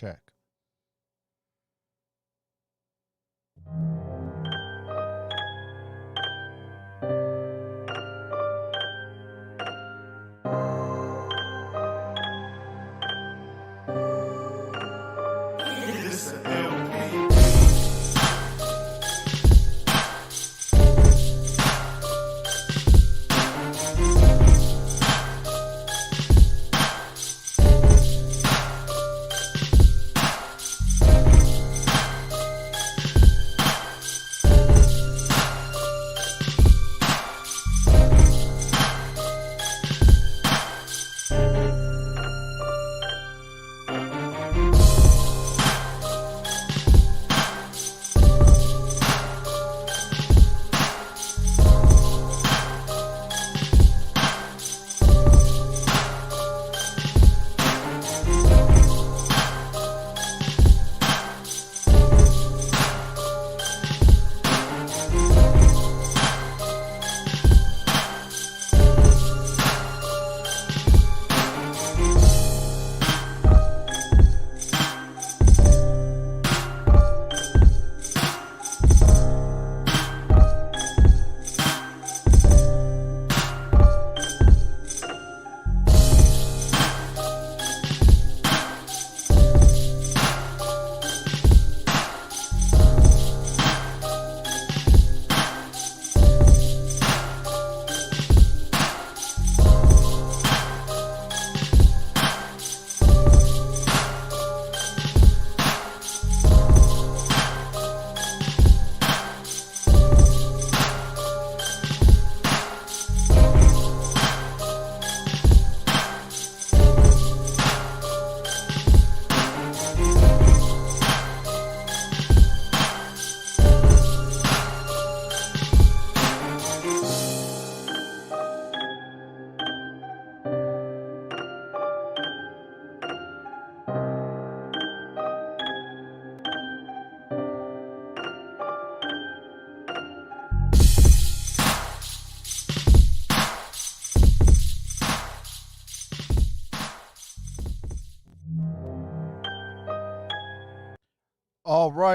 check.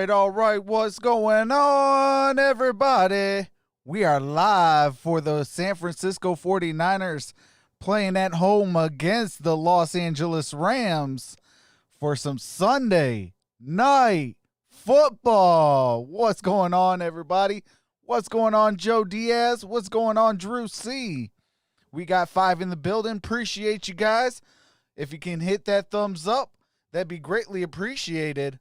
All right. What's going on, everybody? We are live for the San Francisco 49ers playing at home against the Los Angeles Rams for some Sunday night football. What's going on, everybody? What's going on, Joe Diaz? What's going on, Drew C? We got 5 in the building. Appreciate you guys. If you can hit that thumbs up, that'd be greatly appreciated.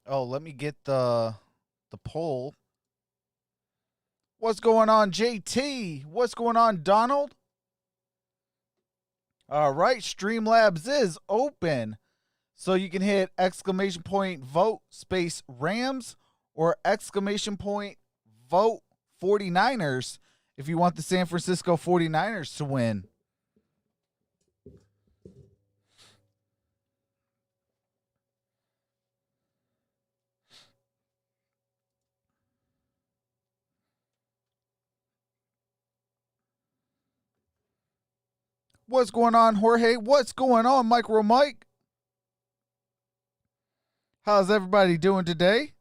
Oh, let me get the poll. What's going on, JT? What's going on, Donald? All right, Streamlabs is open. So you can hit exclamation point vote space Rams or exclamation point vote 49ers if you want the San Francisco 49ers to win. What's going on, Jorge? What's going on, MicroMike? How's everybody doing today?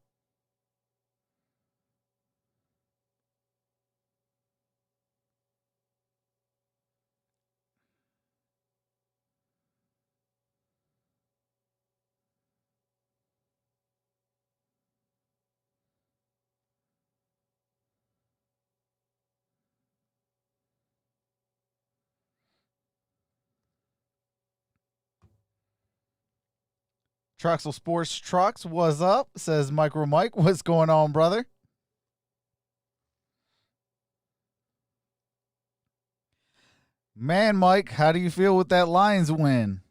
Troxel Sports Trucks, what's up? Says MicroMike. What's going on, brother? Man, Mike, how do you feel with that Lions win?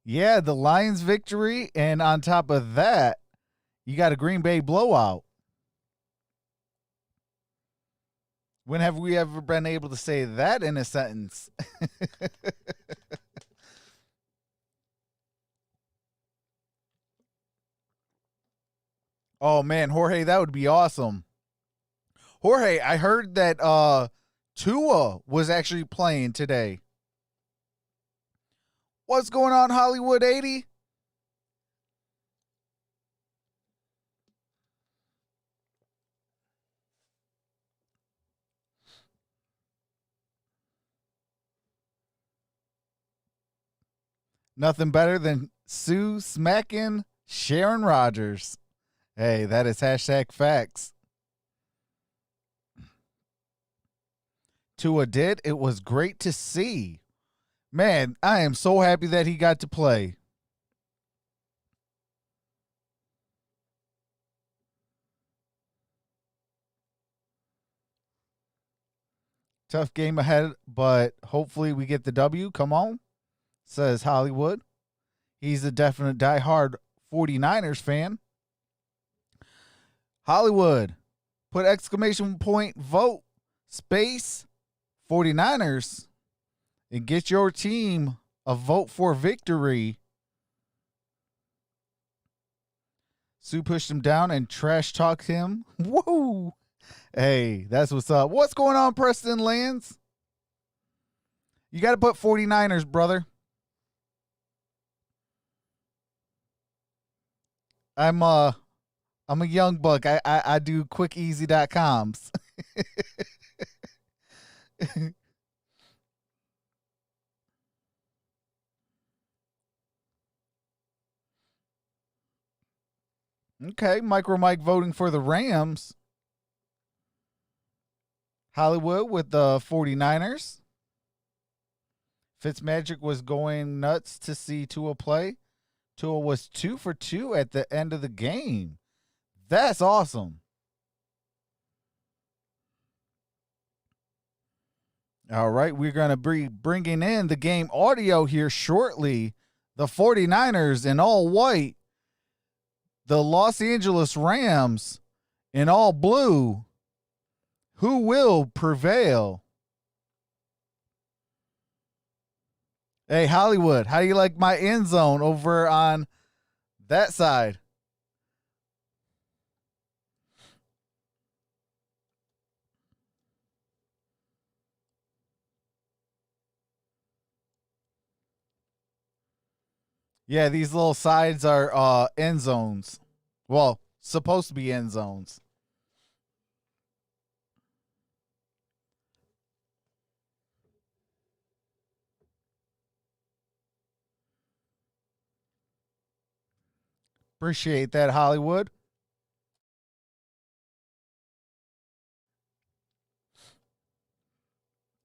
Yeah, the Lions victory, and on top of that, you got a Green Bay blowout. When have we ever been able to say that in a sentence? Oh, man, Jorge, that would be awesome. Jorge, I heard that Tua was actually playing today. What's going on, Hollywood 80? Nothing better than Sue smacking Sharon Rogers. Hey, that is hashtag facts. Tua did. It was great to see. Man, I am so happy that he got to play. Tough game ahead, but hopefully we get the W. Come on, says Hollywood. He's a definite diehard 49ers fan. Hollywood, put exclamation point vote space 49ers and get your team a vote for victory. Sue pushed him down and trash talked him. Whoa. Hey, that's what's up. What's going on, Preston Lands? You got to put 49ers, brother. I'm a young buck. I do quickeasy.coms. Okay, MicroMike voting for the Rams. Hollywood with the 49ers. Fitzmagic was going nuts to see Tua play. Tua was 2 for 2 at the end of the game. That's awesome. All right, we're going to be bringing in the game audio here shortly. The 49ers in all white. The Los Angeles Rams in all blue. Who will prevail? Hey, Hollywood, how do you like my end zone over on that side? Yeah, these little sides are end zones. Well, supposed to be end zones. Appreciate that, Hollywood.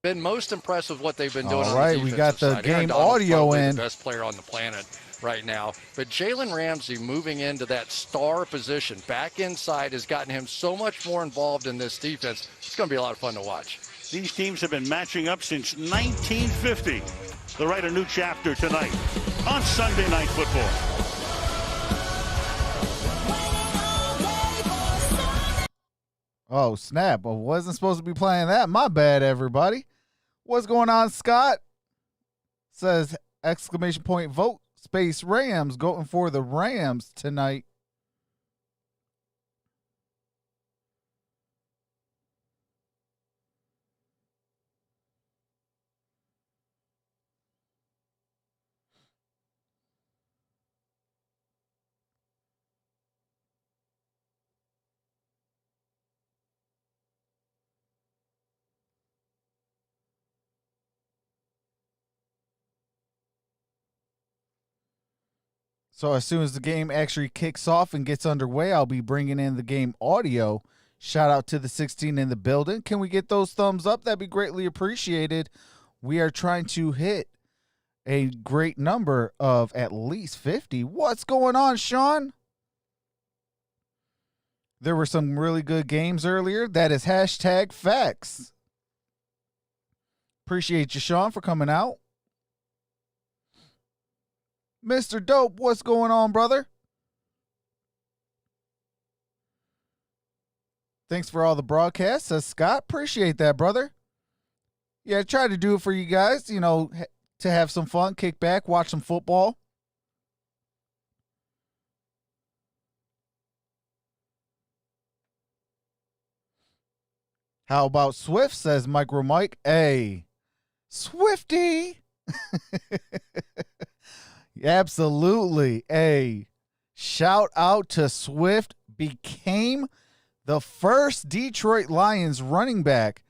Been most impressed with what they've been doing. All right, on the we got the side. game audio in. The best player on the planet right now, but Jalen Ramsey moving into that star position back inside has gotten him so much more involved in this defense. It's going to be a lot of fun to watch. These teams have been matching up since 1950. They'll write a new chapter tonight on Sunday Night Football. Oh, snap. I wasn't supposed to be playing that. My bad, everybody. What's going on, Scott? Says exclamation point vote space Rams, going for the Rams tonight. So as soon as the game actually kicks off and gets underway, I'll be bringing in the game audio. Shout out to the 16 in the building. Can we get those thumbs up? That'd be greatly appreciated. We are trying to hit a great number of at least 50. What's going on, Sean? There were some really good games earlier. That is hashtag facts. Appreciate you, Sean, for coming out. Mr. Dope, what's going on, brother? Thanks for all the broadcasts, says Scott. Appreciate that, brother. Yeah, I try to do it for you guys, you know, to have some fun, kick back, watch some football. How about Swift, says MicroMike. Hey, Swifty. Absolutely. Hey, shout out to Swift. Became the first Detroit Lions running back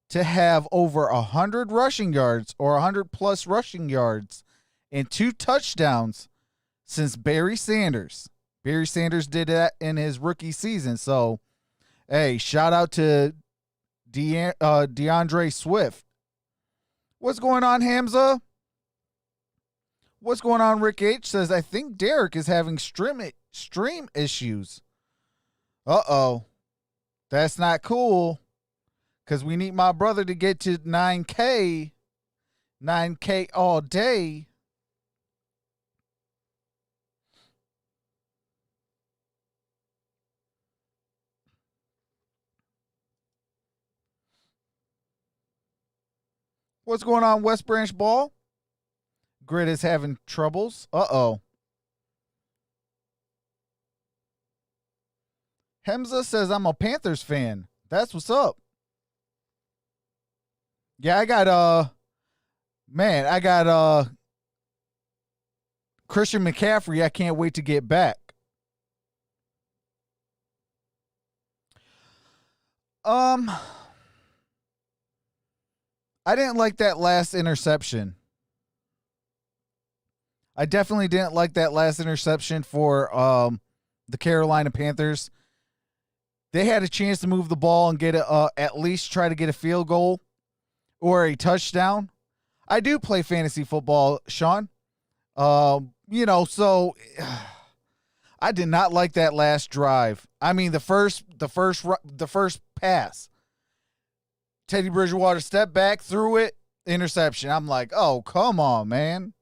to have over 100 rushing yards or 100 plus rushing yards and 2 touchdowns since Barry Sanders. Barry Sanders did that in his rookie season. So, hey, shout out to DeAndre Swift. What's going on, Hamza? What's going on? Rick H says, I think Derek is having stream issues. Uh-oh. That's not cool. Because we need my brother to get to 9K. 9K all day. What's going on, West Branch Ball? Grid is having troubles. Uh-oh. Hemza says, I'm a Panthers fan. That's what's up. Yeah, I got Christian McCaffrey. I can't wait to get back. I didn't like that last interception. I definitely didn't like that last interception for the Carolina Panthers. They had a chance to move the ball and get at least try to get a field goal or a touchdown. I do play fantasy football, Sean. So I did not like that last drive. I mean, the first pass. Teddy Bridgewater stepped back, threw it, interception. I'm like, oh, come on, man.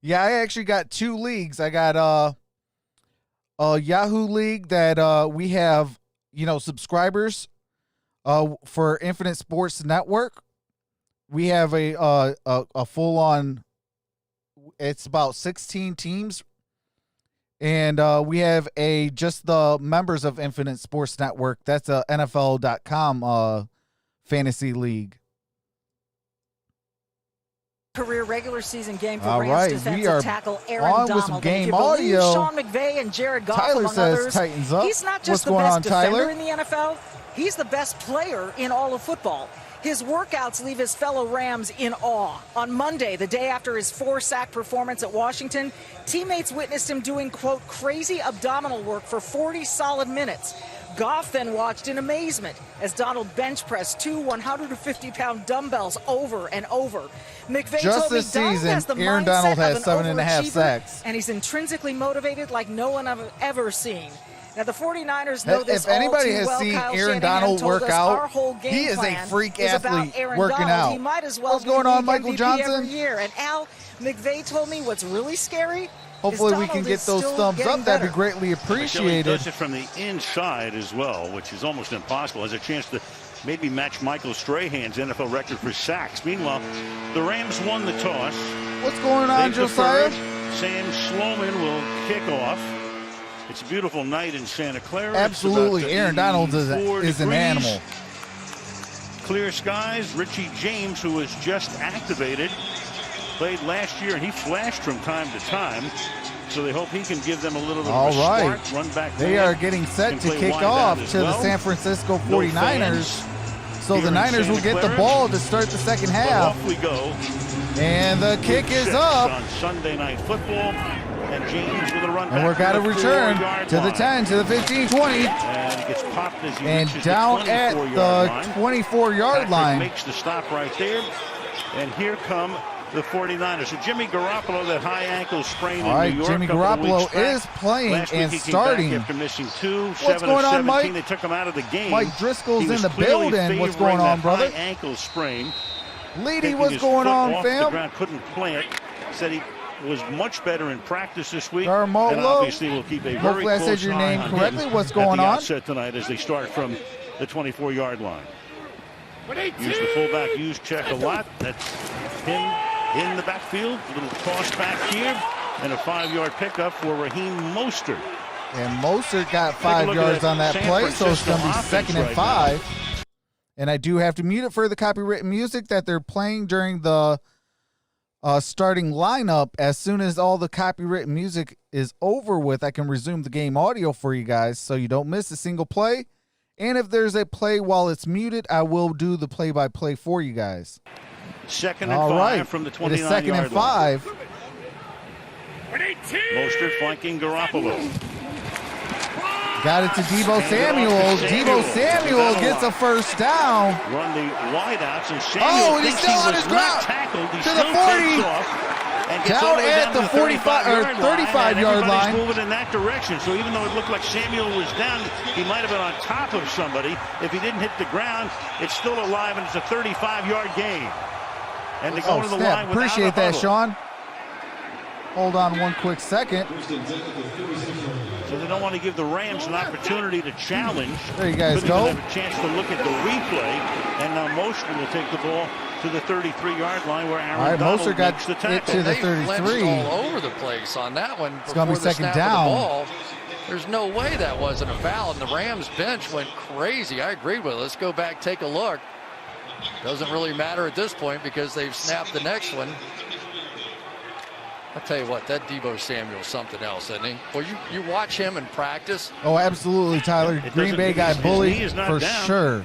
Yeah, I actually got 2 leagues. I got a Yahoo League that we have, subscribers for Infinite Sports Network. We have a full-on, it's about 16 teams. And we have just the members of Infinite Sports Network. That's a NFL.com fantasy league. Career regular season game for All Rams right, defensive we are tackle Aaron on Donald. with some game if you audio. believe Sean McVay and Jared Goff, Tyler among says others, Titans up. he's not What's just the going best on, defender Tyler? in the NFL, he's the best player in all of football. His workouts leave his fellow Rams in awe. On Monday, the day after his 4-sack performance at Washington, teammates witnessed him doing, quote, crazy abdominal work for 40 solid minutes. Goff then watched in amazement as Donald bench pressed 2 150-pound dumbbells over and over. McVay Just told me this Donald season, has the Aaron mindset Donald has of an 7.5 overachiever, sacks. and he's intrinsically motivated like no one I've ever seen. Now, the 49ers know this If anybody all too has well. seen Kyle Aaron Shanahan Donald told work us out, our whole game he is a plan freak is about athlete Aaron working Donald. out. He might as well What's going on, be Michael MVP Johnson? every year. And Al, McVay told me what's really scary. Hopefully we can get those thumbs up. That'd be greatly appreciated. Does it from the inside as well, which is almost impossible. Has a chance to maybe match Michael Strahan's NFL record for sacks. Meanwhile, the Rams won the toss. What's going on, Josiah? Sam Sloman will kick off. It's a beautiful night in Santa Clara. Absolutely. Aaron Donald is an animal. Clear skies. Richie James, who was just activated, played last year, and he flashed from time to time. So they hope he can give them a little bit of a spark, run back. They are getting set to kick off to the San Francisco 49ers. So the Niners will get the ball to start the second half. Off we go. And the kick is up. On Sunday Night Football. And James with a run back. And we're got to return to the 10, to the 15, 20. And it gets popped as he and down at the 24-yard line. Makes the stop right there. And here come the 49ers. So Jimmy Garoppolo, that high ankle sprain in New York. Jimmy Garoppolo is playing and starting. After missing 2, What's going on, Mike? They took him out of the game. Mike Driscoll's in the building. What's going on, brother? High ankle sprain. Leedy, what's going on, fam? The ground, couldn't plant. Said he was much better in practice this week. And obviously will keep a very hopefully I said your name correctly. What's going on? Outset tonight as they start from the 24-yard line. Use the fullback use check a lot. That's him in the backfield. A little toss back here and a 5-yard pickup for Raheem Mostert. And Mostert got 5 yards on that play, so it's going to be 2nd and 5. And I do have to mute it for the copywritten music that they're playing during the starting lineup. As soon as all the copywritten music is over with, I can resume the game audio for you guys so you don't miss a single play. And if there's a play while it's muted, I will do the play-by-play for you guys. 2nd and 5 from the 29-yard line. It is 2nd and 5. Mostert flanking Garoppolo. Got it to Deebo Samuel. Deebo Samuel gets a first down. Run the wideouts, and Samuel and he's still on his ground. Tackled. He to the 40. Down at the 45 or 35-yard line. Moving in that direction. So even though it looked like Samuel was down, he might have been on top of somebody. If he didn't hit the ground, it's still alive, and it's a 35-yard gain. And they go to the line without appreciate that, Sean. Hold on one quick second. So they don't want to give the Rams an opportunity to challenge. There you guys Couldn't go. even have a chance to look at the replay. And now Mostert will take the ball to the 33-yard line where Aaron Donald makes the tackle. To the They 33. flinched all over the place on that one. It's going to be second down. The ball. There's no way that wasn't a foul. And the Rams bench went crazy. I agree with it. Let's go back, take a look. Doesn't really matter at this point because they've snapped the next one. I'll tell you what, that Deebo Samuel's something else, isn't he? Well, you watch him in practice. Oh, absolutely, Tyler. Green Bay got bullied for sure.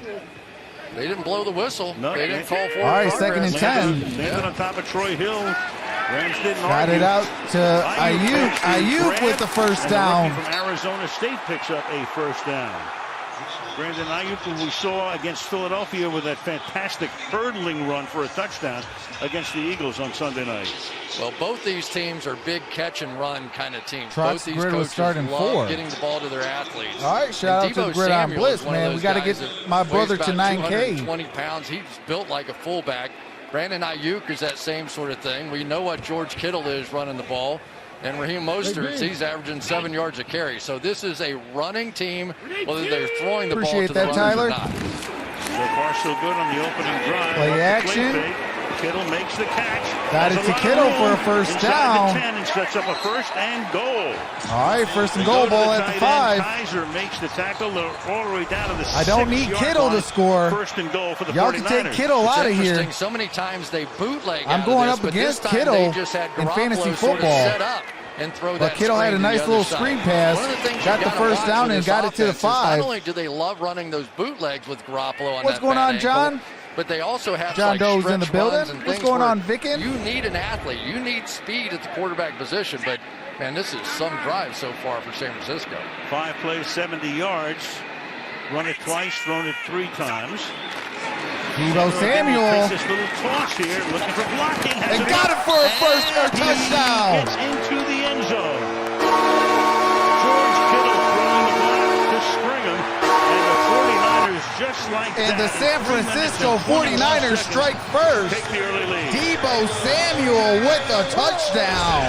They didn't blow the whistle. No, they didn't call for it. All right, 2nd and 10. Landed on top of Troy Hill. Rams didn't got argue. it out to Ayuk with the first down. From Arizona State picks up a first down. Brandon Ayuk, who we saw against Philadelphia with that fantastic hurdling run for a touchdown against the Eagles on Sunday night. Well, both these teams are big catch and run kind of teams. Both these Grid was coaches starting love 4. getting the ball to their athletes. All right, shout out to the Gridiron Blitz, man. We got to get my brother to 9K. 20 pounds. He's built like a fullback. Brandon Ayuk is that same sort of thing. We know what George Kittle is running the ball. And Raheem Mostert, he's averaging 7 yards a carry. So this is a running team, whether they're throwing the ball to the runners Tyler. or not. So far, so good on the opening drive. Play action. Kittle makes the catch. Got it to Kittle for a first down. The 10 and sets up a first and goal. All right, first and goal, ball at the 5. Kaiser makes the tackle all the way down to the 6-yard line. I don't need Kittle to score. First and goal for the 49ers. Y'all can take Kittle out of here. So many times they bootleg. I'm going up against Kittle in fantasy football. Set up and throw but Kittle had a nice little screen pass, got the first down, and got it to the 5. Not only do they love running those bootlegs with Garoppolo on What's that going on, John? Ankle, but they also have John Doe's in the building. What's going on, Vicken? You need an athlete. You need speed at the quarterback position. But, man, this is some drive so far for San Francisco. 5 plays, 70 yards. Run it twice, thrown it 3 times. Deebo Samuel. This little toss here, looking for blocking. And got it for a first touchdown. Gets into the end zone. George Kittle throwing the block to Stringham. And the 49ers just like that. And the San Francisco 49ers strike first. Take the early lead. Deebo Samuel with a touchdown.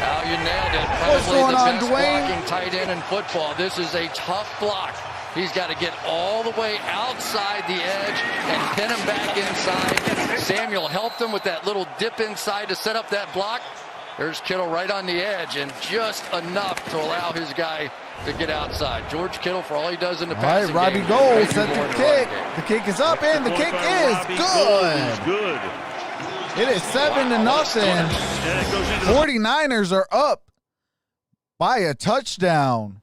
Now you nailed it. What's going on, best Dwayne? blocking tight end in football. This is a tough block. He's got to get all the way outside the edge and pin him back inside. Samuel helped him with that little dip inside to set up that block. There's Kittle right on the edge, and just enough to allow his guy to get outside. George Kittle, for all he does in the passing game. All right, Robbie Gould set the kick. The kick is up, and the kick is good. It is 7-0. 49ers are up by a touchdown.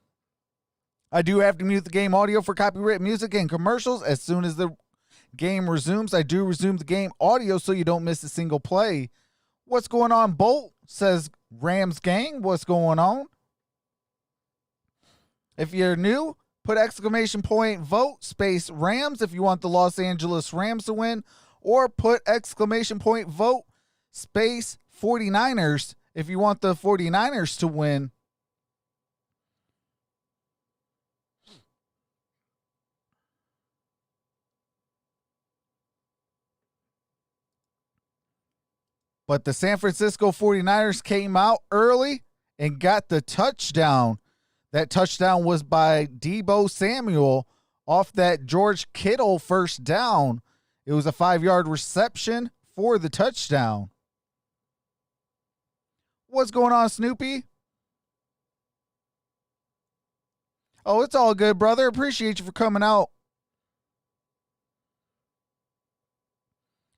I do have to mute the game audio for copyright music and commercials. As soon as the game resumes, I do resume the game audio so you don't miss a single play. What's going on, Bolt? Says Rams gang. What's going on? If you're new, put exclamation point vote space Rams if you want the Los Angeles Rams to win, or put exclamation point vote space 49ers if you want the 49ers to win. But the San Francisco 49ers came out early and got the touchdown. That touchdown was by Deebo Samuel off that George Kittle first down. It was a 5-yard reception for the touchdown. What's going on, Snoopy? Oh, it's all good, brother. Appreciate you for coming out.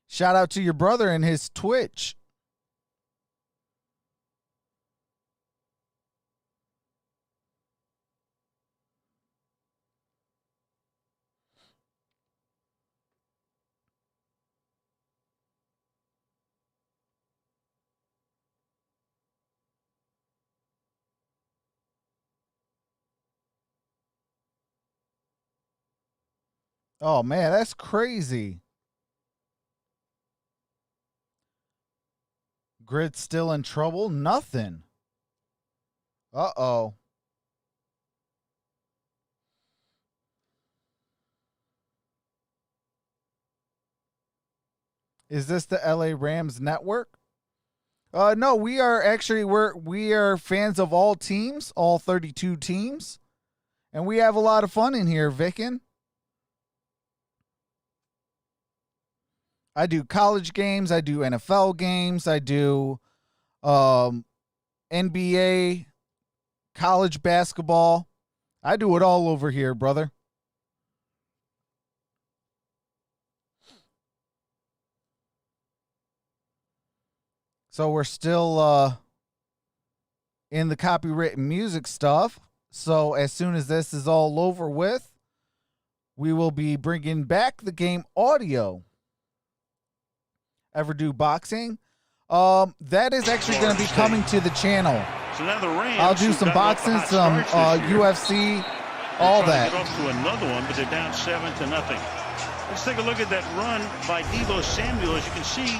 Shout out to your brother and his Twitch. Oh, man, that's crazy. Grid still in trouble? Nothing. Uh-oh. Is this the LA Rams network? No, we are fans of all teams, all 32 teams. And we have a lot of fun in here, Vicken. I do college games. I do NFL games. I do NBA, college basketball. I do it all over here, brother. So we're still in the copywritten music stuff. So as soon as this is all over with, we will be bringing back the game audio. Ever do boxing? That is actually going to be coming to the channel. So now the Rams, I'll do some boxing, some UFC, all that. Get off to another one, but they're down 7-0. Let's take a look at that run by Deebo Samuel. As you can see,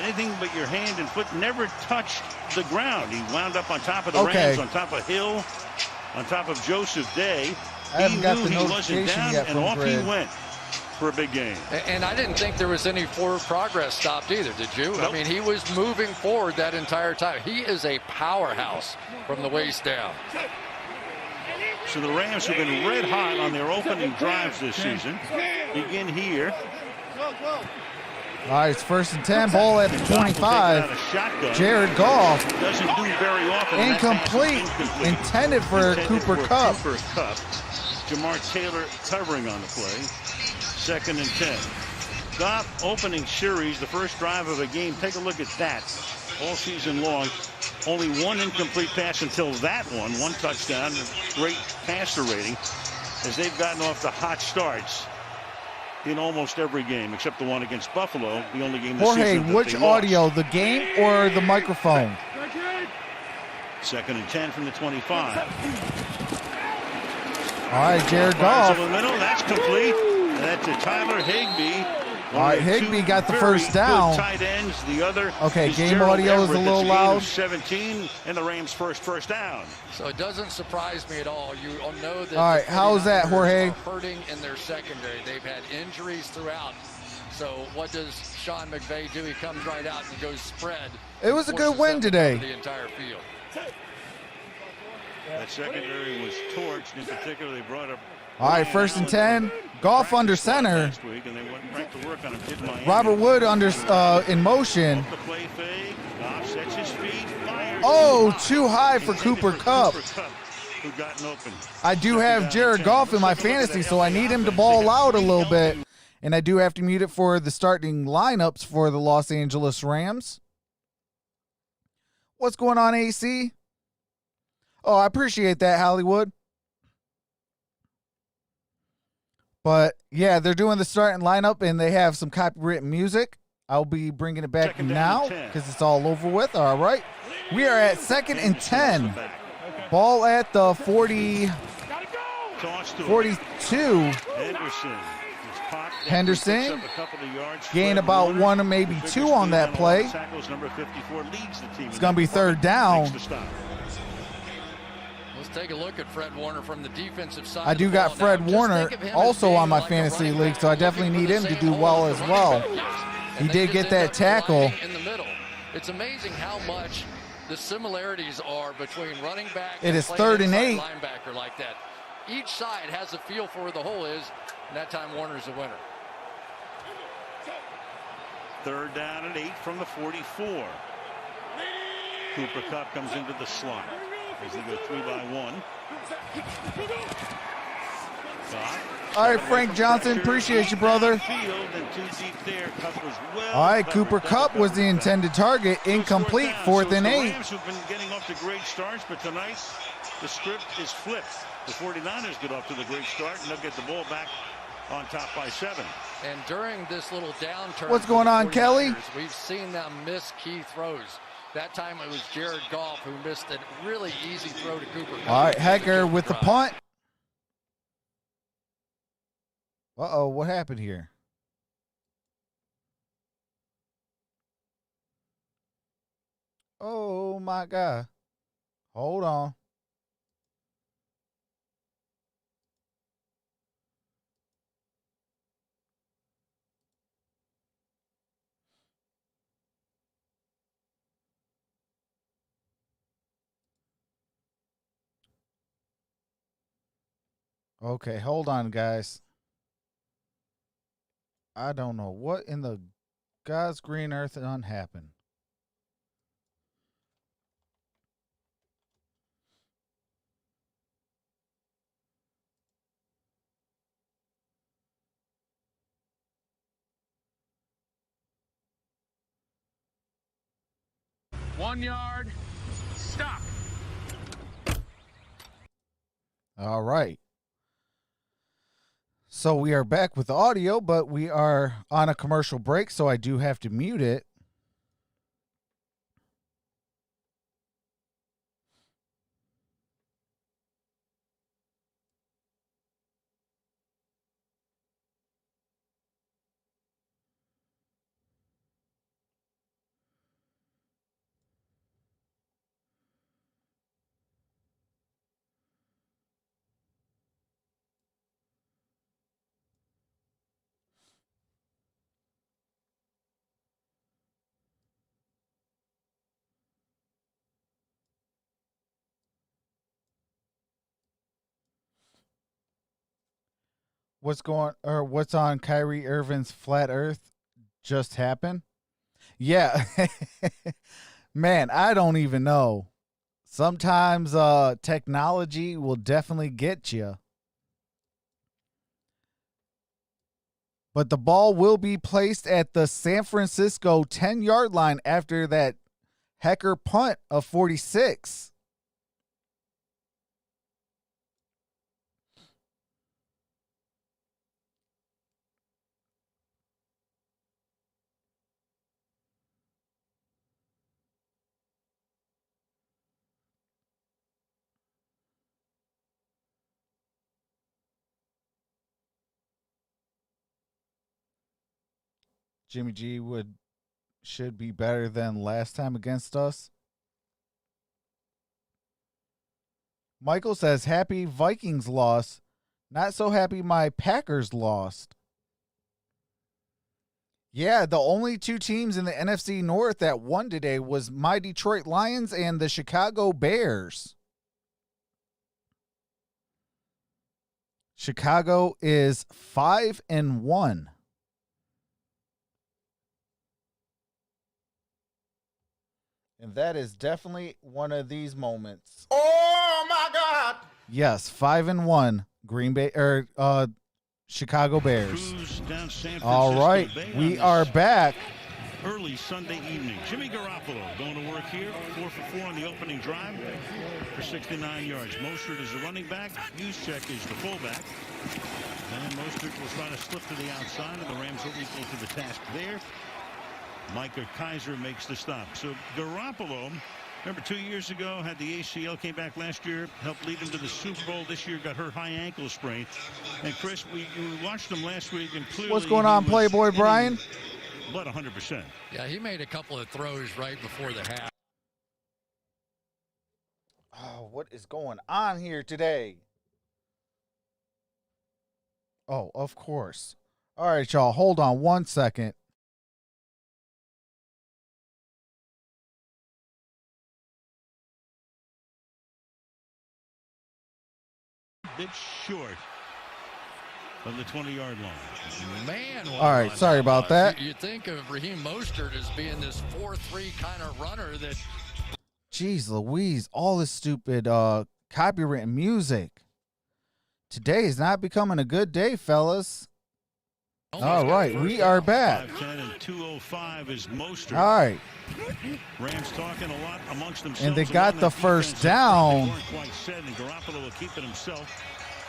anything but your hand and foot never touched the ground. He wound up on top of the Rams, on top of Hill, on top of Joseph Day. He knew he wasn't down, and off he went for a big game. And I didn't think there was any forward progress stopped either, did you? Nope. I mean, he was moving forward that entire time. He is a powerhouse from the waist down. So the Rams have been red hot on their opening drives this season. Begin here. All right, it's 1st and 10. Ball at the 25. Jared Goff. Doesn't do very often. Incomplete. Intended for Cooper Kupp. Jamar Taylor covering on the play. 2nd and 10. Goff opening series, the first drive of a game. Take a look at that. All season long, only one incomplete pass until that one. One touchdown, great passer rating as they've gotten off to hot starts in almost every game except the one against Buffalo, the only game this season that which they audio, lost. the game or the microphone? 2nd and 10 from the 25. All right, Jared Goff. Over the middle, that's complete. That's to Tyler Higbee. All right, Higbee got the first down. Tight ends. The other. Okay, game audio is a little loud. 17 and the Rams' first down. So it doesn't surprise me at all. You know that. All right, how's that, Jorge? Are hurting in their secondary. They've had injuries throughout. So what does Sean McVay do? He comes right out and goes spread. It was a good win today. The entire field. That secondary was torched. In particular, they brought up. All right, 1st and 10. Goff under center. Robert Wood under in motion. Oh, too high for Cooper Kupp. I do have Jared Goff in my fantasy, so I need him to ball out a little bit. And I do have to mute it for the starting lineups for the Los Angeles Rams. What's going on, AC? Oh, I appreciate that, Hollywood. But, yeah, they're doing the starting lineup, and they have some copywritten music. I'll be bringing it back now because it's all over with. All right. We are at 2nd and 10. Ball at the 42. Henderson gain about 1 or maybe 2 on that play. It's going to be 3rd down. Let's take a look at Fred Warner from the defensive side. I do got Fred Warner also on my fantasy league, so I definitely need him to do well as well. He did get that tackle. In the middle. It's amazing how much the similarities are between running back and it is 3rd and 8. Linebacker like that. Each side has a feel for where the hole is, and that time Warner's the winner. 3rd down and 8 from the 44. Cooper Kupp comes into the slot. as they go 3-by-1. All right, Frank Johnson, appreciate you, brother. All right, Cooper Kupp was the intended target. Incomplete, 4th and 8. The Rams have been getting off to great starts, but tonight the script is flipped. The 49ers get off to the great start, and they'll get the ball back on top by 7. And during this little downturn, what's going on, Kelly? We've seen them miss key throws. That time it was Jared Goff who missed a really easy throw to Cooper Kupp. All right, Hecker with the punt. Uh-oh, what happened here? Oh, my God. Hold on. Okay, hold on, guys. I don't know what in the God's green earth done happened. One yard, stop. All right. So we are back with the audio, but we are on a commercial break, so I do have to mute it. What's on Kyrie Irving's flat earth just happened? Yeah. Man, I don't even know. Sometimes technology will definitely get you. But the ball will be placed at the San Francisco 10-yard line after that Hecker punt of 46. Jimmy G should be better than last time against us. Michael says, happy Vikings loss. Not so happy my Packers lost. Yeah, the only two teams in the NFC North that won today was my Detroit Lions and the Chicago Bears. Chicago is 5-1. And that is definitely one of these moments. Oh my God! Yes, 5-1. Green Bay Chicago Bears. All right, we are back. Early Sunday evening. Jimmy Garoppolo going to work here. 4 for 4 on the opening drive for 69 yards. Mostert is the running back. Juszczyk is the fullback. And Mostert will try to slip to the outside, and the Rams are equal to the task there. Micah Kaiser makes the stop. So Garoppolo, remember 2 years ago, had the ACL, came back last year, helped lead him to the Super Bowl. This year got hurt high ankle sprain. And Chris, we watched him last week, and clearly what's going on, Playboy Brian? But 100%. Yeah, he made a couple of throws right before the half. Oh, what is going on here today? Oh, of course. All right, y'all, hold on 1 second. Bit short of the 20-yard line. Man, all right, sorry about that. You think of Raheem Mostert as being this 4-3 kind of runner that Jeez Louise, all this stupid copywritten music. Today is not becoming a good day, fellas. All right, we are back. 5'10" and 205 is Mostert. All right. Rams talking a lot amongst themselves. And they got the first down. They weren't quite set, and Garoppolo will keep it himself.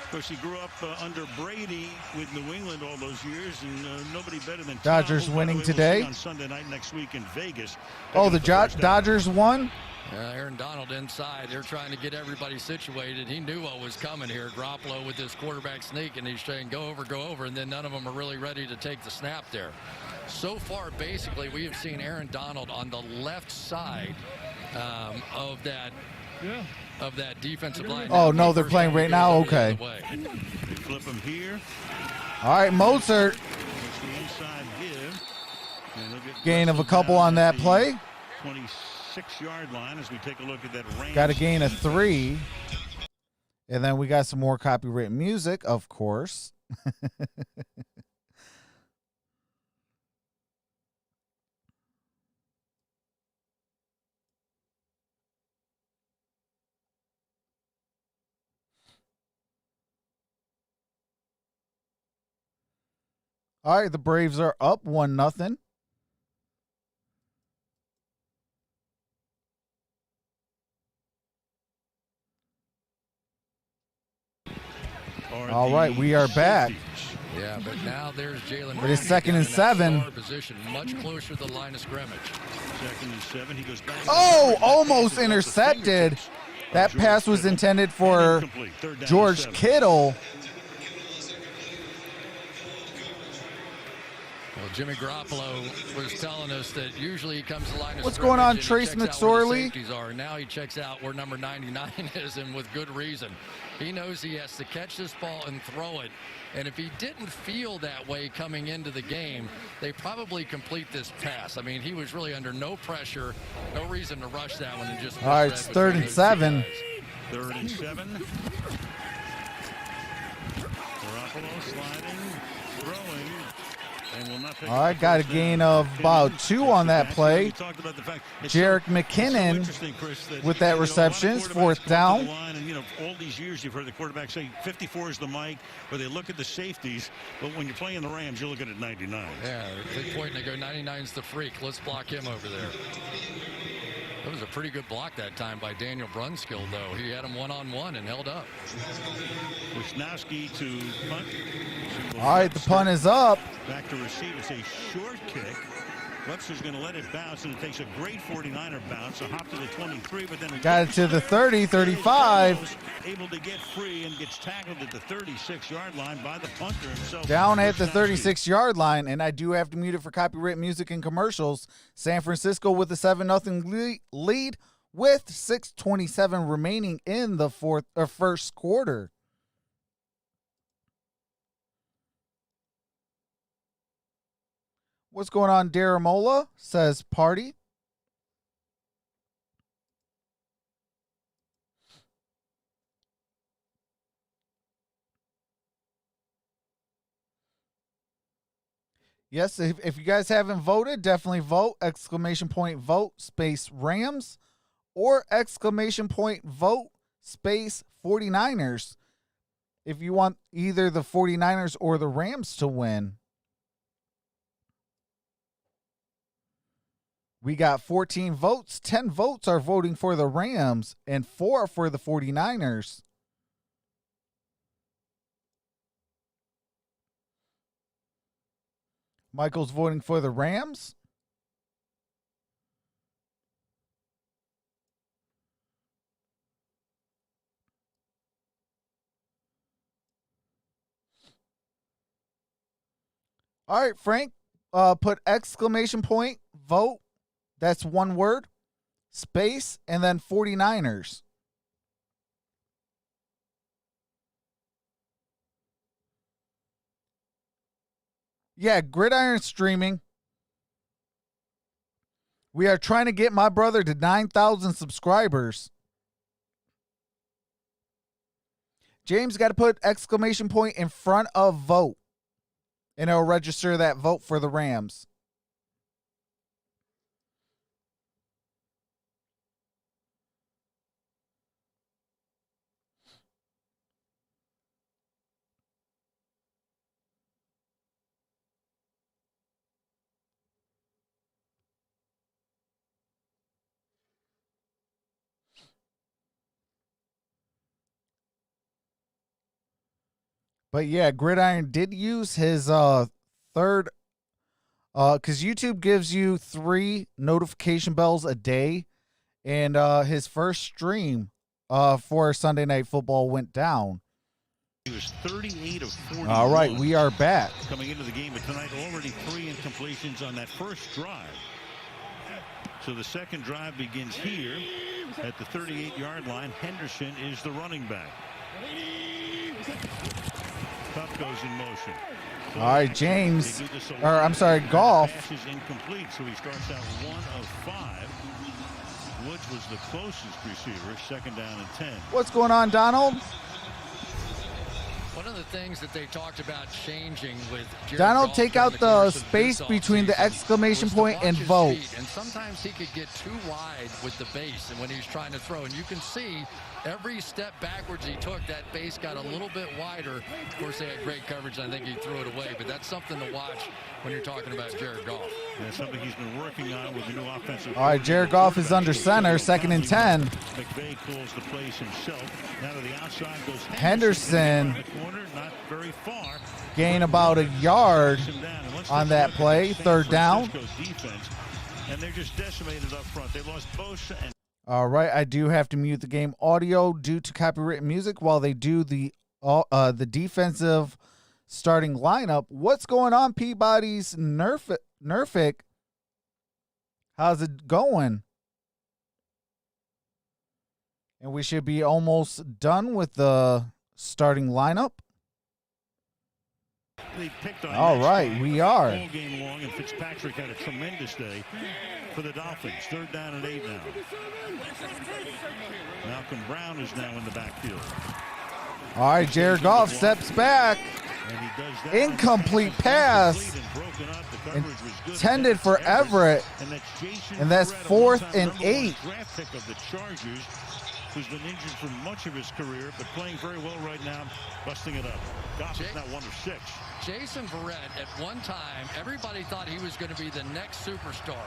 Of course, he grew up under Brady with New England all those years, and nobody better than Dodgers Tom, winning we'll see today. on Sunday night next week in Vegas. Oh, the Dodgers won? Aaron Donald inside. They're trying to get everybody situated. He knew what was coming here. Garoppolo with this quarterback sneak, and he's saying go over, and then none of them are really ready to take the snap there. So far, basically, we have seen Aaron Donald on the left side of that defensive line. Oh, no, they're playing right now? Okay. They flip him here. All right, Mozart. Inside give. Gain of a couple on that play. 26-yard line as we take a look at that range. Got a gain of 3. And then we got some more copyrighted music, of course. All right, the Braves are up 1-0. All right, we are back. Yeah, but now there's Jalen. It is 2nd and 7. Position much closer to the line of scrimmage. 2nd and 7. He goes back. Oh, almost intercepted. That pass was intended for George Kittle. Well, Jimmy Garoppolo was telling us that usually he comes to the line of What's going on, scrimmage Trace and he checks out where the McSorley? safeties are. Now he checks out where number 99 is, and with good reason. He knows he has to catch this ball and throw it. And if he didn't feel that way coming into the game, they probably complete this pass. I mean, he was really under no pressure, no reason to rush that one, and just. All right, it's 3rd and 7. 3rd and 7. Garoppolo sliding, throwing. All right, got a gain of about 2 on that play. Jerick McKinnon with that reception, 4th down. And, all these years you've heard the quarterback say 54 is the mic, or they look at the safeties. But when you're playing the Rams, you look at it 99. Yeah, they point and they go 99's the freak. Let's block him over there. That was a pretty good block that time by Daniel Brunskill, though. He had him one-on-one and held up. Wisnowski to punt. All right, the punt is up. Back to receive. It's a short kick. Webster's going to let it bounce, and it takes a great 49er bounce. A hop to the 23, but then got it to the 30, 35. Able to get free and gets tackled at the 36-yard line by the punter himself. Down at the 36-yard line, and I do have to mute it for copyright music and commercials. San Francisco with a 7-0 lead with 6:27 remaining in the first quarter. What's going on, Daramola? Says party. Yes, if you guys haven't voted, definitely vote. ! Vote space Rams or ! Vote space 49ers if you want either the 49ers or the Rams to win. We got 14 votes. 10 votes are voting for the Rams and 4 for the 49ers. Michael's voting for the Rams. All right, Frank, put ! Vote. That's one word, space, and then 49ers. Yeah, Gridiron streaming. We are trying to get my brother to 9,000 subscribers. James got to put ! In front of vote, and it'll register that vote for the Rams. But yeah, Gridiron did use his third, because YouTube gives you 3 notification bells a day, and his first stream for Sunday Night Football went down. He was 38 of 41. All right, we are back. Coming into the game, but tonight already 3 incompletions on that first drive. So the second drive begins here at the 38-yard line. Henderson is the running back. Cup goes in motion. All right, James, or I'm sorry, Goff. Pass is incomplete, so he starts out 1 of 5. Woods was the closest receiver. Second down and 10. What's going on, Donald? One of the things that they talked about changing with Donald, take out the space between the exclamation point and vote. And sometimes he could get too wide with the base and when he's trying to throw. And you can see every step backwards he took, that base got a little bit wider. Of course, they had great coverage, and I think he threw it away. But that's something to watch when you're talking about Jared Goff. That's something he's been working on with the new offensive. All right, Jared Goff is under center, 2nd and 10. McVay calls the plays himself. Now to the outside goes Henderson. Corner, not very far. Gain about a yard on that play, 3rd down. Defense, and they're just decimated up front. They lost Bosa and. All right, I do have to mute the game audio due to copyrighted music while they do the defensive starting lineup. What's going on, Peabody's Nerfic? How's it going? And we should be almost done with the starting lineup. All right, we are. All game long, and Fitzpatrick had a tremendous day for the Dolphins. 3rd down and 8 now. Malcolm Brown is now in the backfield. All right, Jared Goff steps back. And he does that. Incomplete pass. Intended for Everett. And that's 4th and 8. Draft pick of the Chargers, who's been injured for much of his career, but playing very well right now, busting it up. Goff is now 1 of 6. Jason Verrett, at one time, everybody thought he was going to be the next superstar.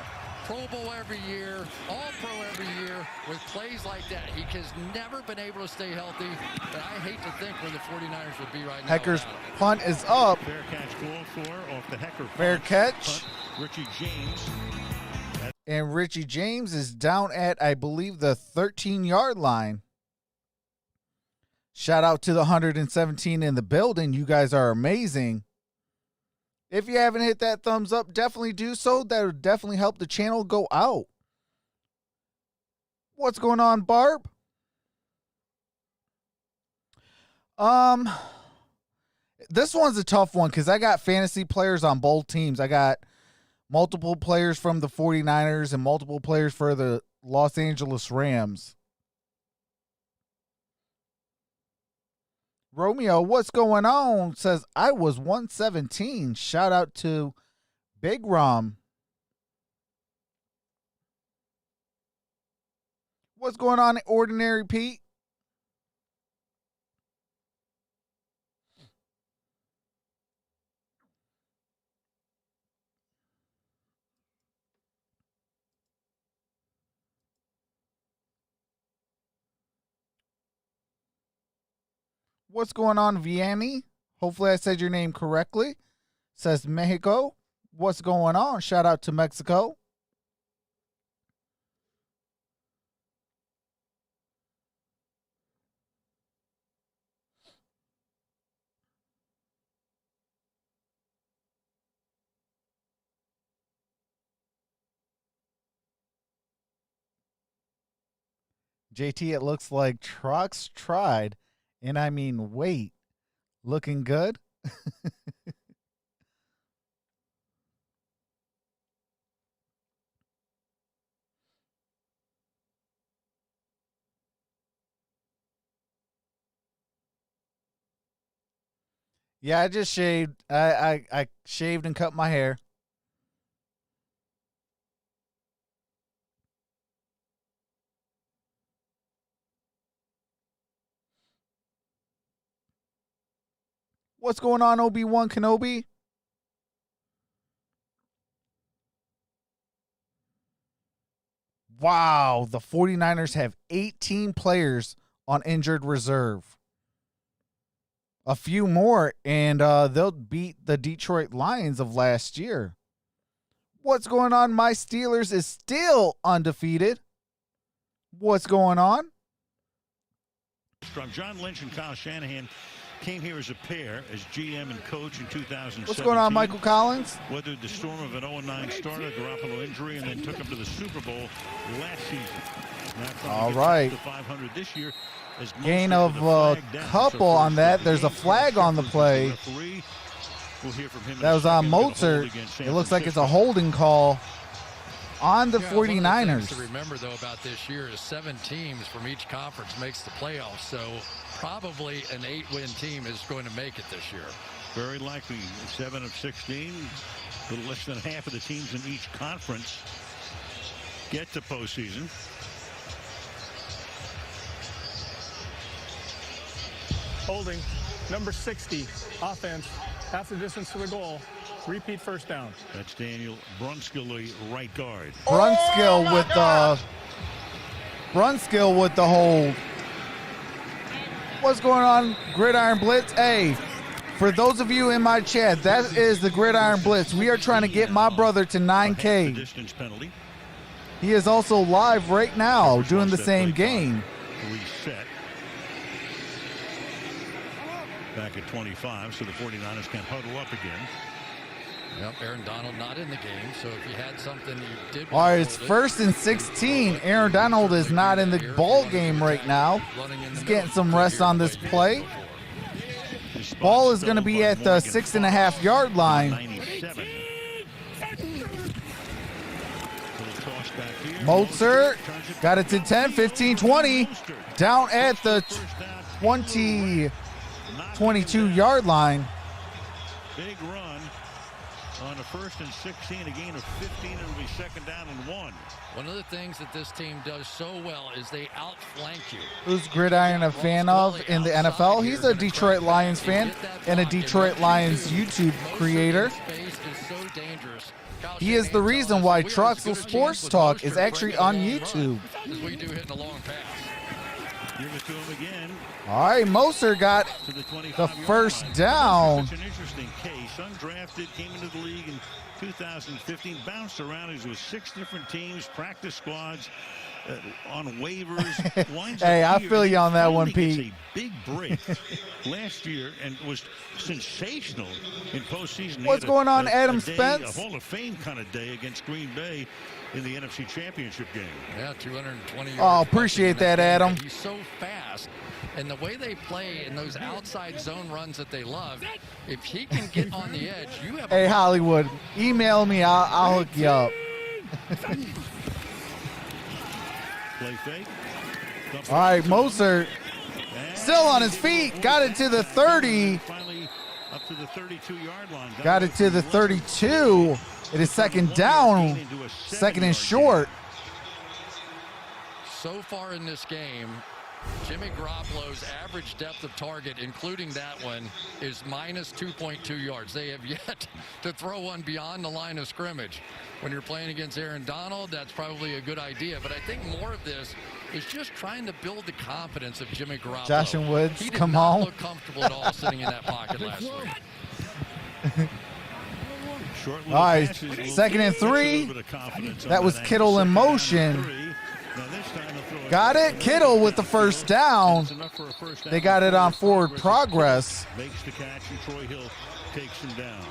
Pro Bowl every year, All-Pro every year, with plays like that. He has never been able to stay healthy, but I hate to think where the 49ers would be right now. Hecker's punt is up. Fair catch called for off the Hecker. Fair catch. Richie James. And Richie James is down at, I believe, the 13-yard line. Shout out to the 117 in the building. You guys are amazing. If you haven't hit that thumbs up, definitely do so. That would definitely help the channel go out. What's going on, Barb? This one's a tough one because I got fantasy players on both teams. I got multiple players from the 49ers and multiple players for the Los Angeles Rams. Romeo, what's going on? Says, I was 117. Shout out to Big Rom. What's going on, Ordinary Pete? What's going on, Vianney? Hopefully I said your name correctly. Says Mexico. What's going on? Shout out to Mexico. JT, it looks like Trox tried. And I mean, wait, looking good? Yeah, I just shaved. I shaved and cut my hair. What's going on, Obi-Wan Kenobi? Wow, the 49ers have 18 players on injured reserve. a few more, and they'll beat the Detroit Lions of last year. What's going on? My Steelers is still undefeated. What's going on? From John Lynch and Kyle Shanahan came here as a pair, as GM and coach in 2017. What's going on, Michael Collins? Weathered the storm of an 0-9 start, a Garoppolo injury, and then took him to the Super Bowl last season. All right. 500 this year. Gain of a couple on that. There's a flag on the play. That was on Mozart. It looks like it's a holding call on the 49ers. One of the things to remember, though, about this year is 7 teams from each conference makes the playoffs. So probably an 8-win team is going to make it this year. Very likely 7 of 16. A little less than half of the teams in each conference get to postseason. Holding. Number 60. Offense. Half the distance to the goal. Repeat first down. That's Daniel Brunskill, right guard. Brunskill with the hold. What's going on, Gridiron Blitz? Hey, for those of you in my chat, that is the Gridiron Blitz. We are trying to get my brother to 9K. Distance penalty. He is also live right now doing the same game. Reset. Back at 25, so the 49ers can huddle up again. Yep, Aaron Donald not in the game, so if you had something you did. All right, it's 1st and 16. Aaron Donald is not in the ball game right now. He's getting some rest on this play. Ball is going to be at the 6.5-yard line. Mozart got it to 10, 15, 20. Down at the 22-yard line. Big run on a 1st and 16, a gain of 15. It'll be 2nd down and 1. One of the things that this team does so well is they outflank you. Who's Gridiron a fan of in the NFL? He's a Detroit Lions fan and a Detroit Lions YouTube creator. He is the reason why Troxel Sports Talk is actually on YouTube. All right, Moser got the first down. Such an interesting case. Undrafted, came into the league in 2015, bounced around. He was with 6 different teams, practice squads, on waivers. Hey, I feel you on that one, Pete. A big break last year and was sensational in postseason. What's going on, Adam Spence? A Hall of Fame kind of day against Green Bay in the NFC Championship game. Yeah, 220 yards. Oh, appreciate that, Adam. He's so fast. And the way they play in those outside zone runs that they love, if he can get on the edge, you have. Hey, Hollywood, email me. I'll hook you up. Play fake. All right, Moser still on his feet. Got it to the 30. Finally up to the 32-yard line. Got it to the 32. It is 2nd down. 2nd and short. So far in this game, Jimmy Garoppolo's average depth of target, including that one, is minus 2.2 yards. They have yet to throw one beyond the line of scrimmage. When you're playing against Aaron Donald, that's probably a good idea. But I think more of this is just trying to build the confidence of Jimmy Garoppolo. Josh and Woods, he did come not on. look comfortable at all sitting in that pocket last week. All right, 2nd and 3. That was Kittle in motion. Got it. Kittle with the first down. They got it on forward progress. Makes the catch, and Troy Hill takes him down.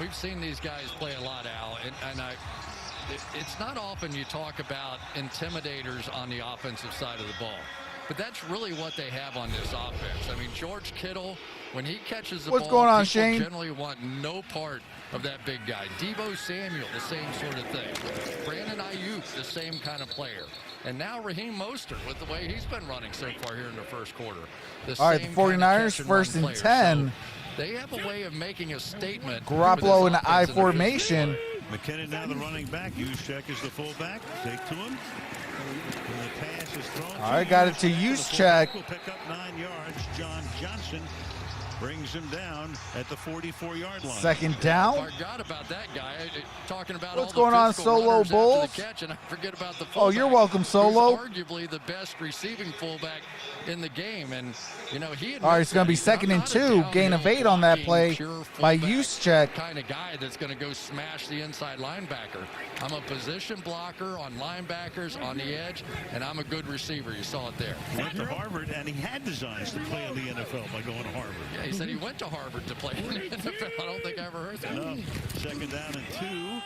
We've seen these guys play a lot, Al, and it's not often you talk about intimidators on the offensive side of the ball. But that's really what they have on this offense. I mean, George Kittle, when he catches the ball, going on, people Shane? generally want no part of that big guy. Deebo Samuel, the same sort of thing. Brandon Ayuk, the same kind of player. And now Raheem Mostert with the way he's been running so far here in the first quarter. All right, the 49ers, 1st and 10. So they have a way of making a statement. Garoppolo in the I formation. McKinnon now the running back. Juszczyk is the fullback. Take to him. And the pass is thrown. All right, got it to Juszczyk. Will pick up 9 yards. John Johnson brings him down at the 44-yard line. Second down. I forgot about that guy. Talking about what's all the going on, physical Solo runners after Bulls? the catch, and I forget about the fullback. Oh, you're welcome, Solo. Who's arguably the best receiving fullback in the game, and you know he. All right, it's going to be 2nd and 2. Gain of 8 on that play by Juszczyk. Kind of guy that's going to go smash the inside linebacker. I'm a position blocker on linebackers on the edge, and I'm a good receiver. You saw it there. He went to Harvard, and he had designs to play in the NFL by going to Harvard. Yeah, he said he went to Harvard to play in the NFL. I don't think I ever heard that. No. 2nd down and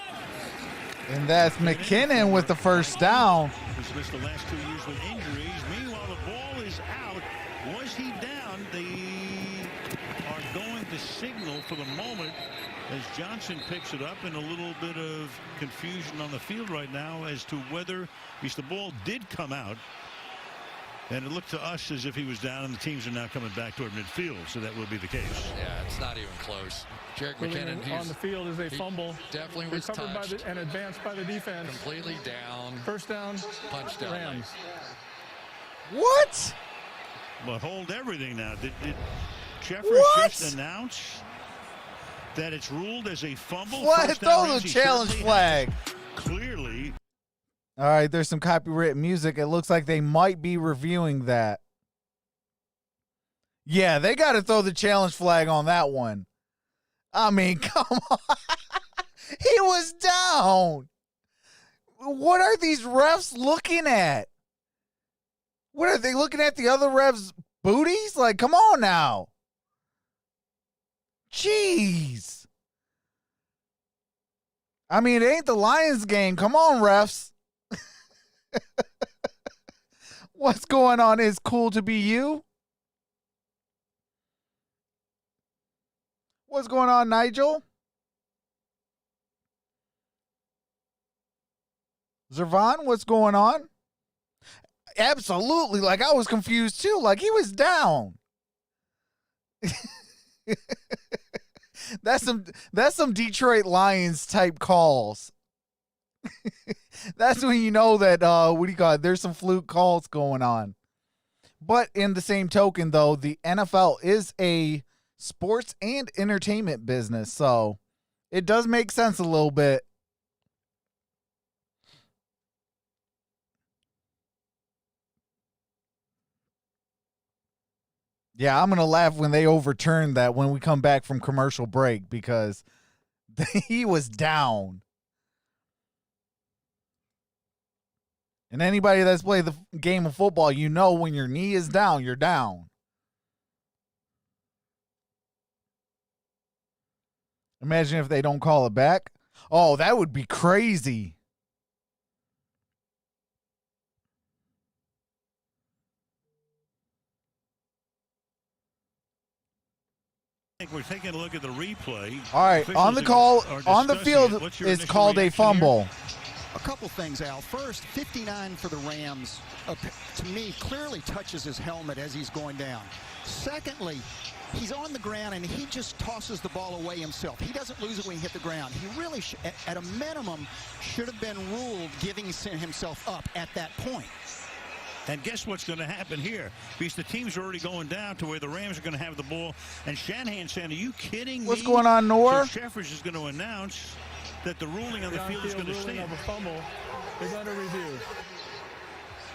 2. And that's McKinnon with the first down. He's missed the last 2 years with injuries. Meanwhile, the ball is out. Was he down? They are going to signal for the moment as Johnson picks it up, in a little bit of confusion on the field right now as to whether, because the ball did come out, and it looked to us as if he was down, and the teams are now coming back toward midfield, so that will be the case. Yeah, it's not even close. Jerick McKinnon, on the field is a fumble. Definitely was touched. And advanced by the defense. Completely down. First down. Punched down. Rams. What? But hold everything now. Did Jeffers just announce that it's ruled as a fumble? Throw the challenge flag. Clearly. All right, there's some copyrighted music. It looks like they might be reviewing that. Yeah, they got to throw the challenge flag on that one. I mean, come on. He was down. What are these refs looking at? What are they looking at? The other refs' booties? Like, come on now. Jeez. I mean, it ain't the Lions game. Come on, refs. What's going on? It's cool to be you. What's going on, Nigel? Zervan, what's going on? Absolutely. Like, I was confused too. Like, he was down. That's some Detroit Lions type calls. That's when you know that, what do you call it? There's some fluke calls going on. But in the same token, though, the NFL is a sports and entertainment business, so it does make sense a little bit. Yeah, I'm going to laugh when they overturn that when we come back from commercial break, because he was down. And anybody that's played the game of football, you know when your knee is down, you're down. Imagine if they don't call it back. Oh, that would be crazy. I think we're taking a look at the replay. All right, on the call, on the field, is called a fumble. A couple things, Al. First, 59 for the Rams, to me, clearly touches his helmet as he's going down. Secondly, he's on the ground, and he just tosses the ball away himself. He doesn't lose it when he hit the ground. He really, at a minimum, should have been ruled giving himself up at that point. And guess what's going to happen here? Because the teams are already going down to where the Rams are going to have the ball. And Shanahan saying, are you kidding me? What's going on, Nora? So Jeffers is going to announce that the ruling on the field is going to stand. Of a fumble is under review.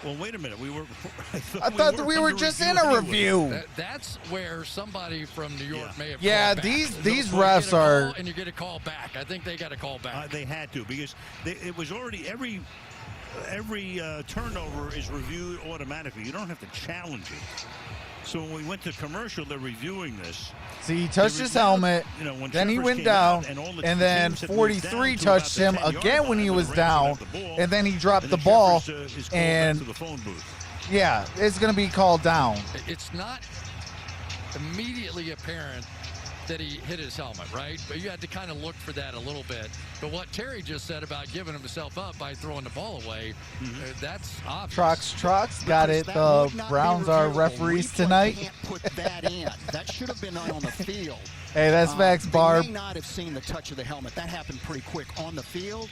Well, wait a minute. I thought that we were just in a review. That's where somebody from New York may have called back. These refs are. And you get a call back. I think they got a call back. They had to, because it was already every turnover is reviewed automatically. You don't have to challenge it. So when we went to commercial, they're reviewing this. See, he touched his helmet, then he went down, and then 43 touched him again when he was down, and then he dropped the ball, and yeah, it's going to be called down. It's not immediately apparent that he hit his helmet, right? But you had to kind of look for that a little bit. But what Terry just said about giving himself up by throwing the ball away, that's obvious. Trox got it. The Browns are referees tonight. Can't put that in. That should have been on the field. Hey, that's facts, Barb. They may not have seen the touch of the helmet. That happened pretty quick on the field.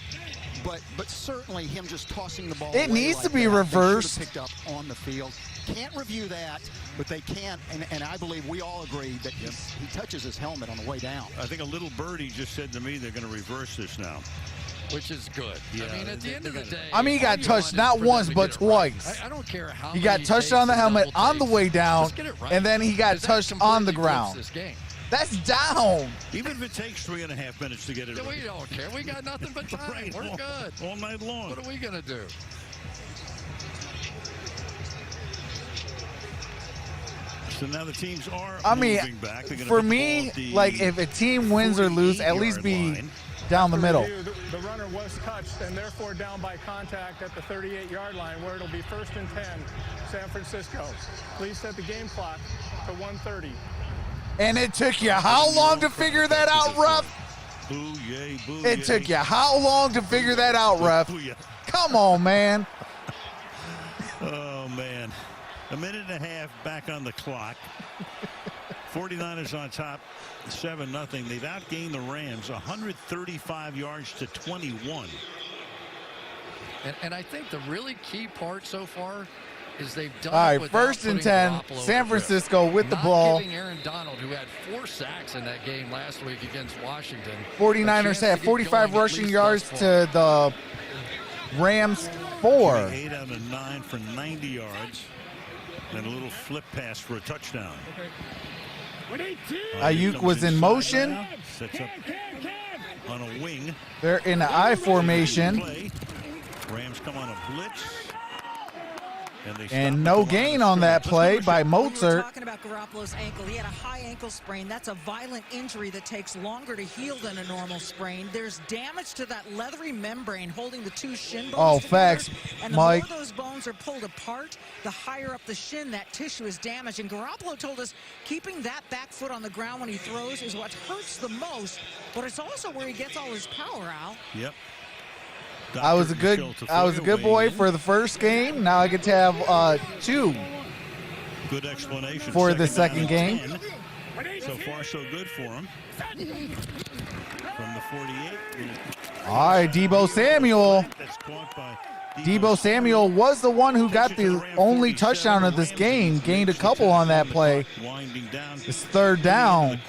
But certainly him just tossing the ball. It needs to be reversed. Picked up on the field. Can't review that, but they can, and I believe we all agree that he touches his helmet on the way down. I think a little birdie just said to me they're going to reverse this now. Which is good. Yeah, I mean, at the end of the day, I mean, he got touched not once but twice. I don't care how he got touched on the helmet on the way down, and then he got touched on the ground. That's down. Even if it takes 3.5 minutes to get it. We don't care. We got nothing but time. Right. We're good. All night long. What are we going to do? So now the teams are moving back. For me, like if a team wins or lose, at least be down the middle. The runner was touched and therefore down by contact at the 38-yard line, where it'll be 1st and 10, San Francisco. Please set the game clock to 1:30. And it took you how long to figure that out, ref? Boo, yay, boo, it took you how long to figure that out, ref? Come on, man. Oh, man. 1.5 minutes back on the clock. 49ers on top, 7-0. They've outgained the Rams 135 yards to 21. And I think the really key part so far is they've done. All right, it 1st and 10, San Francisco with the ball. Giving Aaron Donald, who had 4 sacks in that game last week against Washington. 49ers had 45 rushing yards to the Rams 4. 8 out of 9 for 90 yards. And a little flip pass for a touchdown. Ayuk was in motion. Sets up on a wing. They're in the I formation. Rams come on a blitz. And no gain on that play by Mozart. We were talking about Garoppolo's ankle. He had a high ankle sprain. That's a violent injury that takes longer to heal than a normal sprain. There's damage to that leathery membrane holding the 2 shin bones. Oh, together. facts, And the Mike. more those bones are pulled apart, the higher up the shin that tissue is damaged. And Garoppolo told us keeping that back foot on the ground when he throws is what hurts the most, but it's also where he gets all his power, Al. Yep. I was a good boy for the first game. Now I get to have 2. Good explanation for the second game. 10. So far, so good for him. From the 48. All right, Deebo Samuel. That's caught by Deebo Samuel was the one who got the only touchdown of this game. Gained a couple on that play. It's 3rd down.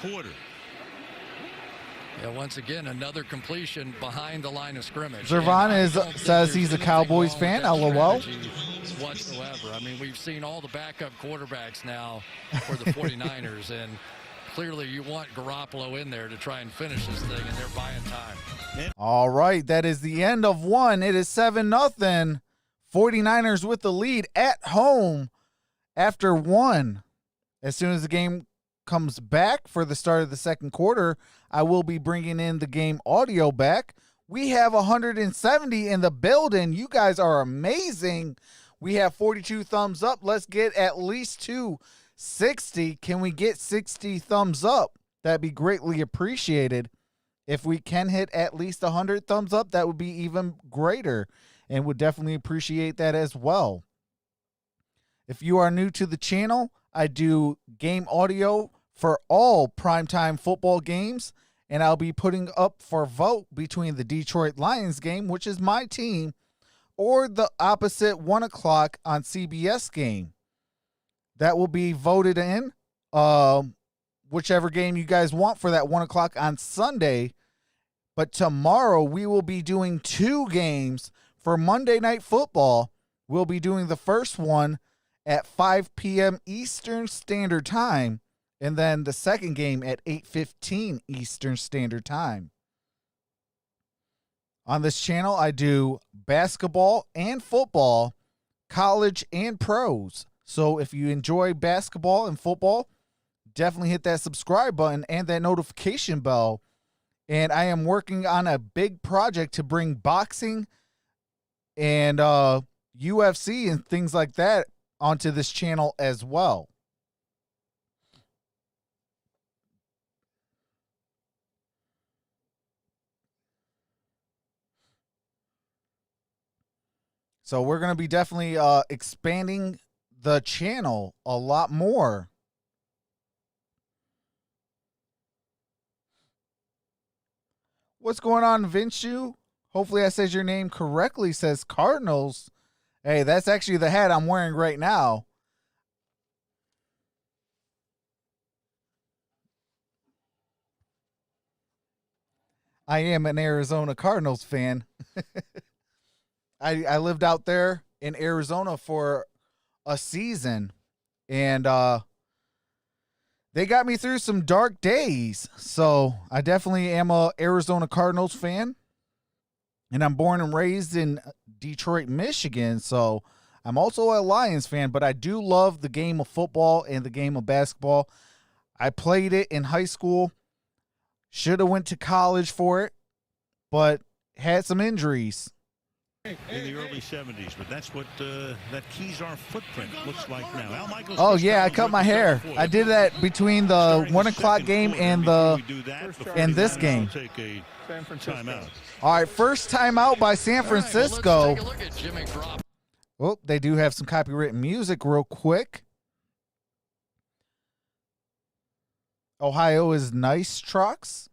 Yeah, once again, another completion behind the line of scrimmage. Zervan says he's a Cowboys fan. LOL. Whatsoever. I mean, we've seen all the backup quarterbacks now for the 49ers, and clearly you want Garoppolo in there to try and finish this thing, and they're buying time. All right, that is the end of 1. It is 7-0. 49ers with the lead at home after 1. As soon as the game comes back for the start of the second quarter, I will be bringing in the game audio back. We have 170 in the building. You guys are amazing. We have 42 thumbs up. Let's get at least 260. Can we get 60 thumbs up? That'd be greatly appreciated. If we can hit at least 100 thumbs up, that would be even greater, and would definitely appreciate that as well. If you are new to the channel, I do game audio for all primetime football games, and I'll be putting up for vote between the Detroit Lions game, which is my team, or the opposite 1 o'clock on CBS game. That will be voted in, whichever game you guys want for that 1 o'clock on Sunday. But tomorrow we will be doing 2 games for Monday Night Football. We'll be doing the first one at 5 p.m. Eastern Standard Time, and then the second game at 8:15 Eastern Standard Time. On this channel, I do basketball and football, college and pros. So if you enjoy basketball and football, definitely hit that subscribe button and that notification bell. And I am working on a big project to bring boxing and UFC and things like that onto this channel as well. So we're going to be definitely expanding the channel a lot more. What's going on, Vinshu? Hopefully I said your name correctly, says Cardinals. Hey, that's actually the hat I'm wearing right now. I am an Arizona Cardinals fan. I lived out there in Arizona for a season, and they got me through some dark days. So I definitely am a Arizona Cardinals fan, and I'm born and raised in Detroit, Michigan. So I'm also a Lions fan, but I do love the game of football and the game of basketball. I played it in high school. Should have went to college for it, but had some injuries. In the early 70s, but that's what that Kezar footprint looks like now. Al Michaels, oh, yeah, I cut my hair. I did that between the 1 o'clock game and this game. San Francisco. All right, first timeout by San Francisco. Let's take a look at Jimmy Garoppolo. Oh, they do have some copywritten music real quick. Ohio is nice, Trox.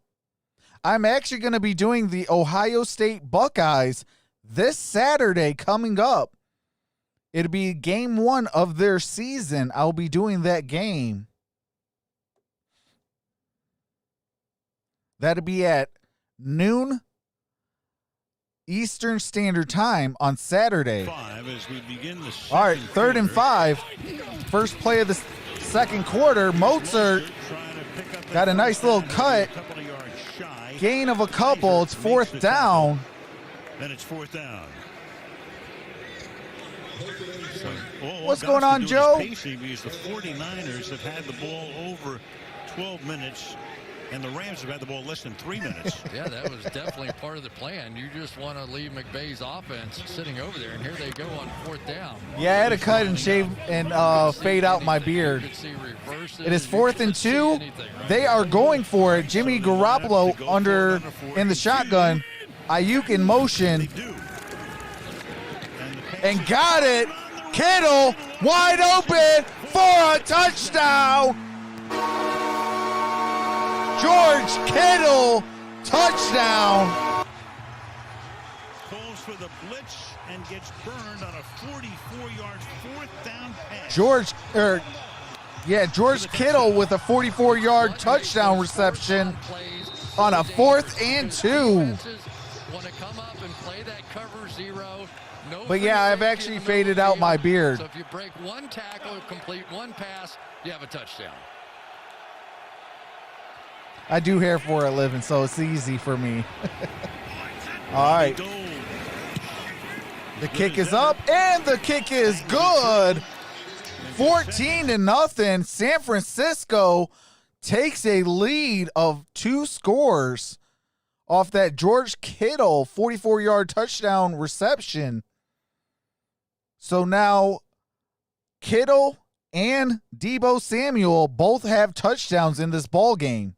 I'm actually going to be doing the Ohio State Buckeyes this Saturday coming up. It'll be game 1 of their season. I'll be doing that game. That'll be at noon Eastern Standard Time on Saturday. All right, 3rd and 5. First play of the second quarter. Mozart got a nice little cut. Gain of a couple. It's 4th down. Then it's 4th down. What's going on, Joe? Because the 49ers have had the ball over 12 minutes, and the Rams have had the ball less than 3 minutes. Yeah, that was definitely part of the plan. You just want to leave McVay's offense sitting over there, and here they go on 4th down. Yeah, I had to cut and shave and fade out my beard. It is 4th and 2. They are going for it. Jimmy Garoppolo in the shotgun. Ayuk in motion. And got it. Kittle wide open for a touchdown. George Kittle, touchdown. Calls for the blitz and gets burned on a 44-yard 4th down pass. George Kittle with a 44-yard touchdown reception on a 4th and 2. Want to come up and play that cover 0. But yeah, I've actually faded out my beard. So if you break 1 tackle, complete 1 pass, you have a touchdown. I do hair for a living, so it's easy for me. All right. The kick is up, and the kick is good. 14-0. San Francisco takes a lead of 2 scores off that George Kittle 44-yard touchdown reception. So now Kittle and Deebo Samuel both have touchdowns in this ball game.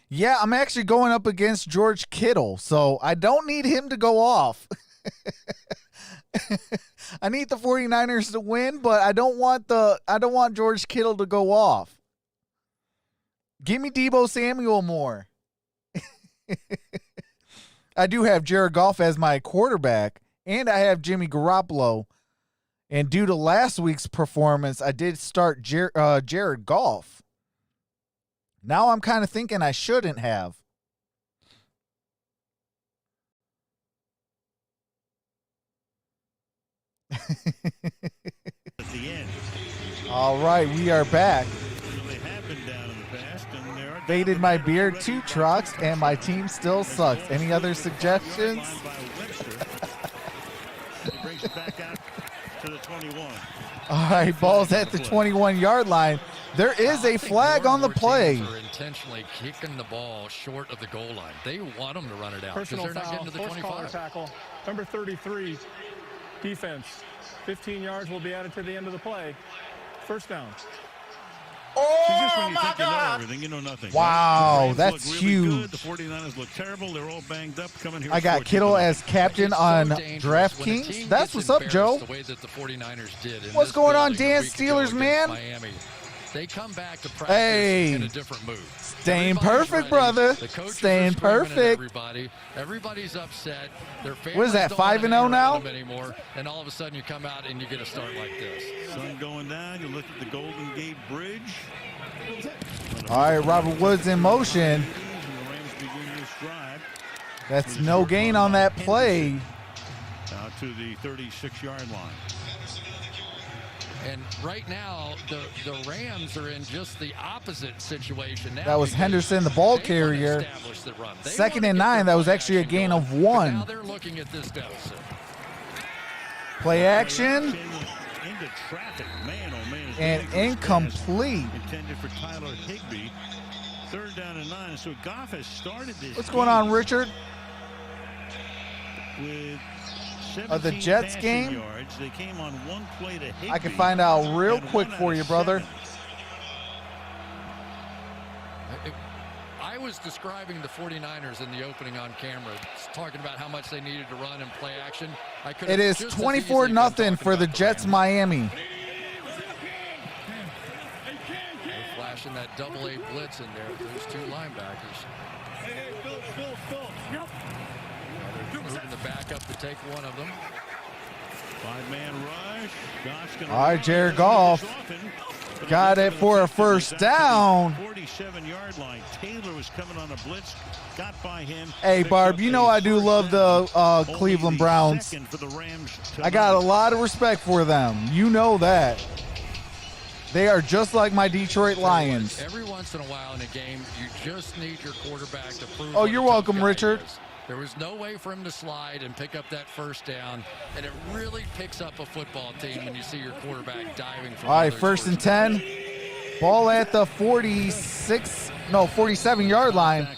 Yeah, I'm actually going up against George Kittle, so I don't need him to go off. I need the 49ers to win, but I don't want George Kittle to go off. Give me Deebo Samuel more. I do have Jared Goff as my quarterback, and I have Jimmy Garoppolo. And due to last week's performance, I did start Jared Goff. Now I'm kind of thinking I shouldn't have. At the end. All right, we are back. They have been down in the past, and they are Faded my beard 2 trucks, and my team still sucks. Any other suggestions? He brings it back out to the 21. All right, ball's at the 21-yard line. There is a flag on the play. Are intentionally kicking the ball short of the goal line. They want them to run it out because Personal they're not foul, getting to the forced 25. collar tackle, number 33, defense. 15 yards will be added to the end of the play. First down. Just when you my think you know God. everything, you know nothing. Wow, The Rams that's look really huge. Good. The 49ers look terrible. They're all banged up. Coming here. I got Kittle as captain on DraftKings. That's what's up, Joe. The way that the 49ers did. What's going on, Dan Steelers, man? Miami. they come back to practice in a different mood. Staying perfect, brother. Staying perfect. Everybody's upset. Their what is that, 5-0 now? Anymore, and all of a sudden you come out and you get a start like this. Sun going down. You look at the Golden Gate Bridge. All right, Robert Woods in motion. That's no gain on that play. Out to the 36-yard line. And right now, the Rams are in just the opposite situation now. That was Henderson, the ball carrier. 2nd and 9. That was actually a gain of 1. Now they're looking at this deficit. Play action. Into traffic. Man, oh man. And incomplete. Intended for Tyler Higbee. 3rd down and 9. So Goff has started this. What's going on, Richard? With the Jets game? Yards. They came on one play to Higbee. I can find out real quick for you, brother. I was describing the 49ers in the opening on camera, talking about how much they needed to run and play action. It is 24-0 for the Jets, Miami. They're flashing that double-A blitz in there with those 2 linebackers. They're moving the back up to take one of them. 5-man rush. All right, Jared Goff got it for a first down. 47-yard line. Taylor was coming on a blitz. Got by him. Hey, Barb, you know I do love the Cleveland Browns. I got a lot of respect for them. You know that. They are just like my Detroit Lions. Every once in a while in a game, you just need your quarterback to prove. Oh, you're welcome, Richard. There was no way for him to slide and pick up that first down, and it really picks up a football team when you see your quarterback diving from. All right, 1st and 10. Ball at the 47-yard line,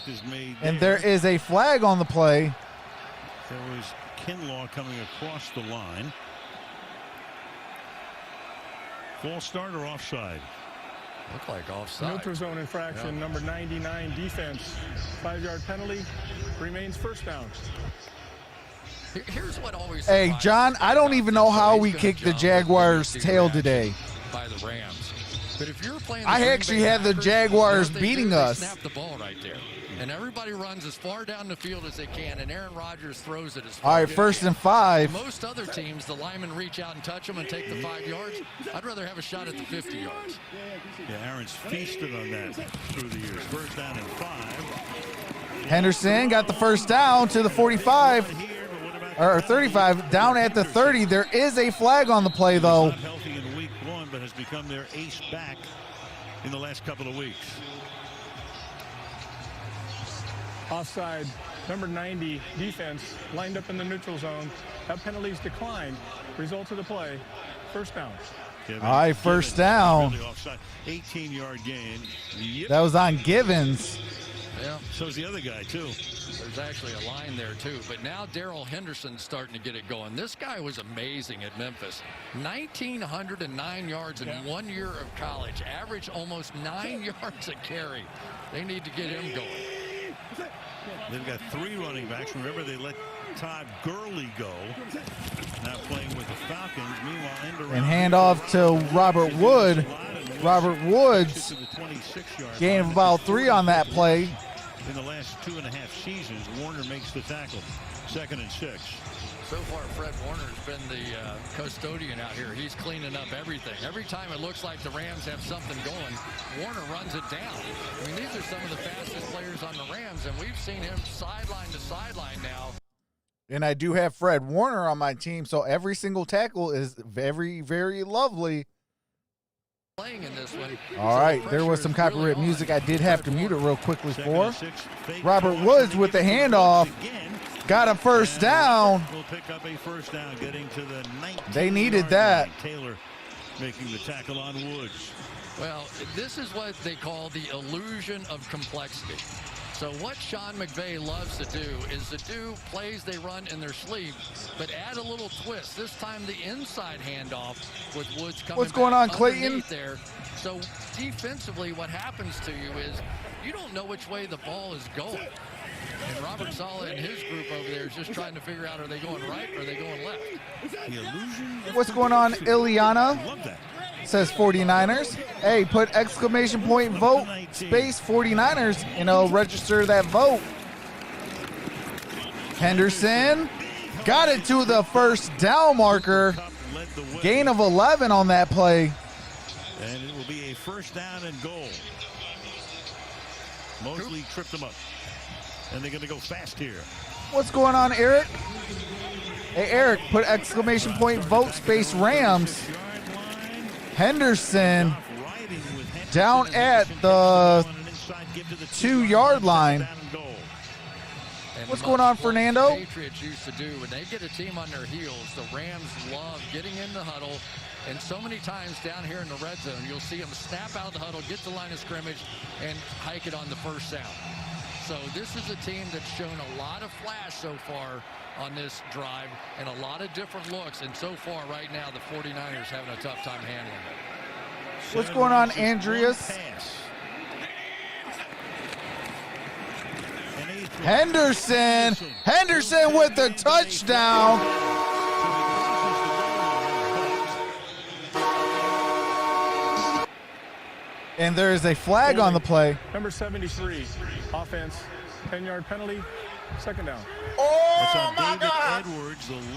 and there is a flag on the play. There was Kinlaw coming across the line. Full start or offside? Looked like offside. Neutral zone infraction, number 99 defense. 5-yard penalty, remains first down. Here's what always. Hey, John, I don't even know how we kicked the Jaguars' tail today. By the Rams. But if you're playing, I actually had the Jaguars beating us. Snap the ball right there, and everybody runs as far down the field as they can, and Aaron Rodgers throws it as far. All right, 1st and 5. Most other teams, the linemen reach out and touch them and take the 5 yards. I'd rather have a shot at the 50 yards. Yeah, Aaron's feasted on that through the years. 1st down and 5. Henderson got the first down to the 45 or 35. Down at the 30. There is a flag on the play, though. Healthy in week 1, but has become their ace back in the last couple of weeks. Offside, number 90 defense lined up in the neutral zone. That penalties declined. Result of the play, first down. All right, first down. 18-yard gain. Yep. That was on Givens. Yeah. So's the other guy, too. There's actually a line there, too. But now Darrell Henderson's starting to get it going. This guy was amazing at Memphis. 1,909 yards in 1 year of college. Average almost 9 yards a carry. They need to get him going. They've got 3 running backs. Remember, they let Todd Gurley go. Now playing with the Falcons. Meanwhile, and hand off to Robert Wood. Robert Woods gain of about 3 on that play. In the last 2.5 seasons, Warner makes the tackle. 2nd and 6. So far, Fred Warner's been the custodian out here. He's cleaning up everything. Every time it looks like the Rams have something going, Warner runs it down. I mean, these are some of the fastest players on the Rams, and we've seen him sideline to sideline now. And I do have Fred Warner on my team, so every single tackle is very, very lovely. Playing in this one. All right, there was some copyright music I did have to mute it real quickly for. Robert Woods with the handoff. Got a first down. Will pick up a first down, getting to the 19. They needed that. Taylor making the tackle on Woods. Well, this is what they call the illusion of complexity. So what Sean McVay loves to do is to do plays they run in their sleep, but add a little twist. This time the inside handoff with Woods coming What's going on, back Clayton? there. So defensively, what happens to you is you don't know which way the ball is going. And Robert Saleh and his group over there is just trying to figure out, are they going right or are they going left? The illusion. What's going on, Ileana? Love that. says 49ers. Hey, put exclamation point vote space 49ers and it'll register that vote. Henderson got it to the first down marker. Gain of 11 on that play. And it will be a first down and goal. Mosley tripped them up. And they're going to go fast here. What's going on, Eric? Hey, Eric, put exclamation point vote space Rams. Henderson down at the 2-yard line. What's going on, Fernando? Patriots used to do when they get a team on their heels. The Rams love getting in the huddle, and so many times down here in the red zone, you'll see them snap out the huddle, get the line of scrimmage, and hike it on the first down. So this is a team that's shown a lot of flash so far on this drive and a lot of different looks. And so far right now, the 49ers having a tough time handling it. What's going on, Andreas? Henderson with the touchdown. And there is a flag on the play. Number 73, offense, 10-yard penalty, second down. Oh, my God.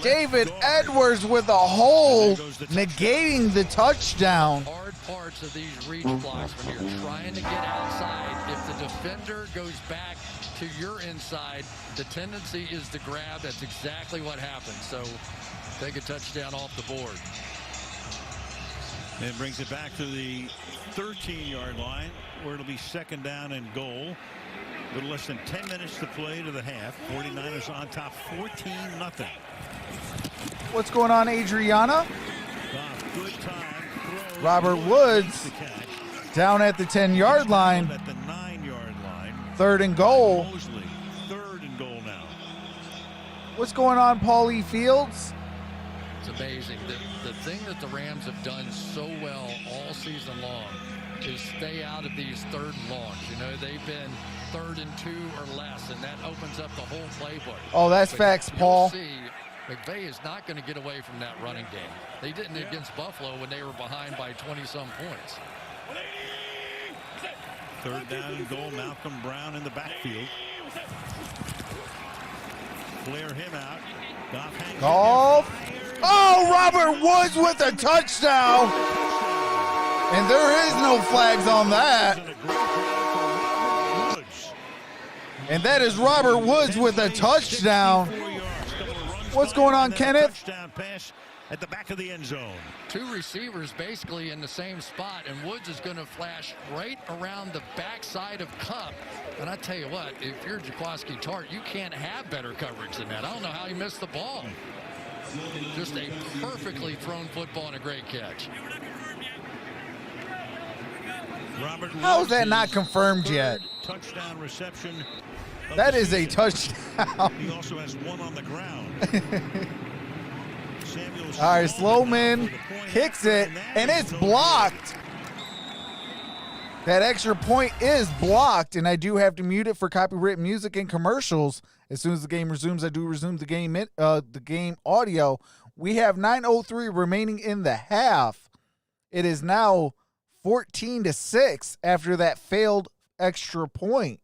David Edwards with a hole, negating the touchdown. Hard parts of these reach blocks when you're trying to get outside. If the defender goes back to your inside, the tendency is to grab. That's exactly what happens. So take a touchdown off the board. And brings it back to the 13-yard line where it'll be second down and goal. A little less than 10 minutes to play to the half. 49ers on top 14-0. What's going on, Adriana? Good time. Robert Woods down at the 10-yard line. At the 9-yard line. Third and goal. Mosley, third and goal now. What's going on, Paulie Fields? It's amazing. The thing that the Rams have done so well all season long is stay out of these third and longs. You know, they've been 3rd and 2 or less, and that opens up the whole playbook. Oh, that's facts, Paul. See, McVay is not going to get away from that running game. They didn't against Buffalo when they were behind by 20-some points. Third down and goal. Malcolm Brown in the backfield. Flare him out. Golf. Oh, Robert Woods with a touchdown. And there is no flags on that. And that is Robert Woods with a touchdown. What's going on, Kenneth? Touchdown pass at the back of the end zone. 2 receivers basically in the same spot, and Woods is going to flash right around the backside of Cup. And I tell you what, if you're Jaquaski Tart, you can't have better coverage than that. I don't know how he missed the ball. Just a perfectly thrown football and a great catch. How is that not confirmed yet? Touchdown reception. That is a touchdown. He also has one on the ground. All right, Slowman kicks it, and it's blocked. That extra point is blocked, and I do have to mute it for copyright music and commercials. As soon as the game resumes, I do resume the game audio. We have 9:03 remaining in the half. It is now 14-6 after that failed extra point.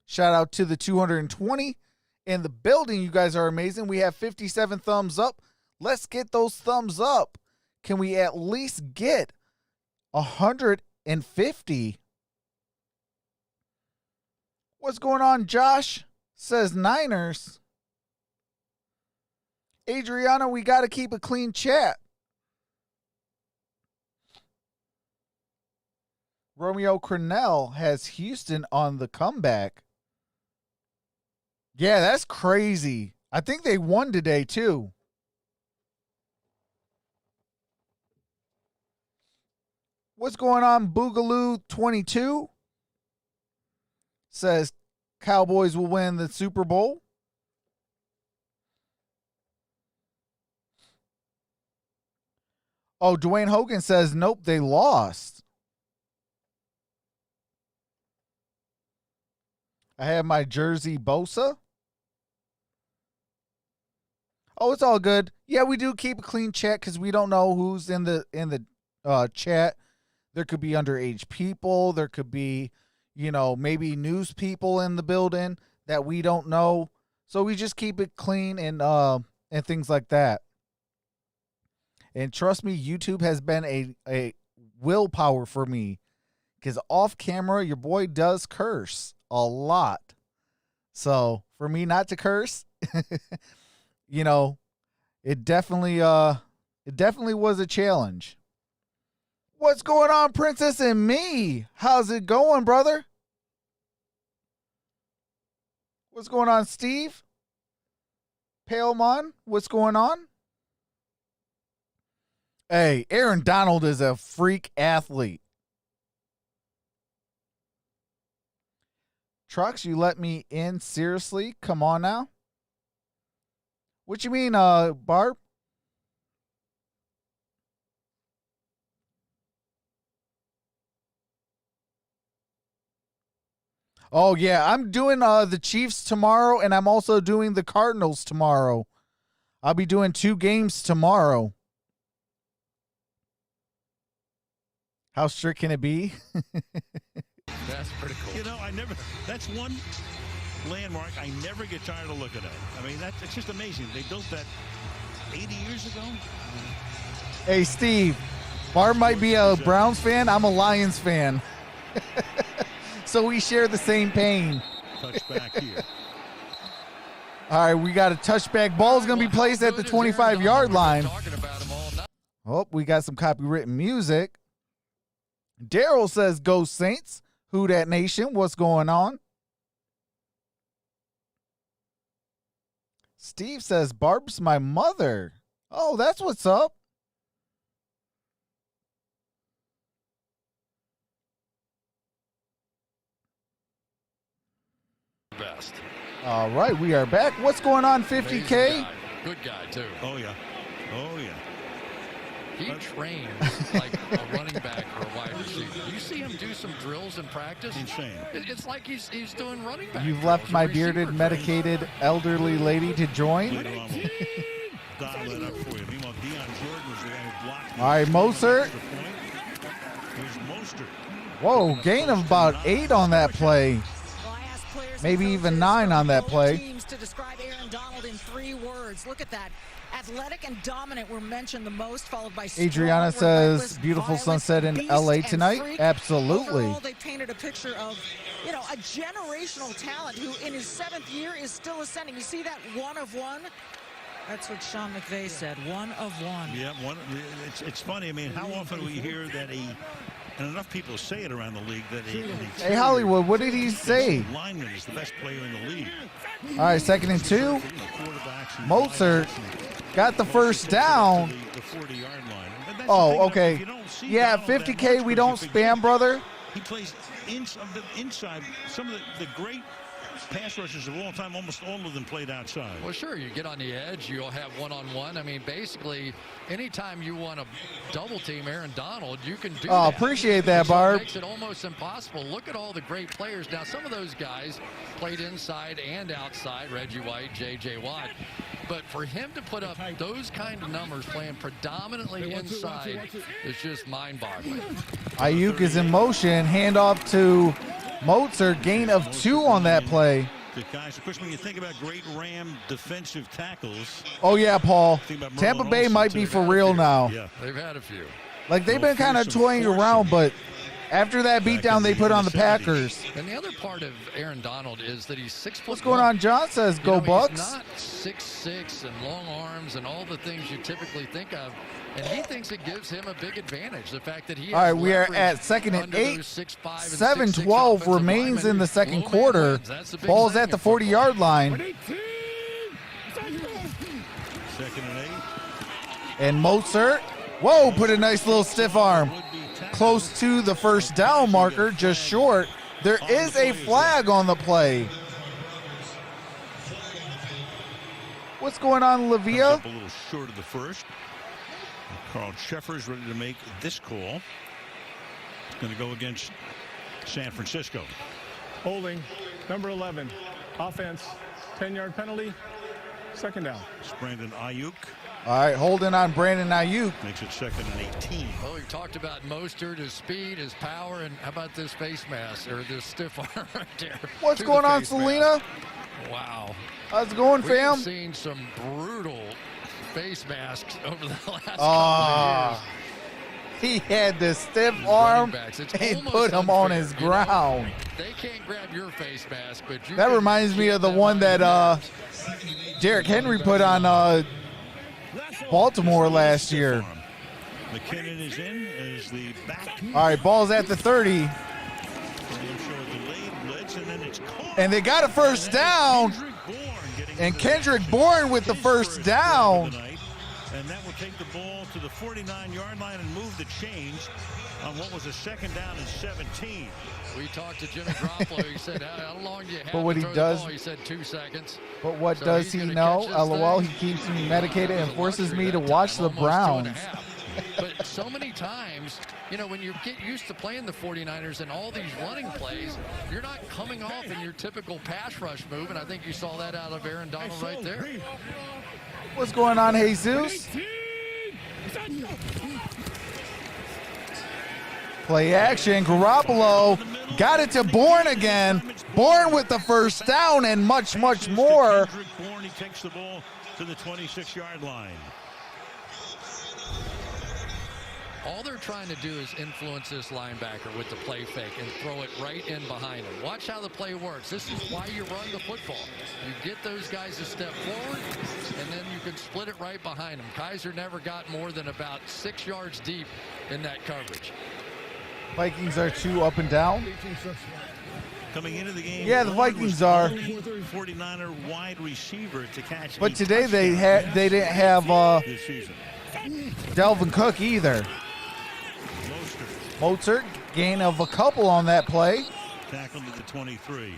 Shout out to the 220 in the building. You guys are amazing. We have 57 thumbs up. Let's get those thumbs up. Can we at least get 150? What's going on, Josh? Says Niners. Adriana, we got to keep a clean chat. Romeo Cornell has Houston on the comeback. Yeah, that's crazy. I think they won today, too. What's going on, Boogaloo 22? Says Cowboys will win the Super Bowl. Oh, Dwayne Hogan says, nope, they lost. I have my jersey Bosa. Oh, it's all good. Yeah, we do keep a clean chat because we don't know who's in the chat. There could be underage people. There could be, maybe news people in the building that we don't know. So we just keep it clean and things like that. And trust me, YouTube has been a willpower for me because off camera, your boy does curse a lot. So for me not to curse, it definitely was a challenge. What's going on, Princess and me? How's it going, brother? What's going on, Steve? Palemon, what's going on? Hey, Aaron Donald is a freak athlete. Trox, you let me in? Seriously? Come on now. What you mean, Barb? Oh, yeah. I'm doing the Chiefs tomorrow, and I'm also doing the Cardinals tomorrow. I'll be doing 2 games tomorrow. How strict can it be? That's pretty cool. That's one landmark I never get tired of looking at. I mean, it's just amazing. They built that 80 years ago. Hey, Steve, Barb might be a Browns fan. I'm a Lions fan. So we share the same pain. Touchback here. All right, we got a touchback. Ball's going to be placed at the 25-yard line. Oh, we got some copywritten music. Daryl says, "Go Saints." Who dat nation? What's going on? Steve says, "Barb's my mother." Oh, that's what's up. Best. All right, we are back. What's going on, 50K? Good guy, too. Oh, yeah. Oh, yeah. He trains like a running back or a wide receiver. You see him do some drills in practice. Insane. It's like he's doing running back. You've left my bearded, medicated, elderly lady to join. Dial that up for you. Meanwhile, Deion Jordan was the guy who blocked. All right, Mozart. Here's Mostert. Whoa, gain of about 8 on that play. Maybe even 9 on that play. Teams to describe Aaron Donald in 3 words. Look at that. Athletic and dominant were mentioned the most, followed by Adriana says, beautiful sunset in LA tonight. Absolutely. Overall, they painted a picture of, a generational talent who in his 7th year is still ascending. You see that 1 of 1? That's what Sean McVay said, 1 of 1. Yeah, it's funny. I mean, how often we hear that and enough people say it around the league that Hey, Hollywood, what did he say? Lineman is the best player in the league. All right, 2nd and 2. Mozart got the first down. Oh, okay. Yeah, 50K, we don't spam, brother. He plays inside. Some of the great pass rushers of all time, almost all of them played outside. Well, sure, you get on the edge, you'll have one-on-one. I mean, basically, anytime you want to double-team Aaron Donald, you can do that. Oh, appreciate that, Barb. It makes it almost impossible. Look at all the great players. Now, some of those guys played inside and outside, Reggie White, J.J. Watt. But for him to put up those kind of numbers playing predominantly inside is just mind-boggling. Ayuk is in motion. Handoff to Mozart. Gain of 2 on that play. Guys, of course, when you think about great Ram defensive tackles. Oh, yeah, Paul. Tampa Bay might be for real now. Yeah, they've had a few. Like, they've been kind of toying around, but after that beatdown they put on the Packers. And the other part of Aaron Donald is that he's 6'1". What's going on? John says, "Go Bucks." He's not 6'6" and long arms and all the things you typically think of, and he thinks it gives him a big advantage. The fact that he. All right, we are at 2nd and 8. 7:12 remains in the second quarter. Ball's at the 40-yard line. 2nd and 8. And Mozart, whoa, put a nice little stiff arm. Close to the first down marker, just short. There is a flag on the play. What's going on, Lavia? A little short of the first. Carl Sheffer's ready to make this call. Going to go against San Francisco. Holding, number 11, offense, 10-yard penalty, Second down. It's Brandon Ayuk. All right, holding on Brandon Ayuk. Makes it 2nd and 18. Oh, we talked about Mostert, his speed, his power, and how about this face mask, or this stiff arm right there? What's going on, Selena? Wow. How's it going, fam? We've seen some brutal face masks over the last couple of years. He had the stiff arm and put him on his ground. They can't grab your face mask, but you that reminds me of the one that Derrick Henry put on Baltimore last year. McKinnon is in as the back. All right, ball's at the 30. And they got a first down. And Kendrick Bourne with the first down. And that will take the ball to the 49-yard line and move the change on what was a 2nd down and 17. We talked to Jimmy Garoppolo. He said, how long do you have but what to he throw does, the ball? He said 2 seconds. But what so does he know? LOL, he keeps me medicated and forces me to watch the Browns. But so many times, you know, when you get used to playing the 49ers and all these running plays, you're not coming off in your typical pass rush move, and I think you saw that out of Aaron Donald right there. What's going on, Jesus? Play action. Garoppolo got it to Bourne again. Bourne with the first down and much, much more. Bourne, he takes the ball to the 26-yard line. All they're trying to do is influence this linebacker with the play fake and throw it right in behind him. Watch how the play works. This is why you run the football. You get those guys to step forward, and then you can split it right behind them. Kaiser never got more than about 6 yards deep in that coverage. Vikings are 2 up and down. Coming into the game, yeah, the Vikings are 49er wide receiver to catch. But today they didn't have Delvin Cook either. Mostert, gain of a couple on that play. Tackled to the 23.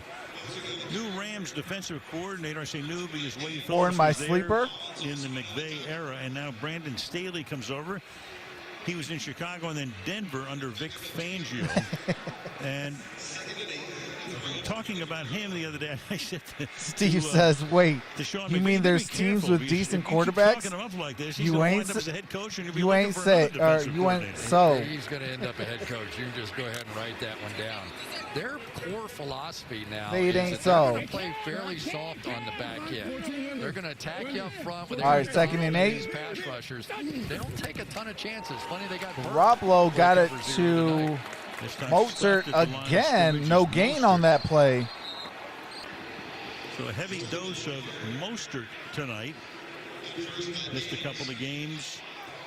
New Rams defensive coordinator. I say new because Wade Phillips Born my was sleeper in the McVay era, and now Brandon Staley comes over. He was in Chicago and then Denver under Vic Fangio. And talking about him the other day, I said Steve says, wait, you mean there's teams with decent quarterbacks? You ain't say, or you ain't so. He's going to end up a head coach. You can just go ahead and write that one down. Their core philosophy now is that they're going to play fairly soft on the back end. They're going to attack you up front. All right, 2nd and 8. Pass rushers. They don't take a ton of chances. Funny they got Garoppolo got it to Mostert again. No gain on that play. So a heavy dose of Mostert tonight. Missed a couple of games.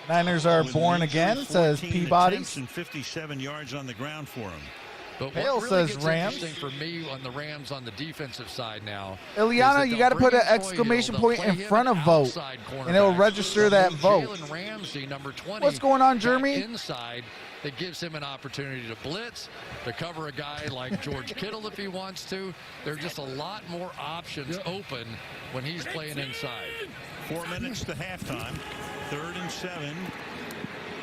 Niners are born again, says Peabody. And 57 yards on the ground for him. But Hale what really says gets Rams. interesting for me on the Rams on the defensive side now. Ileana, you got to put an exclamation point in front of vote, and it'll register that vote. Jalen Ramsey, number 20. What's going on, Jeremy? Inside, that gives him an opportunity to blitz, to cover a guy like George Kittle if he wants to. There are just a lot more options open when he's playing inside. 4 minutes to halftime. 3rd and 7.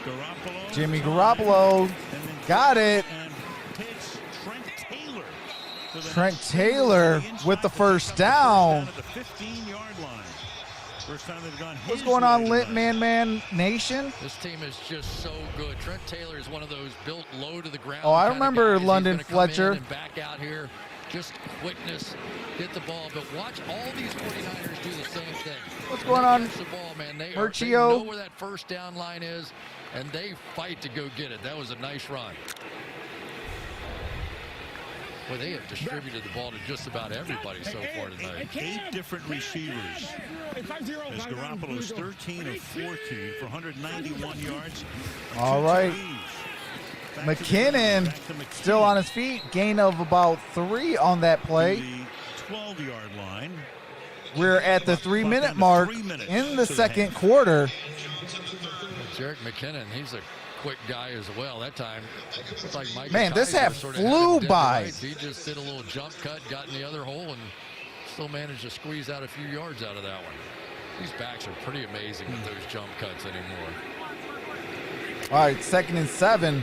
Garoppolo. Jimmy Garoppolo got it. Trent Taylor with the first down. What's going on, Lit Man Nation? This team is just so good. Trent Taylor is one of those built low to the ground. Oh, I remember London Fletcher. And back out here, just quickness, hit the ball. But watch all these 49ers do the same thing. What's going on, the ball, man. They Murchio? know where that first down line is, and they fight to go get it. That was a nice run. Well, they have distributed the ball to just about everybody so far tonight. 8 different receivers. As Garoppolo's 13 of 14 for 191 yards. All right. McKinnon still on his feet. Gain of about 3 on that play. The 12-yard line. We're at the 3-minute mark in the second quarter. Jerick McKinnon, he's a quick guy as well. That time, it's like Mike. Man, this half flew by. Right. He just did a little jump cut, got in the other hole, and still managed to squeeze out a few yards out of that one. These backs are pretty amazing with those jump cuts anymore. All right, 2nd and 7.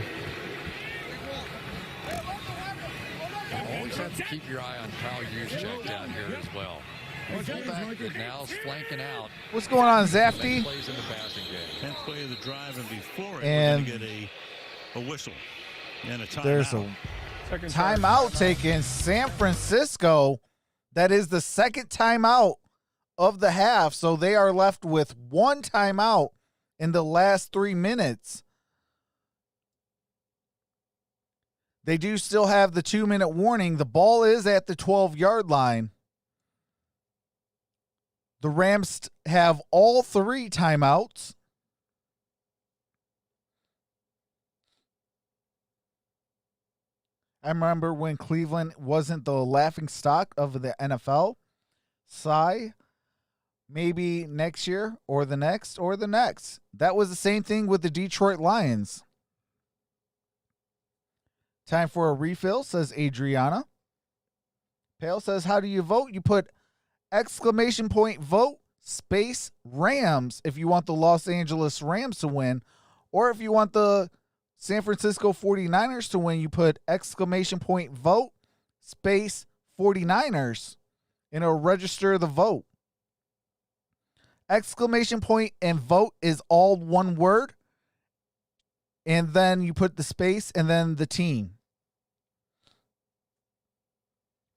You always have to keep your eye on Kyle Juszczyk down here as well. Fullback now flanking out. What's going on, Zafty? Plays in the passing game. 10th play of the drive, and before it, And we're going to get a whistle and a timeout. There's a timeout taken. San Francisco. That is the second timeout of the half. So they are left with one timeout in the last 3 minutes. They do still have the 2-minute warning. The ball is at the 12-yard line. The Rams have all 3 timeouts. I remember when Cleveland wasn't the laughing stock of the NFL. Maybe next year or the next or the next. That was the same thing with the Detroit Lions. Time for a refill, says Adriana. Pale says, how do you vote? You put exclamation point vote space Rams if you want the Los Angeles Rams to win. Or if you want the San Francisco 49ers to win, you put exclamation point vote space 49ers and it'll register the vote. Exclamation point and vote is all one word. And then you put the space and then the team.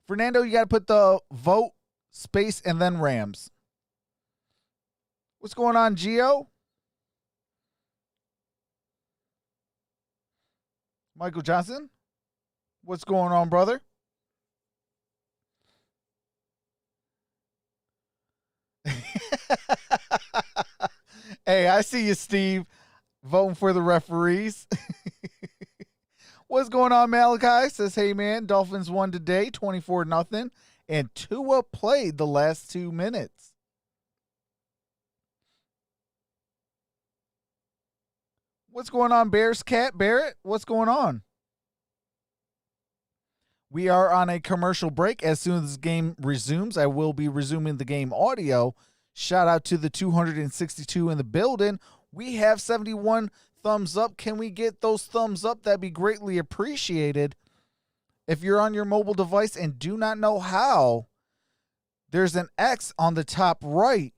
Fernando, you got to put the vote space and then Rams. What's going on, Gio? Michael Johnson? What's going on, brother? Hey, I see you, Steve, voting for the referees. What's going on, Malachi? Says, hey, man, Dolphins won today, 24-0, and Tua played the last 2 minutes. What's going on, Bears Cat Barrett? What's going on? We are on a commercial break. As soon as this game resumes, I will be resuming the game audio. Shout out to the 262 in the building. We have 71 thumbs up. Can we get those thumbs up? That'd be greatly appreciated. If you're on your mobile device and do not know how, there's an X on the top right.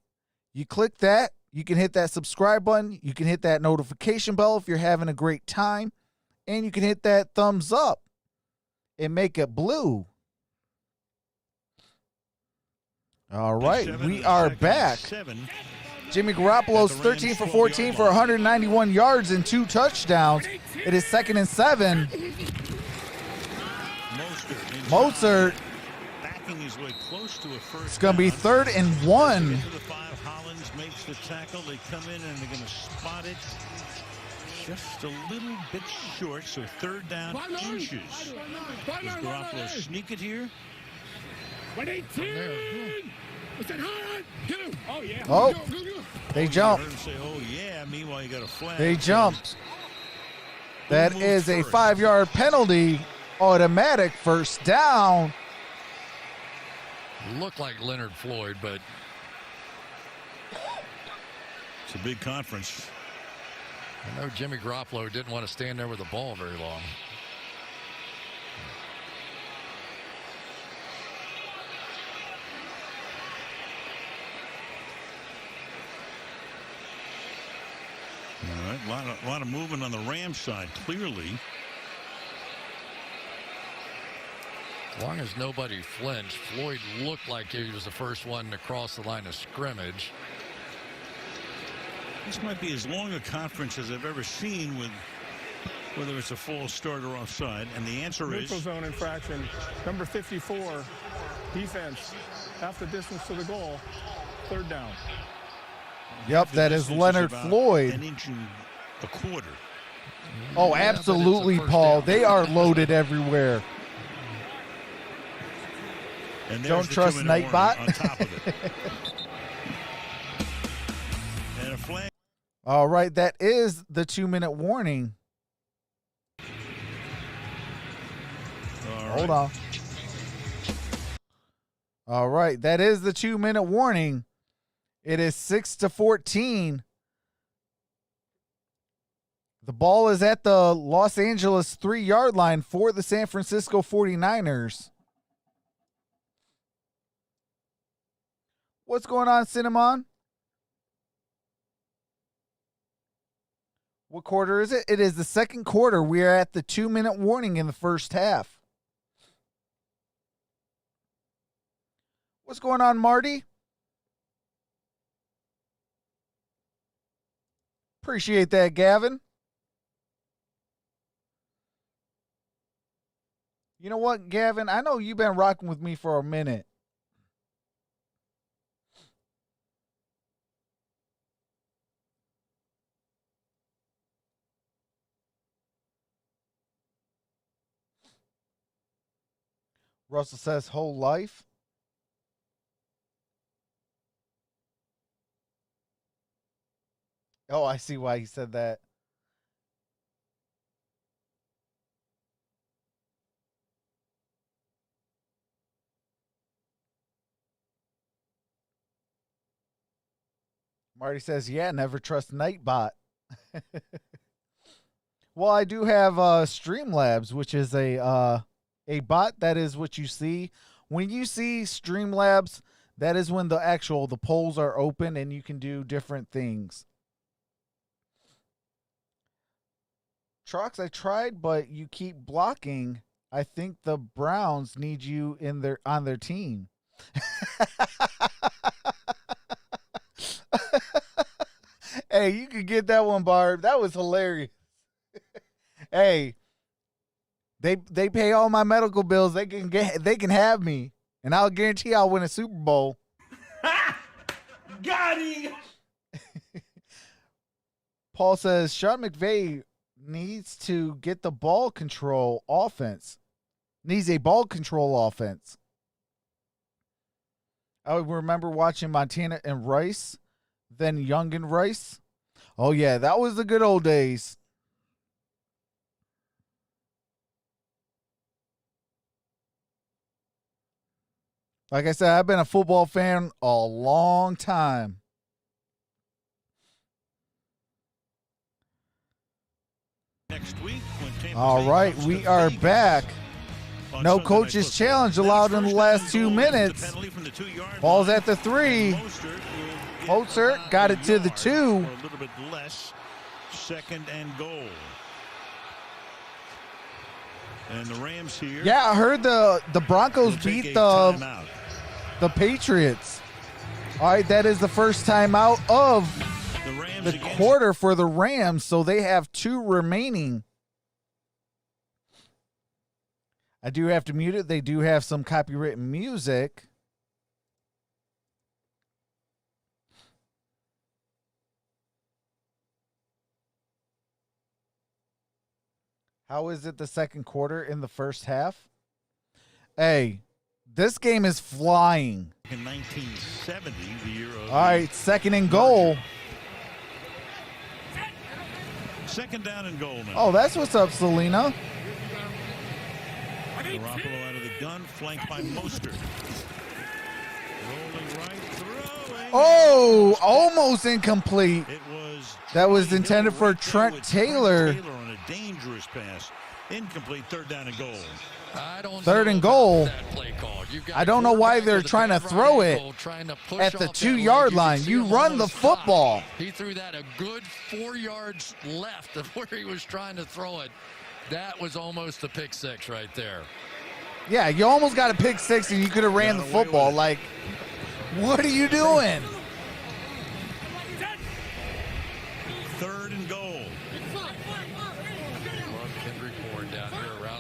You click that. You can hit that subscribe button. You can hit that notification bell if you're having a great time. And you can hit that thumbs up and make it blue. All right, we are back. Jimmy Garoppolo's 13 for 14 for 191 yards and 2 touchdowns. It is 2nd and 7. Mozart. Backing his way close to a first. It's going to be 3rd and 1. To the 5, Hollins makes the tackle. They come in and they're going to spot it just a little bit short. So 3rd down inches. Does Garoppolo sneak it here? 118. Oh, they jumped. Say, oh, yeah. Meanwhile, you got a flag. They jumped. That is a 5-yard penalty. Automatic first down. Looked like Leonard Floyd, but it's a big conference. I know Jimmy Garoppolo didn't want to stand there with the ball very long. All right, a lot of movement on the Rams side, clearly. As long as nobody flinched, Floyd looked like he was the first one to cross the line of scrimmage. This might be as long a conference as I've ever seen with whether it's a false start or offside. And the answer is... Neutral zone infraction. Number 54, defense. Half the distance to the goal. 3rd down. Yep, that is Leonard Floyd. An inch and a quarter. Oh, absolutely, Paul. They are loaded everywhere. And don't trust Nightbot. On top of it. And a flag. All right, that is the 2-minute warning. Hold on. All right, that is the 2-minute warning. It is 6-14. The ball is at the Los Angeles 3-yard line for the San Francisco 49ers. What's going on, Cinnamon? What quarter is it? It is the second quarter. We are at the 2-minute warning in the first half. What's going on, Marty? Appreciate that, Gavin. You know what, Gavin? I know you've been rocking with me for a minute. Russell says whole life. Oh, I see why he said that. Marty says, yeah, never trust Nightbot. Well, I do have Streamlabs, which is a bot. That is what you see. When you see Streamlabs, that is when the polls are open and you can do different things. Trox, I tried, but you keep blocking. I think the Browns need you on their team. Hey, you could get that one, Barb. That was hilarious. Hey, they pay all my medical bills. They can have me, and I'll guarantee I'll win a Super Bowl. Got him. Paul says Sean McVay needs to get the ball control offense. Needs a ball control offense. I remember watching Montana and Rice, then Young and Rice. Oh, yeah, that was the good old days. Like I said, I've been a football fan a long time. Next week, all right, we are back. No coach's challenge allowed in the last 2 minutes. Ball's at the 3. Mozart got it to the 2. A little bit less. 2nd and goal. And the Rams here. Yeah, I heard the Broncos beat the Patriots. All right, that is the first timeout of the quarter for the Rams, so they have 2 remaining. I do have to mute it. They do have some copyrighted music. How is it the second quarter in the first half? Hey, this game is flying. In 1970, the year of all right, 2nd and goal. 2nd down and goal now. Oh, that's what's up, Selena. Garoppolo out of the gun, flanked by Mostert. Rolling right, throwing. Oh, almost incomplete. That was intended for Trent Taylor. On a dangerous pass. Incomplete, 3rd down and goal. 3rd and goal. I don't know why they're trying to throw it at the 2-yard line. You run the football. He threw that a good 4 yards left of where he was trying to throw it. That was almost a pick 6 right there. Yeah, you almost got a pick 6 and you could have ran the football. Like, what are you doing? 3rd and goal.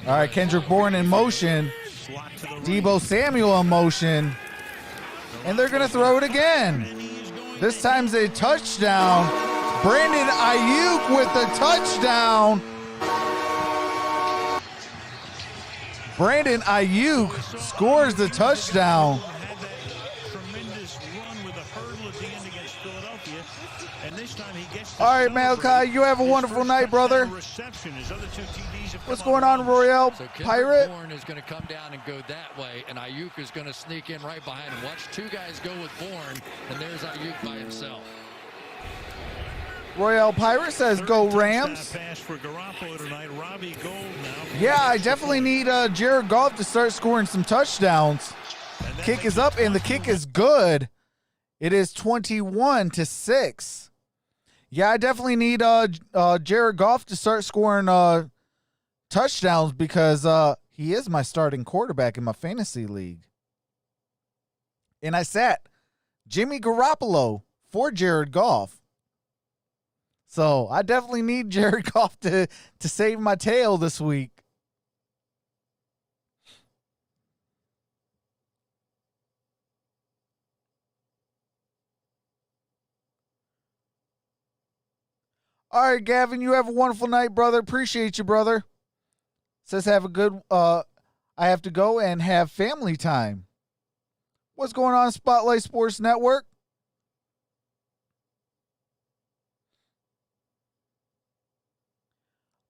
All right, Kendrick Bourne in motion. Deebo Samuel in motion. And they're going to throw it again. This time's a touchdown. Brandon Ayuk with the touchdown. Brandon Ayuk scores the touchdown. All right, Malachi, you have a wonderful night, brother. What's going on, Royale Pirate? Bourne is going to come down and go that way, and Ayuk is going to sneak in right behind him. Watch 2 guys go with Bourne, and there's Ayuk by himself. Royale Pirate says, go Rams. Yeah, I definitely need Jared Goff to start scoring some touchdowns. Kick is up, and the kick is good. It is 21-6. Yeah, I definitely need Jared Goff to start scoring touchdowns because he is my starting quarterback in my fantasy league. And I sat Jimmy Garoppolo for Jared Goff. So I definitely need Jared Goff to save my tail this week. All right, Gavin, you have a wonderful night, brother. Appreciate you, brother. Says have a good, I have to go and have family time. What's going on, Spotlight Sports Network?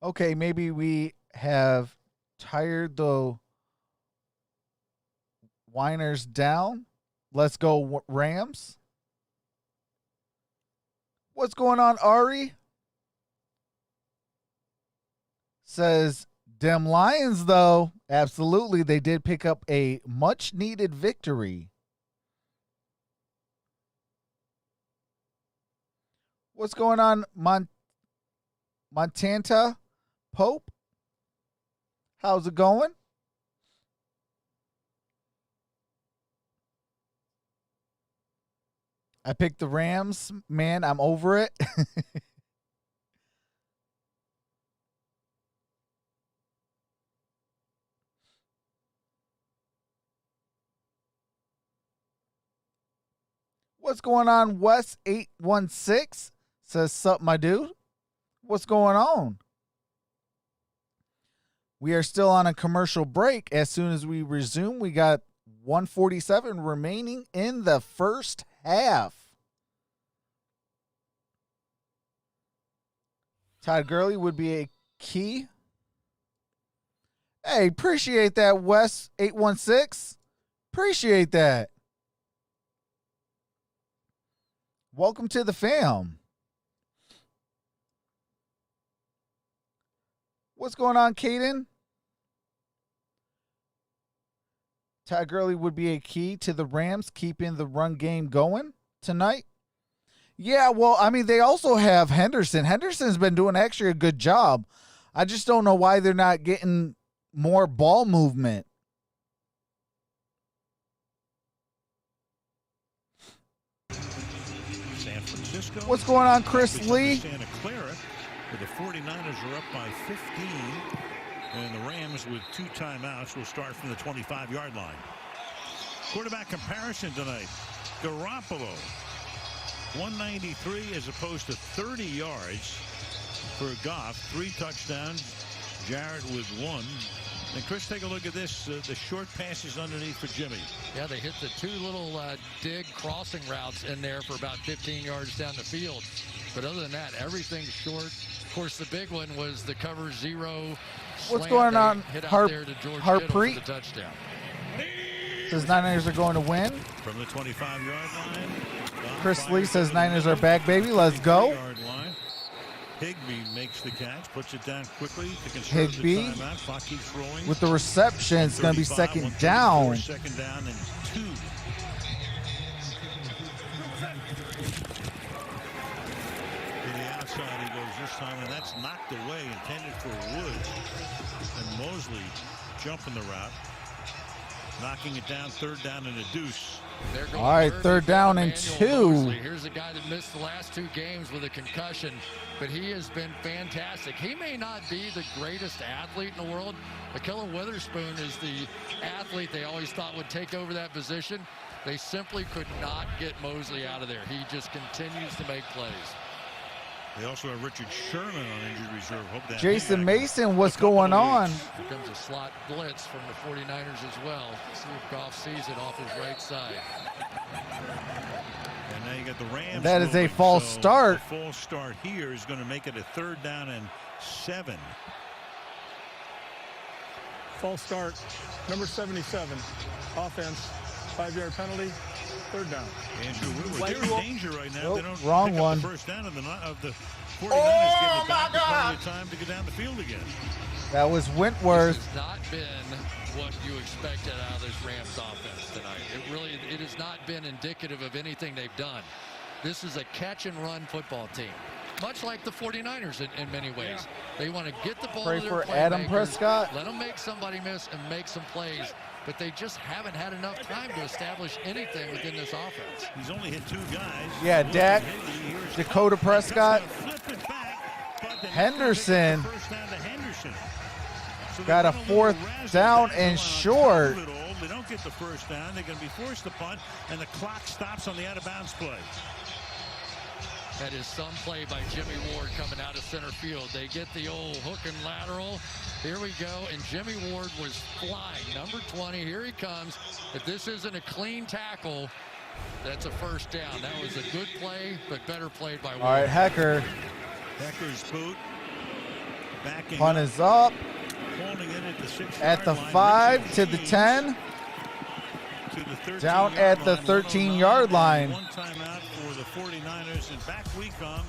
Okay, maybe we have tired the whiners down. Let's go Rams. What's going on, Ari? Says, dem Lions, though, absolutely, they did pick up a much-needed victory. What's going on, Montanta Pope? How's it going? I picked the Rams. Man, I'm over it. What's going on, Wes 816? Says, sup, my dude? What's going on? We are still on a commercial break. As soon as we resume, we got 147 remaining in the first half. Todd Gurley would be a key. Hey, appreciate that, Wes 816. Appreciate that. Welcome to the fam. What's going on, Caden? Todd Gurley would be a key to the Rams keeping the run game going tonight. Yeah, well, I mean, they also have Henderson. Henderson's been doing actually a good job. I just don't know why they're not getting more ball movement. San Francisco. What's going on, Chris Lee? Santa Clara, where the 49ers are up by 15. And the Rams with 2 timeouts will start from the 25-yard line. Quarterback comparison tonight. Garoppolo, 193 as opposed to 30 yards for Goff. 3 touchdowns. Jared with 1. And Chris, take a look at this. The short passes underneath for Jimmy. Yeah, they hit the 2 little dig crossing routes in there for about 15 yards down the field. But other than that, everything's short. Of course, the big one was the cover 0. What's going on, Harpreet? Touchdown. Says Niners are going to win. From the 25-yard line. Chris Lee says Niners are back, baby. Let's go. Higbee makes the catch, puts it down quickly to conserve the timeout. Clock keeps rolling. With the reception, it's going to be second down. Second down and 2. To the outside he goes this time, and that's knocked away, intended for Woods. And Mosley jumping the route, knocking it down, 3rd down and a deuce. All right, 3rd down and 2. Here's a guy that missed the last 2 games with a concussion, but he has been fantastic. He may not be the greatest athlete in the world. Ahkello Witherspoon is the athlete they always thought would take over that position. They simply could not get Mosley out of there. He just continues to make plays. They also have Richard Sherman on injured reserve. Hope that Jason Mason, what's going on? Here comes a slot blitz from the 49ers as well. See if Goff sees it off his right side. And now you got the Rams. That is a false start. The false start here is going to make it a 3rd down and 7. False start, number 77, offense, 5-yard penalty, 3rd down. Andrew Woodward, they're in danger right now. Nope, They don't wrong pick up one. the first down of the 49ers getting it back. Plenty of time to get down the field again. That was Wentworth. This has not been what you expected out of this Rams offense tonight. It has not been indicative of anything they've done. This is a catch-and-run football team, much like the 49ers in many ways. Yeah. They want to get the ball Pray to their for playmakers, Adam Prescott. let them make somebody miss and make some plays, but they just haven't had enough time to establish anything within this offense. He's only hit 2 guys. Yeah, Dak, Dakota Prescott, Henderson. Got a 4th down and short. They don't get the first down. They're going to be forced to punt, and the clock stops on the out-of-bounds play. That is some play by Jimmy Ward coming out of center field. They get the old hook and lateral. Here we go, and Jimmy Ward was flying. Number 20, here he comes. If this isn't a clean tackle, that's a first down. That was a good play, but better played by Ward. All right, Hecker. Hecker's boot. Backing Punt is up. Holding it at the 5 to the 10. Down at the 13-yard line. One timeout for the 49ers, and back we come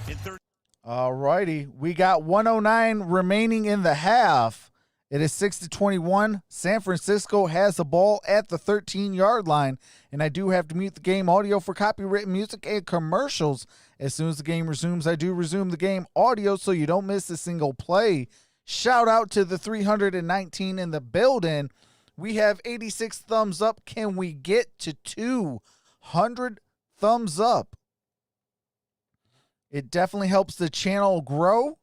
in 30. All righty. We got 109 remaining in the half. It is 6-21. San Francisco has the ball at the 13-yard line, and I do have to mute the game audio for copyrighted music and commercials. As soon as the game resumes, I do resume the game audio so you don't miss a single play. Shout out to the 319 in the building. We have 86 thumbs up. Can we get to 200 thumbs up? It definitely helps the channel grow,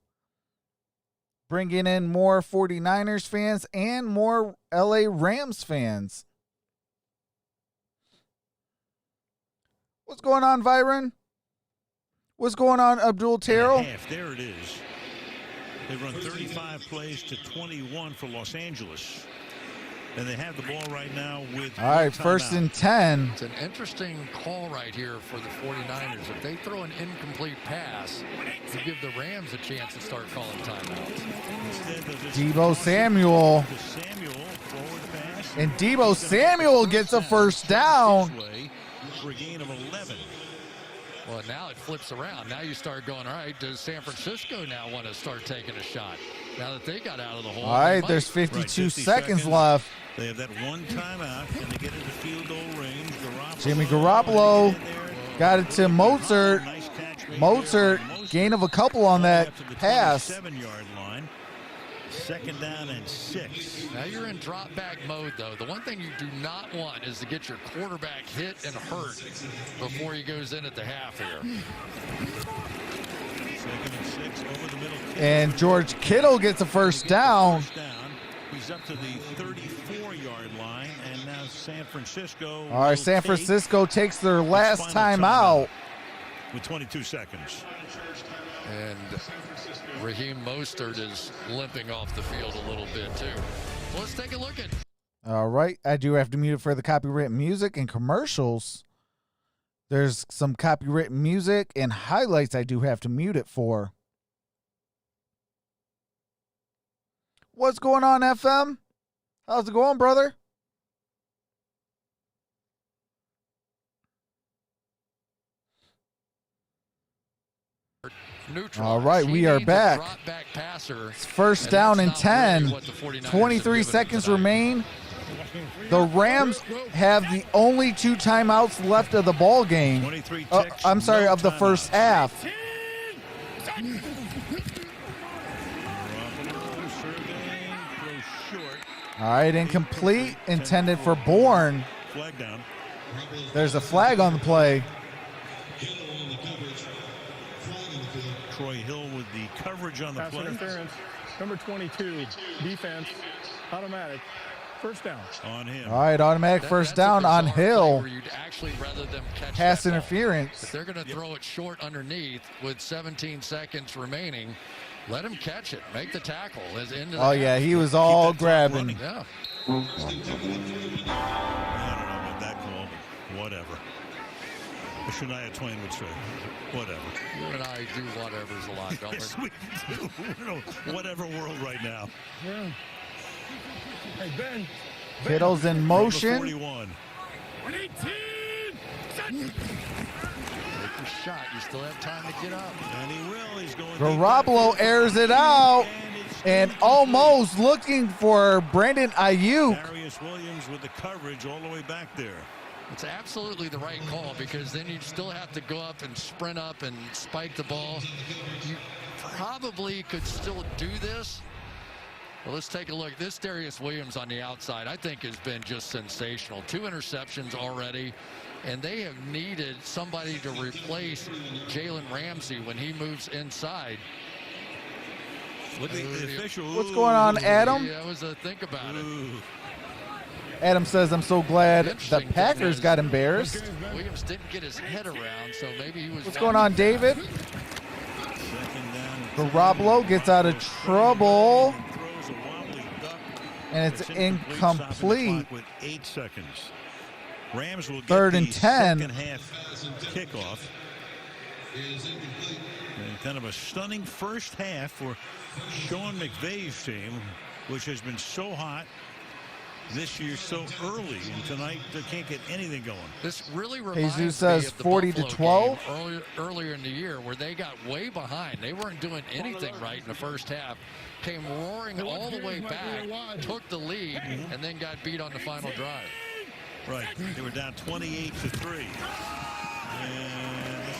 bringing in more 49ers fans and more LA Rams fans. What's going on, Viren? What's going on, Abdul Terrell? There it is. They run 35 plays to 21 for Los Angeles. And they have the ball right now with. All right, 1st and 10. It's an interesting call right here for the 49ers. If they throw an incomplete pass, to give the Rams a chance to start calling timeouts. Deebo Samuel. And Deebo Samuel gets a first down. For a gain of 11. Well, now it flips around. Now you start going, all right, does San Francisco now want to start taking a shot? Now that they got out of the hole. All right, there's 52 seconds left. They have that one timeout, and they get into field goal range. Jimmy Garoppolo got it to Mozart. Mozart, gain of a couple on that pass. 7-yard line. 2nd down and 6. Now you're in drop back mode, though. The one thing you do not want is to get your quarterback hit and hurt before he goes in at the half here. 2nd and 6 over the middle. And George Kittle gets a first down. He's up to the 34-yard line, and now San Francisco. All right, San Francisco takes their last time out. With 22 seconds. And Raheem Mostert is limping off the field a little bit, too. Well, let's take a look at. All right. I do have to mute it for the copyright music and commercials. There's some copyright music and highlights I do have to mute it for. What's going on, FM? How's it going, brother? Neutral. All right, we are back. It's 1st down and 10. 23 seconds remain. The Rams have the only 2 timeouts left of the ball game. I'm sorry, of the first half. All right, incomplete, intended for Bourne. Flag down. There's a flag on the play. Troy Hill with the coverage on the Pass play. interference. Number 22, defense, automatic. First down. On him. All right, automatic first down on Hill. Actually, rather than catch pass that interference. If they're going to throw it short underneath with 17 seconds remaining, let him catch it. Make the tackle. Oh, yeah, he was all grabbing. Yeah. I don't know about that call, but whatever. Shania Twain would say, whatever. You and I do whatevers a lot, don't Yes, we do. We're in a whatever world right now. Yeah. Hey, Ben. Kittle's in motion. 41. 118. Take your shot. You still have time to get up. And he will. He's going. Garoppolo airs it out. And it's And almost looking for Brandon Ayuk. Darius Williams with the coverage all the way back there. It's absolutely the right call, because then you still have to go up and sprint up and spike the ball. You probably could still do this. Well, let's take a look. This Darius Williams on the outside, I think, has been just sensational. 2 interceptions already, and they have needed somebody to replace Jalen Ramsey when he moves inside. Look at the official. What's going on, Adam? Yeah, that was a think about it. Adam says, I'm so glad the Packers got embarrassed. Williams didn't get his head around, so maybe he was. What's going on, David? Garoppolo gets out of trouble. And it's incomplete. With 8 seconds. Rams will get 3rd and 10. Second half kickoff. And kind of a stunning first half for Sean McVay's team, which has been so hot this year so early, and tonight they can't get anything going. This really reminds Jesus says me of the 40-12 earlier in the year, where they got way behind. They weren't doing anything right in the first half. Came roaring all the way back, took the lead, and then got beat on the final drive. Right, they were down 28-3.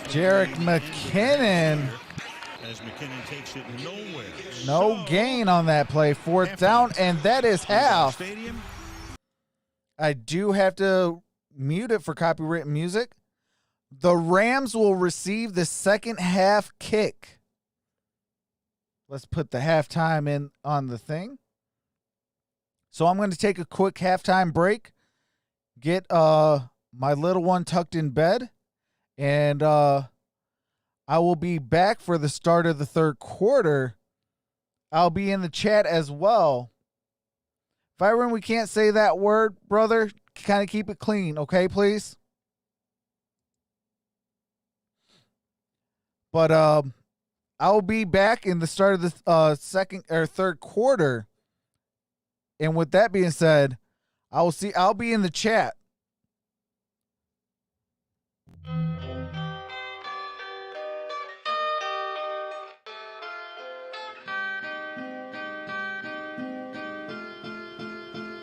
Jerick McKinnon. As McKinnon takes it nowhere. No gain on that play. 4th down, and that is half. I do have to mute it for copyright music. The Rams will receive the second half kick. Let's put the halftime in on the thing. So I'm going to take a quick halftime break, get my little one tucked in bed, and I will be back for the start of the 3rd quarter. I'll be in the chat as well. Byron, we can't say that word, brother. Kind of keep it clean, okay, please? But I'll be back in the start of the 2nd or 3rd quarter. And with that being said, I'll be in the chat.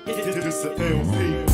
It's the LP.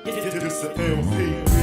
It's the LP.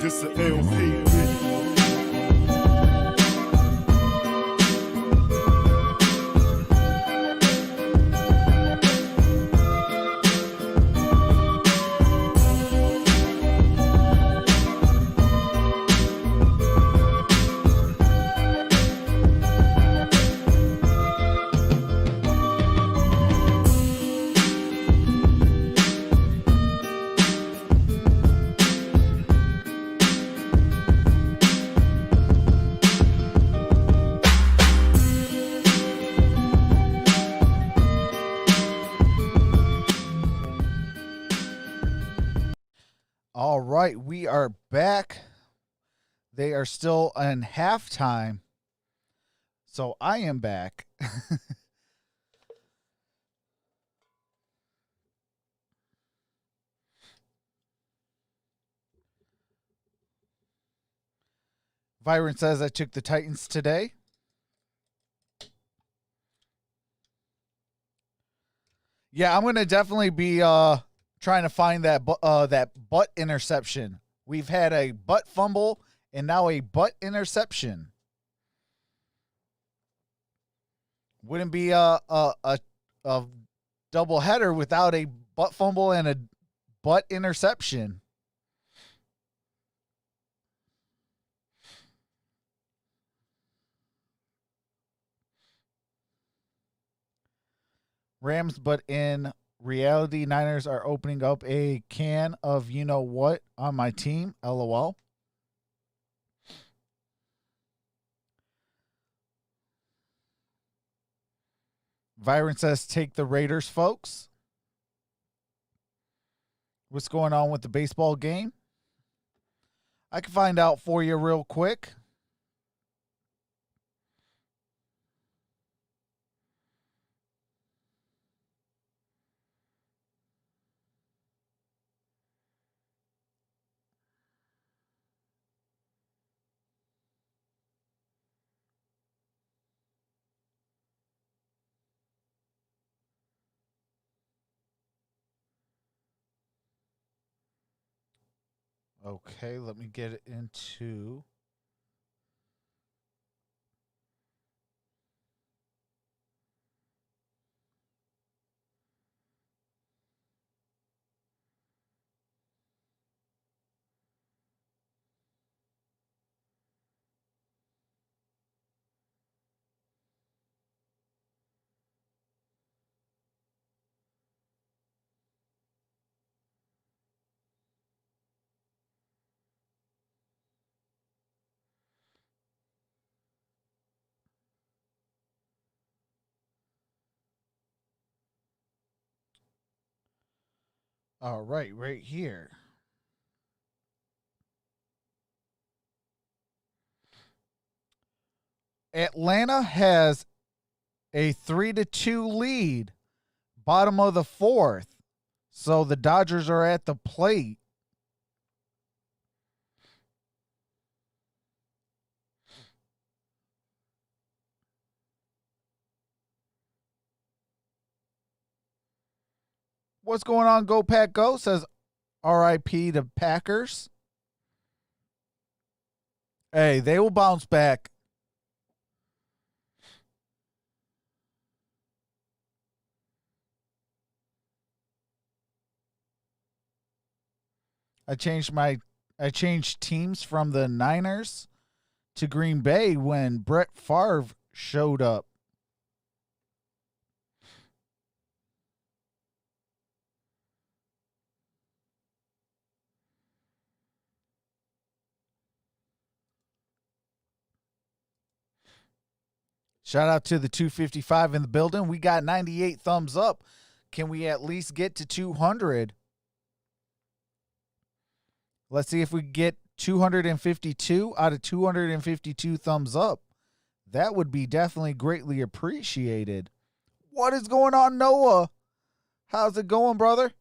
It's the LP. All right, we are back. They are still in halftime. So I am back. Byron says I took the Titans today. Yeah, I'm going to definitely be trying to find that butt interception. We've had a butt fumble and now a butt interception. Wouldn't be a doubleheader without a butt fumble and a butt interception. Rams, but in reality, Niners are opening up a can of you-know-what on my team. LOL. Viren says, take the Raiders, folks. What's going on with the baseball game? I can find out for you real quick. Okay, let me get it into... All right, right here. Atlanta has a 3-2 lead, bottom of the fourth. So the Dodgers are at the plate. What's going on, Go Pack Go? Says RIP to Packers. Hey, they will bounce back. I changed teams from the Niners to Green Bay when Brett Favre showed up. Shout out to the 255 in the building. We got 98 thumbs up. Can we at least get to 200? Let's see if we get 252 out of 252 thumbs up. That would be definitely greatly appreciated. What is going on, Noah? How's it going, brother?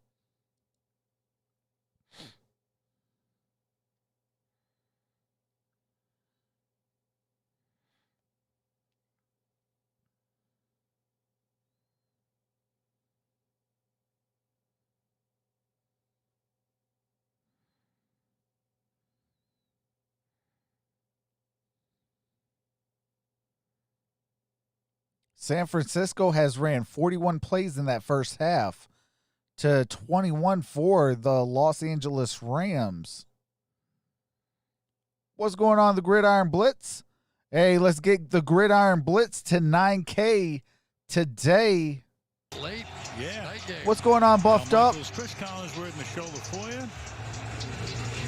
San Francisco has ran 41 plays in that first half to 21 for the Los Angeles Rams. What's going on, the Gridiron Blitz? Hey, let's get the Gridiron Blitz to 9K today. Late. Yeah. What's going on, Buffed Up? Chris Collins, we're in the shoulder for you.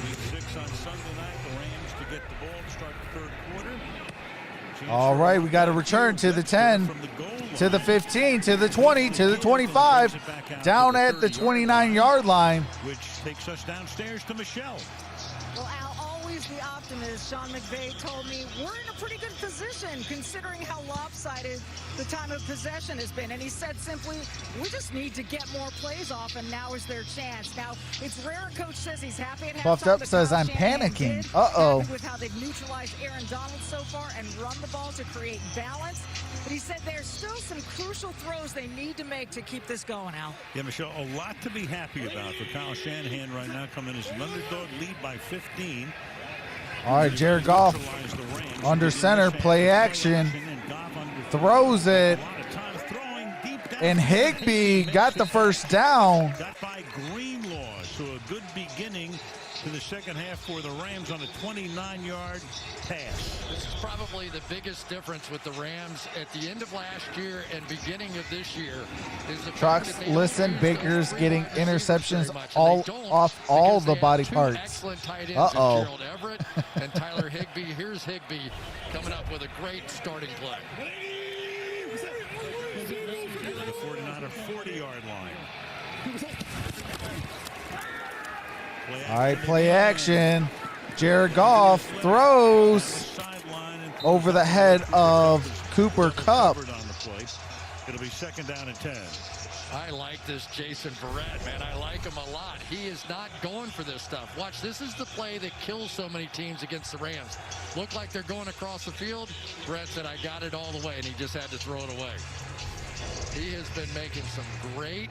Week 6 on Sunday night. The Rams to get the ball to start the third quarter. All right, we got to return to the 10, to the 15, to the 20, to the 25, down at the 29-yard line. Which takes us downstairs to Michelle. Well, Al, always the optimist. Sean McVay told me we're in a pretty good position considering how lopsided the time of possession has been. And he said simply, we just need to get more plays off, and now is their chance. Now, it's rare. Coach says he's happy at halftime. Buffed Up says, I'm panicking. Uh-oh. Happy with how they've neutralized Aaron Donald so far and run the ball to create balance. But he said there's still some crucial throws they need to make to keep this going, Al. Yeah, Michelle, a lot to be happy about for Kyle Shanahan right now, coming as an underdog, lead by 15. All right, Jared Goff under center, play action, throws it, And Higbee got the first down. Got by Greenlaw, so a good beginning to the second half for the Rams on a 29-yard pass. This is probably the biggest difference with the Rams at the end of last year and beginning of this year. Is the Trox, listen, Baker's getting interceptions all off all the body parts. Excellent tight ends, Uh-oh. Gerald Everett and Tyler Higbee. Here's Higbee coming up with a great starting play. The 49er 40-yard line. All right, play action. Jared Goff throws over the head of Cooper Kupp. It'll be second down and 10. I like this Jason Verrett, man. I like him a lot. He is not going for this stuff. Watch, this is the play that kills so many teams against the Rams. Look like they're going across the field. Verrett said, I got it all the way, and he just had to throw it away. He has been making some great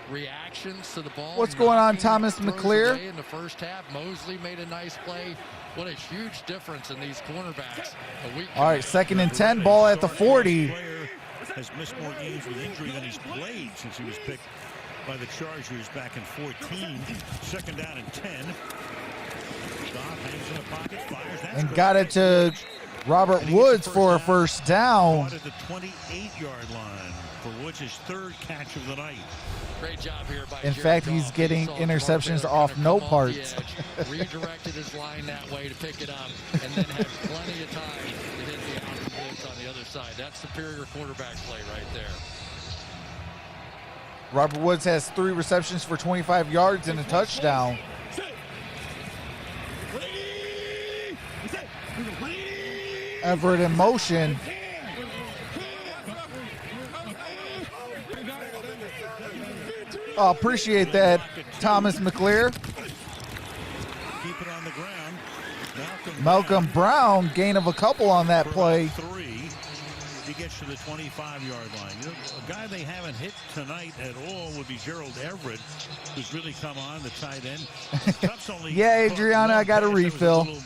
reactions to the ball. What's going on, Thomas throws McClear? away in the first half. Mosley made a nice play. What a huge difference in these cornerbacks. All right, second and 10, ball at the 40. Has missed more games with injury than he's played since he was picked by the Chargers back in 14. Second down and 10. Goff hangs in the pocket, fires. And got it to Robert Woods for a first down. At the 28-yard line for Woods' third catch of the night. Great job here by In Jared fact, he's Goff. getting He saw interceptions Marvin off come no the parts. edge, redirected his line that way to pick it up, and then had plenty of time to hit the out blitz on the other side. That's superior quarterback play right there. Robert Woods has 3 receptions for 25 yards and a touchdown. Everett in motion. Oh, appreciate that, Thomas McClear. Keep it on the ground. Malcolm Brown, gain of a couple on that play. 3. He gets to the 25-yard line. You know, a guy they haven't hit tonight at all would be Gerald Everett, who's really come on, the tight end. Kupp's only Yeah, Adriana, I got a pass. That was refill. little,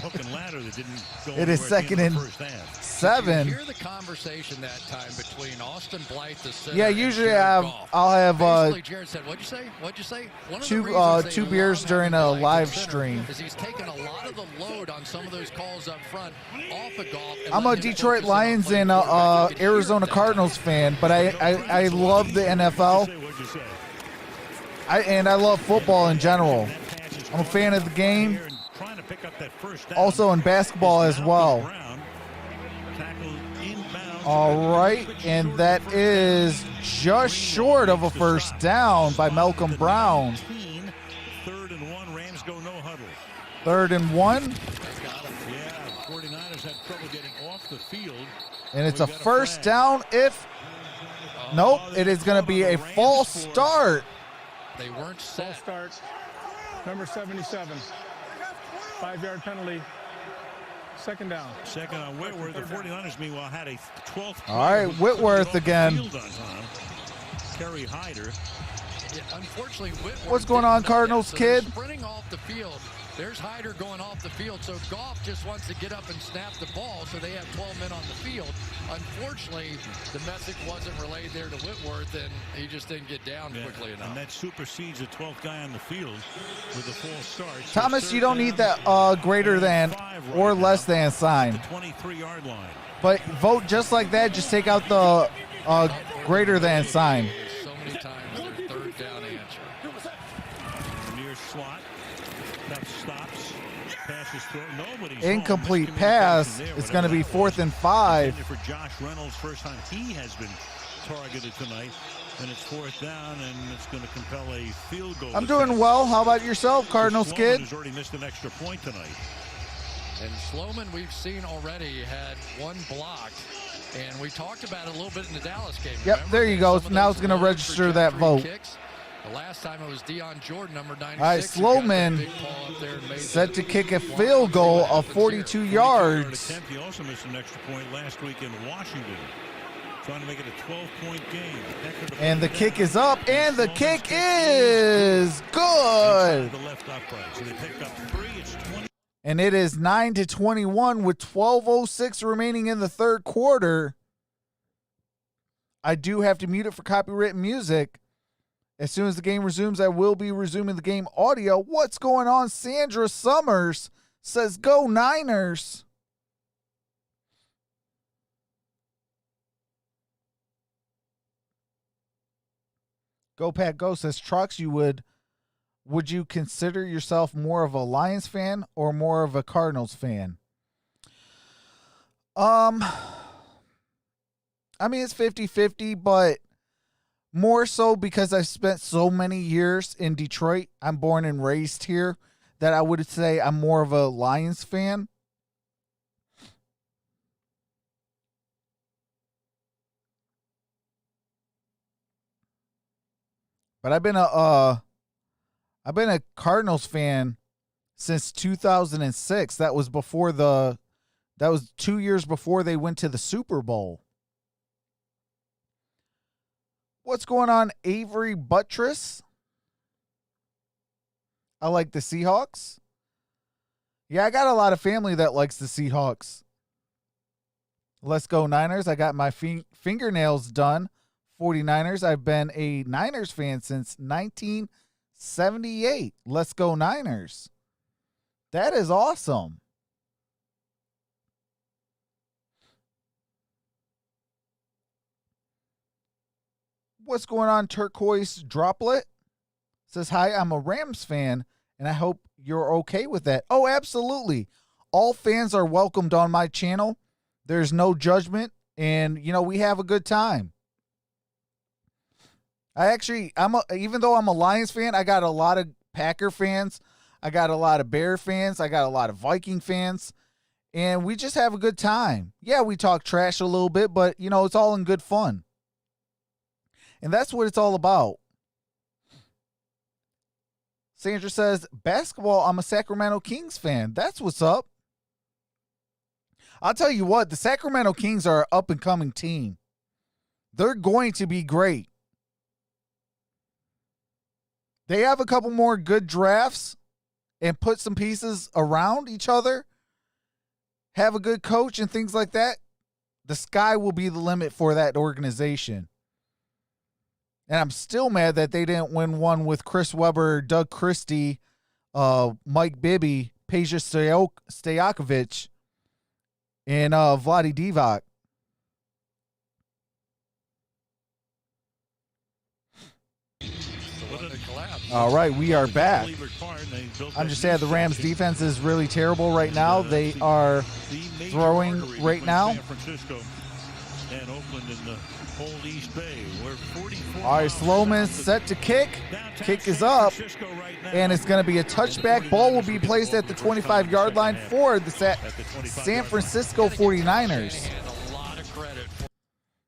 hook and ladder that didn't go It is anywhere at the second end and of the first half. 7. Did you hear the conversation that time between Austin Blythe, the center, Yeah, and usually Jared Goff? I'll have Basically, Jared said, "What'd you say? What'd you say?" One of the reasons they two love beers having during a Blythe live at center stream. is he's taken a lot of the load on some of those calls up front off of Goff. and I'm a let him Detroit focus in on Lions playing and quarterback. You could hear Arizona that. Cardinals fan, but I love the NFL. What'd you say? I love football in general. I'm a fan of the game, Trying to pick up that first down. also in basketball as well. Brown. Tackle inbounds. All right, and that is just short of a first down by Malcolm Brown. 3rd and 1. Rams go no huddle. 3rd and 1, Yeah, 49ers have trouble getting off the field. and it's a first down if... Nope, it is going to be a false start. They weren't Full set. start. Number 77. 5-yard penalty. Second down. Second on Whitworth. The 49ers, meanwhile, had a 12th. All right, Whitworth again. Kerry Hyder. Yeah, unfortunately, Whitworth What's going on, didn't know Cardinals that, so they're kid? sprinting off the field. There's Hyder going off the field, so Goff just wants to get up and snap the ball, so they have 12 men on the field. Unfortunately, the message wasn't relayed there to Whitworth, and he just didn't get down quickly enough. And that supersedes the 12th guy on the field with a false start. So Thomas, you third don't need down, that greater than 5 or right less now. than sign. The 23-yard line. But vote just like that. Just take out the greater than sign. So many times their third down answer. Near slot. That stops. Pass is thrown. Nobody's Incomplete home. pass. Miscommunication there, It's going to be whatever 4th and 5. that was. For Josh Reynolds, first time he has been targeted tonight. And it's 4th down, and it's going to compel a field goal. I'm doing well. How about yourself, Cardinals Sloman kid? has already missed an extra point tonight. And Sloman, we've seen already, had one blocked. And we talked about it a little bit in the Dallas game. Yep, Remember? there you go. Some of Now those it's going to low register that trajectory vote. kicks. The last time it was Deion Jordan, number 96. All right, who got that Sloman big ball up there and made set the to kick a block. field goal What of happens 42 here? yards. Attempt. He also missed an extra point last week in Washington. Trying to make it a 12-point game. And the kick is up, and the kick is good. The left upright. So they picked up 3. It's 20. And it is 9-21 with 12:06 remaining in the third quarter. I do have to mute it for copyrighted music. As soon as the game resumes, I will be resuming the game audio. What's going on? Sandra Summers says, go Niners. Go Pat Go says, Trox, would you consider yourself more of a Lions fan or more of a Cardinals fan? I mean, it's 50-50, but more so because I've spent so many years in Detroit. I'm born and raised here, that I would say I'm more of a Lions fan. But I've been a Cardinals fan since 2006. That was 2 years before they went to the Super Bowl. What's going on, Avery Buttress? I like the Seahawks. Yeah, I got a lot of family that likes the Seahawks. Let's go Niners. I got my fingernails done. 49ers. I've been a Niners fan since 1978. Let's go Niners. That is awesome. What's going on, Turquoise Droplet? Says, hi, I'm a Rams fan, and I hope you're okay with that. Oh, absolutely. All fans are welcomed on my channel. There's no judgment, and, we have a good time. Even though I'm a Lions fan, I got a lot of Packer fans. I got a lot of Bear fans. I got a lot of Viking fans, and we just have a good time. Yeah, we talk trash a little bit, but, it's all in good fun. And that's what it's all about. Sandra says, basketball, I'm a Sacramento Kings fan. That's what's up. I'll tell you what, the Sacramento Kings are an up-and-coming team. They're going to be great. They have a couple more good drafts and put some pieces around each other, have a good coach and things like that. The sky will be the limit for that organization. And I'm still mad that they didn't win one with Chris Webber, Doug Christie, Mike Bibby, Peja Stojakovic, and Vlade Divac. All right, we are back. I'm just saying the Rams defense is really terrible right now. They are throwing right now. And Oakland in the old East Bay. All right, Sloman set to kick. Kick is up, and it's going to be a touchback. Ball will be placed at the 25-yard line for the San Francisco 49ers.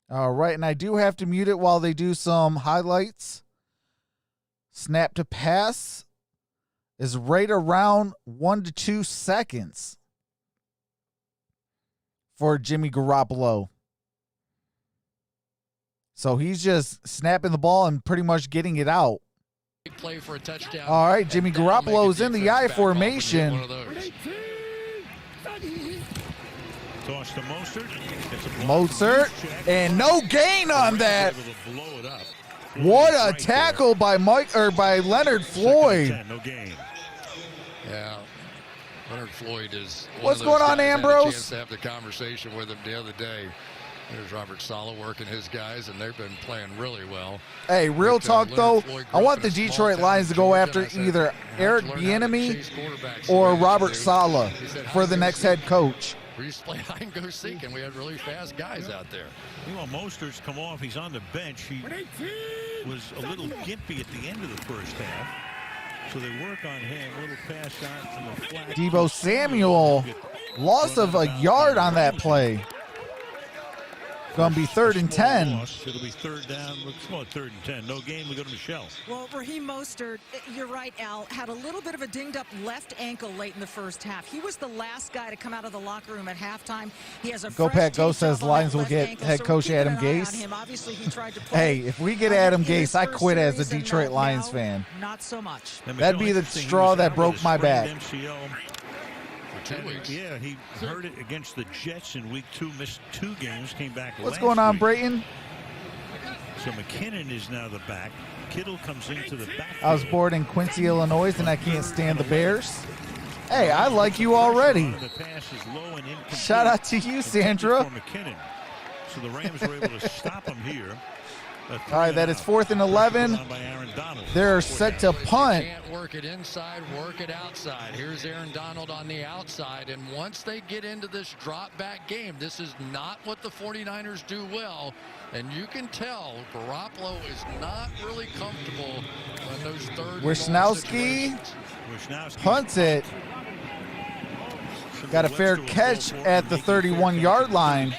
All right, and I do have to mute it while they do some highlights. Snap to pass is right around 1 to 2 seconds for Jimmy Garoppolo. So he's just snapping the ball and pretty much getting it out. Play for a touchdown. All right, Jimmy Garoppolo is in the I formation. Toss to Mostert, and no gain on that. What a tackle by Leonard Floyd. No gain. Yeah. Leonard Floyd is what's going on, Ambrose? I had a chance to have the conversation with him the other day. There's Robert Saleh working his guys, and they've been playing really well. Hey, real talk, though, I want the Detroit Lions to go after either Eric Bieniemy or Robert Saleh for the next head coach. We used to play hide and go seek, and we had really fast guys out there. Meanwhile, Mostert's come off. He's on the bench. He was a little gimpy at the end of the first half. So they work on him. A little pass out from the flat. Deebo Samuel, loss of a yard on that play. Going to be 3rd and 10. It'll be third down. Well, 3rd and 10. No gain. We go to Michelle. Well, Raheem Mostert, you're right, Al, had a little bit of a dinged up left ankle late in the first half. He was the last guy to come out of the locker room at halftime. He has a Go Pat Go says Lions will get head coach Adam Gase. Obviously, he tried to play. Hey, if we get Adam Gase, I quit as a Detroit Lions fan. Not so much. That'd be the straw that broke my back. 2 weeks. Yeah, he hurt it against the Jets in week 2, missed 2 games, came back. What's going on, Brayton? So McKinnon is now the back. Kittle comes into the back. I was born in Quincy, Illinois, and I can't stand the Bears. Hey, I like you already. Shout out to you, Sandra. So the Rams were able to stop him here. All right, that is 4th and 11. They're set to punt. Can't work it inside, work it outside. Here's Aaron Donald on the outside, and once they get into this drop-back game, this is not what the 49ers do well, and you can tell Garoppolo is not really comfortable on those third. Wisnowski punts it. Got a fair catch at the 31-yard line.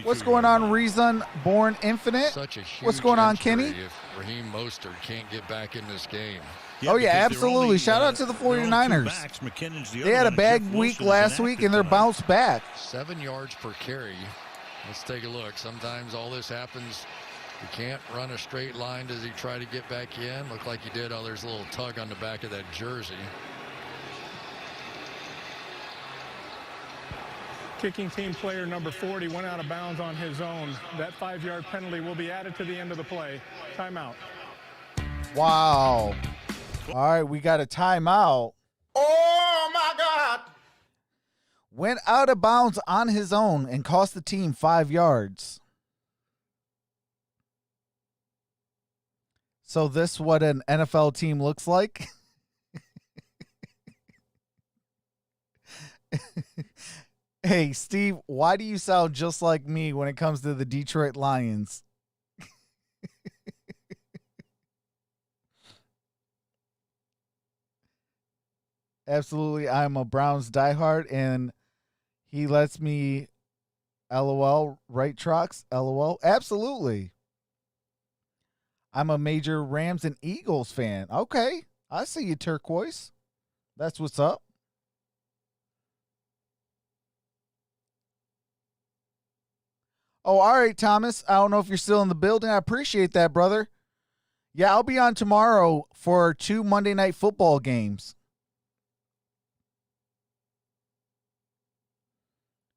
What's going on, Reason Born Infinite? What's going on, Kenny? If Raheem Mostert can't get back in this game. Oh, yeah, absolutely. Shout out to the 49ers. They had a bad week last week, and they're bounced back. 7 yards per carry. Let's take a look. Sometimes all this happens. You can't run a straight line. Does he try to get back in? Looked like he did. Oh, there's a little tug on the back of that jersey. Kicking team player number 40 went out of bounds on his own. That 5-yard penalty will be added to the end of the play. Timeout. Wow. All right, we got a timeout. Oh, my God. Went out of bounds on his own and cost the team 5 yards. So this what an NFL team looks like? Hey, Steve, why do you sound just like me when it comes to the Detroit Lions? Absolutely, I'm a Browns diehard, and he lets me LOL, right, Trox? LOL? Absolutely. I'm a major Rams and Eagles fan. Okay, I see you, Turquoise. That's what's up. Oh, all right, Thomas. I don't know if you're still in the building. I appreciate that, brother. Yeah, I'll be on tomorrow for 2 Monday Night Football games.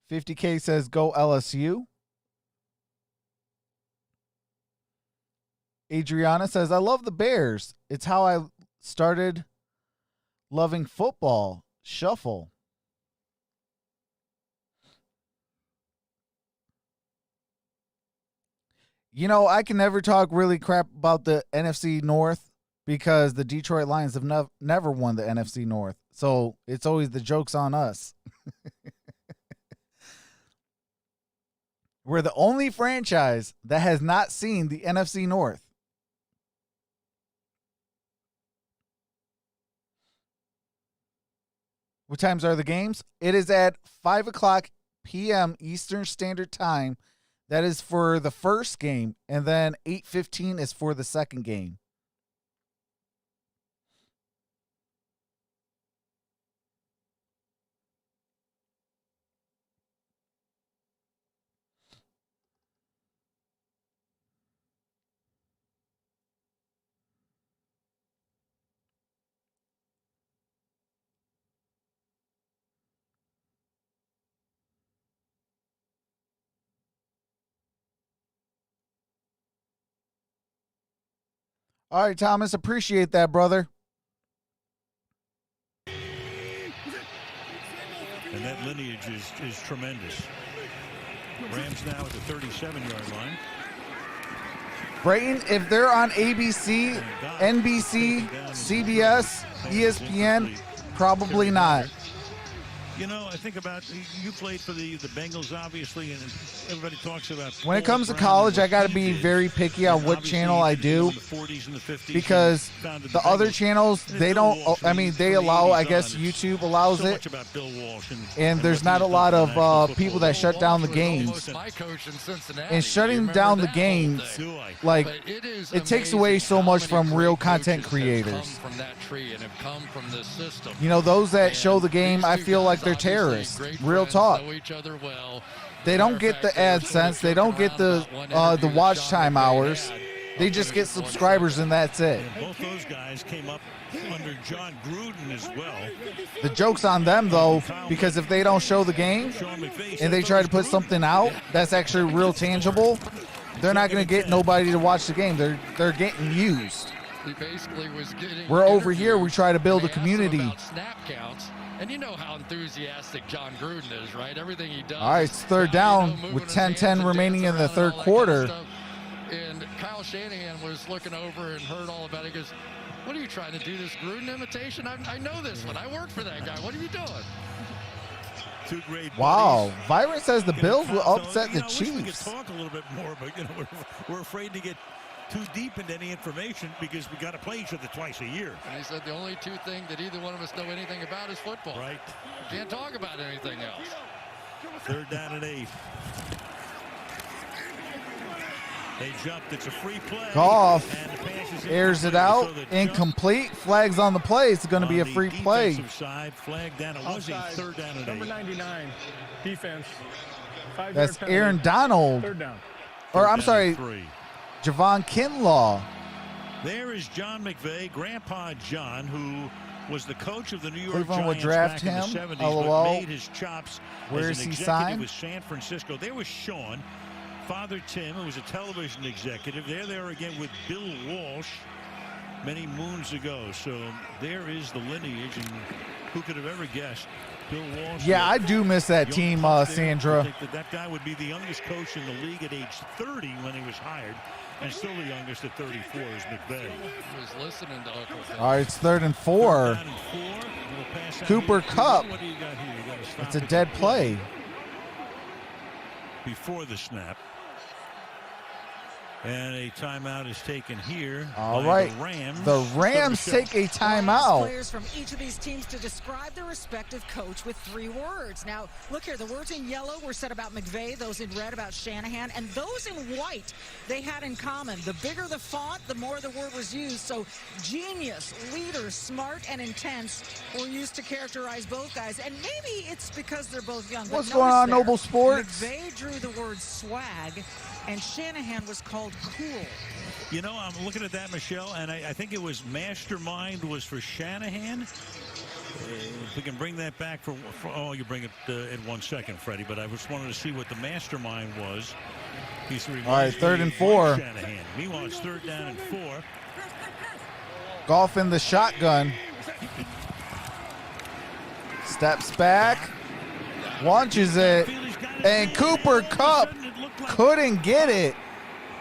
50K says, go LSU. Adriana says, I love the Bears. It's how I started loving football. Shuffle. You know, I can never talk really crap about the NFC North because the Detroit Lions have never won the NFC North. So it's always the joke's on us. We're the only franchise that has not seen the NFC North. What times are the games? It is at 5 o'clock p.m. Eastern Standard Time. That is for the first game, and then 8:15 is for the second game. All right, Thomas, appreciate that, brother. And that lineage is tremendous. Rams now at the 37-yard line. Brayton, if they're on ABC, NBC, CBS, ESPN, probably not. You know, I think about, you played for the Bengals, obviously, and everybody talks about. When it comes to college, I got to be very picky on what channel I do because the other channels, they don't, I mean, they allow, I guess YouTube allows it, and there's not a lot of people that shut down the games. And shutting down the games, like, it takes away so much from real content creators. You know, those that show the game, I feel like they're terrorists. Real talk. They don't get the AdSense. They don't get the watch time hours. They just get subscribers and that's it. And both those guys came up under John Gruden as well. The joke's on them, though, because if they don't show the game and they try to put something out that's actually real tangible, they're not going to get nobody to watch the game. They're getting used. He basically was getting We're over here. We try to build a community. about snap counts, and you know how enthusiastic John Gruden is, right? Everything he does. All right, it's third down with 10-10 remaining in the third quarter. And Kyle Shanahan was looking over and heard all about it. He goes, "What are you trying to do, this Gruden imitation? I know this one. I work for that guy. What are you doing?" Two great Wow. buddies. Byron says the Bills will upset the I wish we could Chiefs. talk a little bit more, but we're afraid to get too deep into any information because we got to play each other twice a year. And he said the only two things that either one of us know anything about is football. Right. Can't talk about anything else. Third down and 8. They jumped. It's a free play. Goff And the pass is airs it incomplete. out. So the jump Incomplete. Flags on the play. It's going to be a on the free play. defensive side, flag down. It was a Outside. third down and Number 8. 99, defense. 5-yard That's penalty. Aaron Donald. Third down. Or, Third I'm down sorry, and 3. Javon Kinlaw. There is John McVay, Grandpa John, who was the coach of the New York Cleveland would Giants draft back in him, the 70s, LOL. but made his chops Where as is an he executive signed? with San Francisco. There was Sean, Father Tim, who was a television executive. There they are again with Bill Walsh many moons ago. So there is the lineage, and who could have ever guessed? Bill Walsh. Yeah, I do miss that young team, pup there. Sandra. I think that guy would be the youngest coach in the league at age 30 when he was hired, and still the youngest at 34 is McVay. He was listening to Uncle Phil. All right, it's 3rd and 4. Third down and 4. We'll pass out Cooper here. Kupp. What do you got here? You gotta stop It's a it dead play. before the snap. And a timeout is taken here. All by right. The Rams. The Rams So, take a Last timeout. players from each of these teams to describe their respective coach with 3 words. Now, look here, the words in yellow were said about McVay, those in red about Shanahan, and those in white they had in common. The bigger the font, the more the word was used. So genius, leader, smart, and intense were used to characterize both guys. And maybe it's because they're both young. but What's going notice on, there, Noble Sports? McVay drew the word swag, and Shanahan was called cool. You know, I'm looking at that, Michelle, and I think it was mastermind was for Shanahan. If we can bring that back for oh, you bring it in 1 second, Freddie, but I just wanted to see what the mastermind was. All right, 3rd and 4. Shanahan. Meanwhile, it's 3rd down and 4. Goff in the shotgun. Steps back. Launches it. And Cooper Kupp couldn't get it.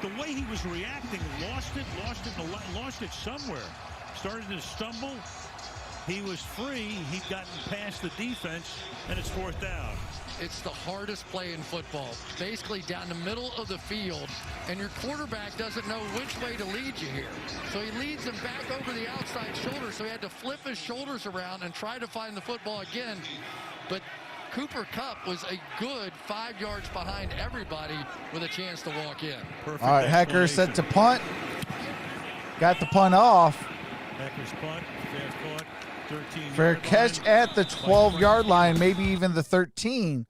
The way he was reacting, lost it somewhere. Started to stumble. He was free. He'd gotten past the defense, and it's 4th down. It's the hardest play in football. Basically down the middle of the field, and your quarterback doesn't know which way to lead you here. So he leads him back over the outside shoulder, so he had to flip his shoulders around and try to find the football again. But Cooper Kupp was a good 5 yards behind everybody with a chance to walk in. Perfect. All right, Hecker set to punt. Got the punt off. Hecker's punt. Fair caught. 13. Fair catch at the 12-yard line, maybe even the 13.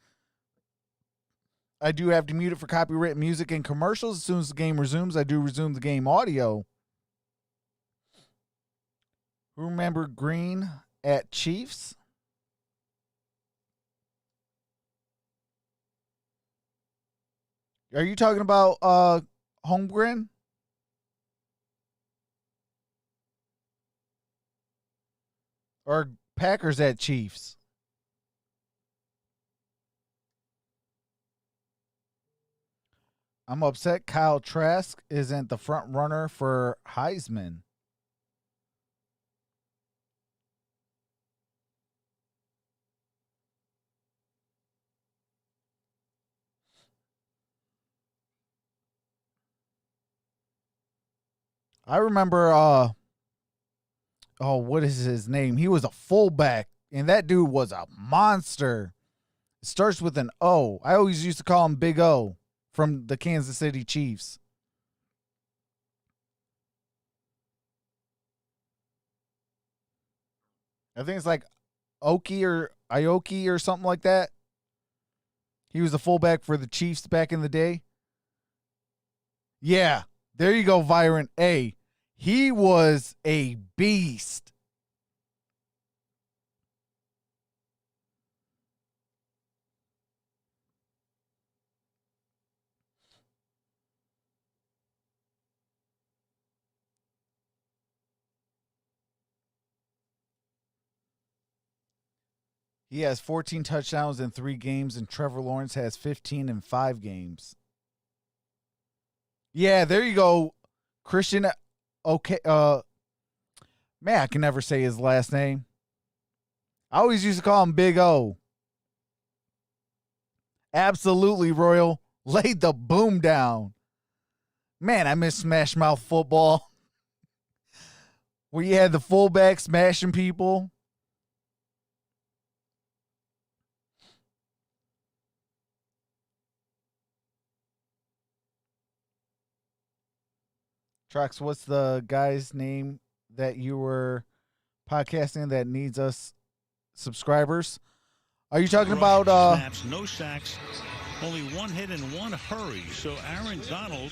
I do have to mute it for copyright music and commercials. As soon as the game resumes, I do resume the game audio. Remember Green at Chiefs? Are you talking about Holmgren? Or Packers at Chiefs? I'm upset Kyle Trask isn't the front runner for Heisman. I remember, what is his name? He was a fullback, and that dude was a monster. It starts with an O. I always used to call him Big O from the Kansas City Chiefs. I think it's like Ioki or something like that. He was a fullback for the Chiefs back in the day. Yeah. There you go, Viren. Hey, he was a beast. He has 14 touchdowns in 3 games, and Trevor Lawrence has 15 in 5 games. Yeah, there you go, Christian. Okay, man, I can never say his last name. I always used to call him Big O. Absolutely, Royal. Laid the boom down. Man, I miss Smash Mouth football. Where you had the fullback smashing people. Trox, what's the guy's name that you were podcasting that needs us subscribers? Are you talking about snaps, no sacks, only 1 hit and 1 hurry. So Aaron Donald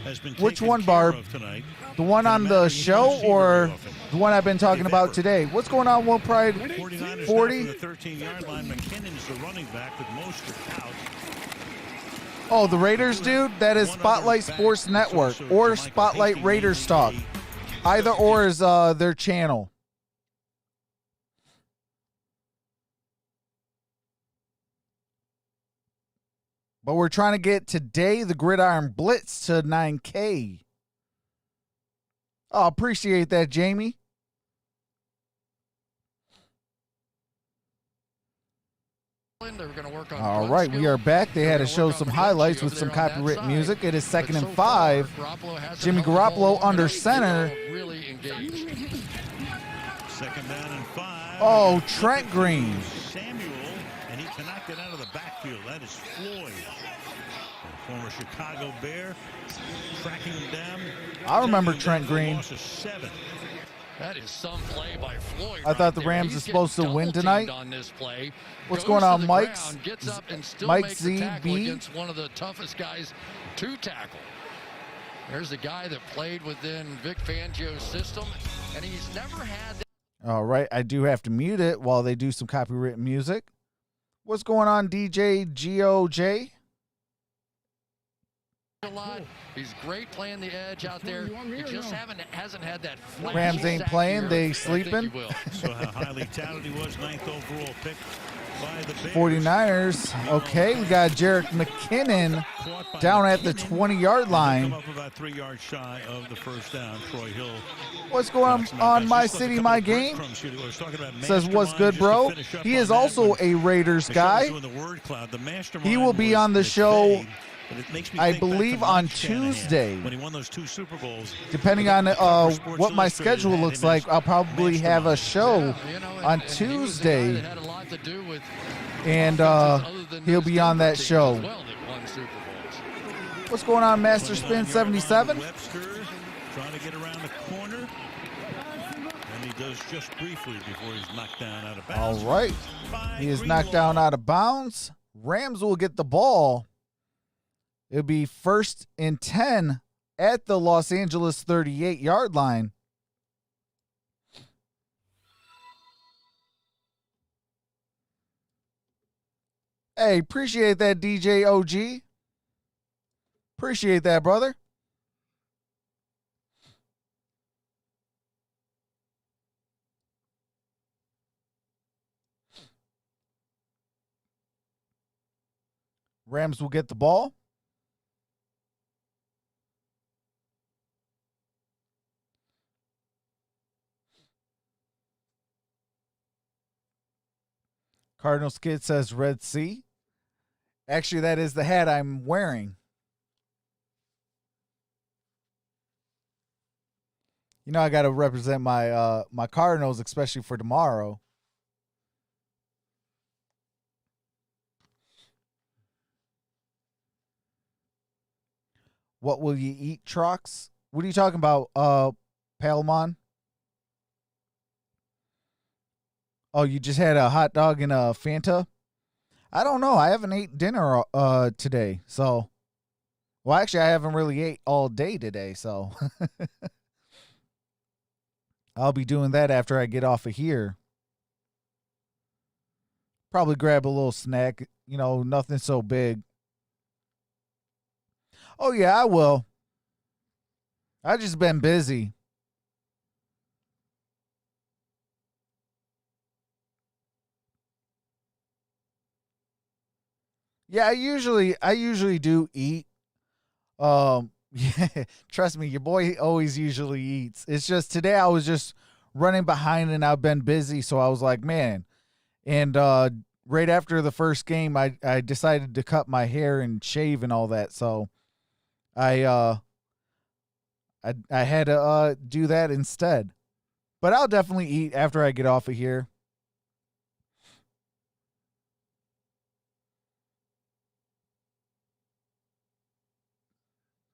has been which taken one, care Barb? of tonight. The one on the show or the one I've been talking about today? What's going on, Will Pride? 49ers 40? the 13-yard line. McKinnon's the running back with Mostert out. Oh, the Raiders, dude? That is Spotlight Sports Network or Spotlight Raiders Talk. Either or is their channel. But we're trying to get today the Gridiron Blitz to 9K. Oh, appreciate that, Jamie. All right, we are back. They had to show some highlights with some copyright music. It is 2nd and 5. Jimmy Garoppolo under center. Second down and 5. Oh, Trent Green. Samuel, and he cannot get out of the backfield. That is Floyd, the former Chicago Bear, tracking him down. I remember Trent Green. Loss of 7. That is some play by Floyd. I thought the Rams are supposed to win tonight. On this play. What's going on, Mike? Gets up and still Mike makes the tackle ZB against one of the toughest guys to tackle. There's a guy that played within Vic Fangio's system, and he's never had. All right, I do have to mute it while they do some copyright music. What's going on, DJ GOJ? A lot. He's great playing the edge out there. He just hasn't had that. Rams ain't playing. They sleeping. So how highly touted he was, 9th overall pick by the Bears. 49ers. Okay, we got Jerick McKinnon down at the 20-yard line. Come up about 3 yards shy of the first down. Troy Hill. What's going on, My City, My Game? Says, what's good, bro? He is also a Raiders guy. He will be on the show, I believe, on Tuesday. When he won those 2 Super Bowls. Depending on what my schedule looks like, I'll probably have a show on Tuesday. And he'll be on that show. What's going on, Master Spin 77? Webster trying to get around the corner. And he does just briefly before he's knocked down out of bounds. All right. He is knocked down out of bounds. Rams will get the ball. It'll be 1st and 10 at the Los Angeles 38-yard line. Hey, appreciate that, DJ OG. Appreciate that, brother. Rams will get the ball. Cardinal Skid says Red Sea. Actually, that is the hat I'm wearing. You know, I got to represent my my Cardinals, especially for tomorrow. What will you eat, Trox? What are you talking about, Palmon? Oh, you just had a hot dog and a Fanta? I don't know. I haven't ate dinner today, so Well, actually, I haven't really ate all day today, so I'll be doing that after I get off of here. Probably grab a little snack, you know, nothing so big. Oh, yeah, I will. I just been busy. Yeah, I usually do eat. Yeah, trust me, your boy always usually eats. It's just today I was just running behind and I've been busy, so I was like, man. And right after the first game, I decided to cut my hair and shave and all that. So I had to do that instead. But I'll definitely eat after I get off of here.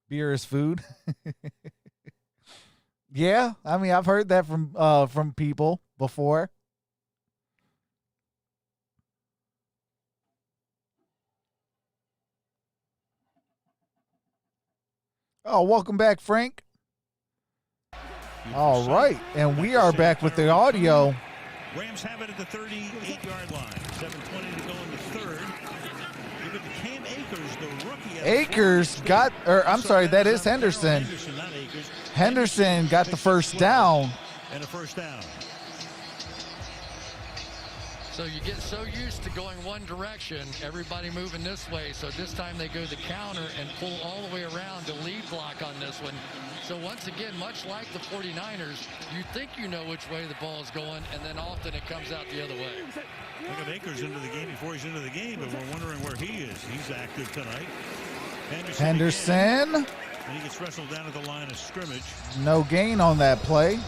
Beer is food. Yeah, I mean, I've heard that from people before. Oh, welcome back, Frank. All right, and we are back with the audio. Rams have it at the 38-yard line. 7:20 to go in the third. Give it to Cam Akers, the rookie. Akers got, or I'm sorry, that is Henderson. Henderson got the first down. And a first down. So you get so used to going one direction, everybody moving this way. So this time they go the counter and pull all the way around to lead block on this one. So once again, much like the 49ers, you think you know which way the ball is going, and then often it comes out the other way. Look at Akers into the game before he's into the game, but we're wondering where he is. He's active tonight. Henderson. And he gets wrestled down at the line of scrimmage. No gain on that play. All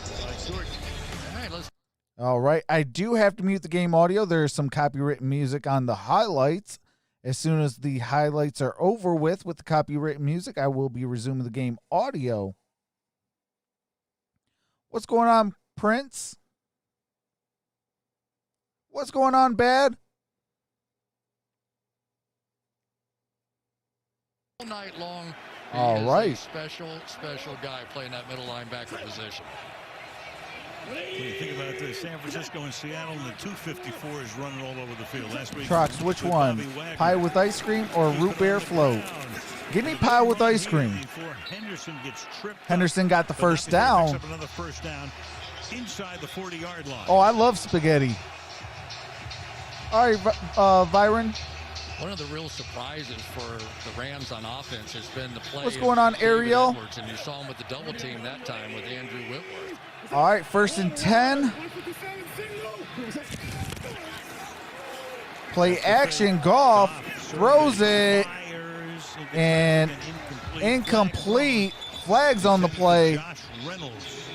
right, let's. All right, I do have to mute the game audio. There's some copyrighted music on the highlights. As soon as the highlights are over with the copyrighted music, I will be resuming the game audio. What's going on, Prince? What's going on, Bad? All night long. All right. Special guy playing that middle linebacker position. When you think about this, San Francisco and Seattle, and the 254 is running all over the field. Last week, Trox, which one? Pie with ice cream or root beer float? Give me pie with ice cream. Henderson got the first down. Another first down inside the 40-yard line. Oh, I love spaghetti. All right, Byron. One of the real surprises for the Rams on offense has been the play. What's going on, Ariel? Edwards, and you saw him with the double team that time with Andrew Whitworth. All right, 1st and 10. Play action. Goff throws it. And incomplete. Flags on the play. Josh Reynolds.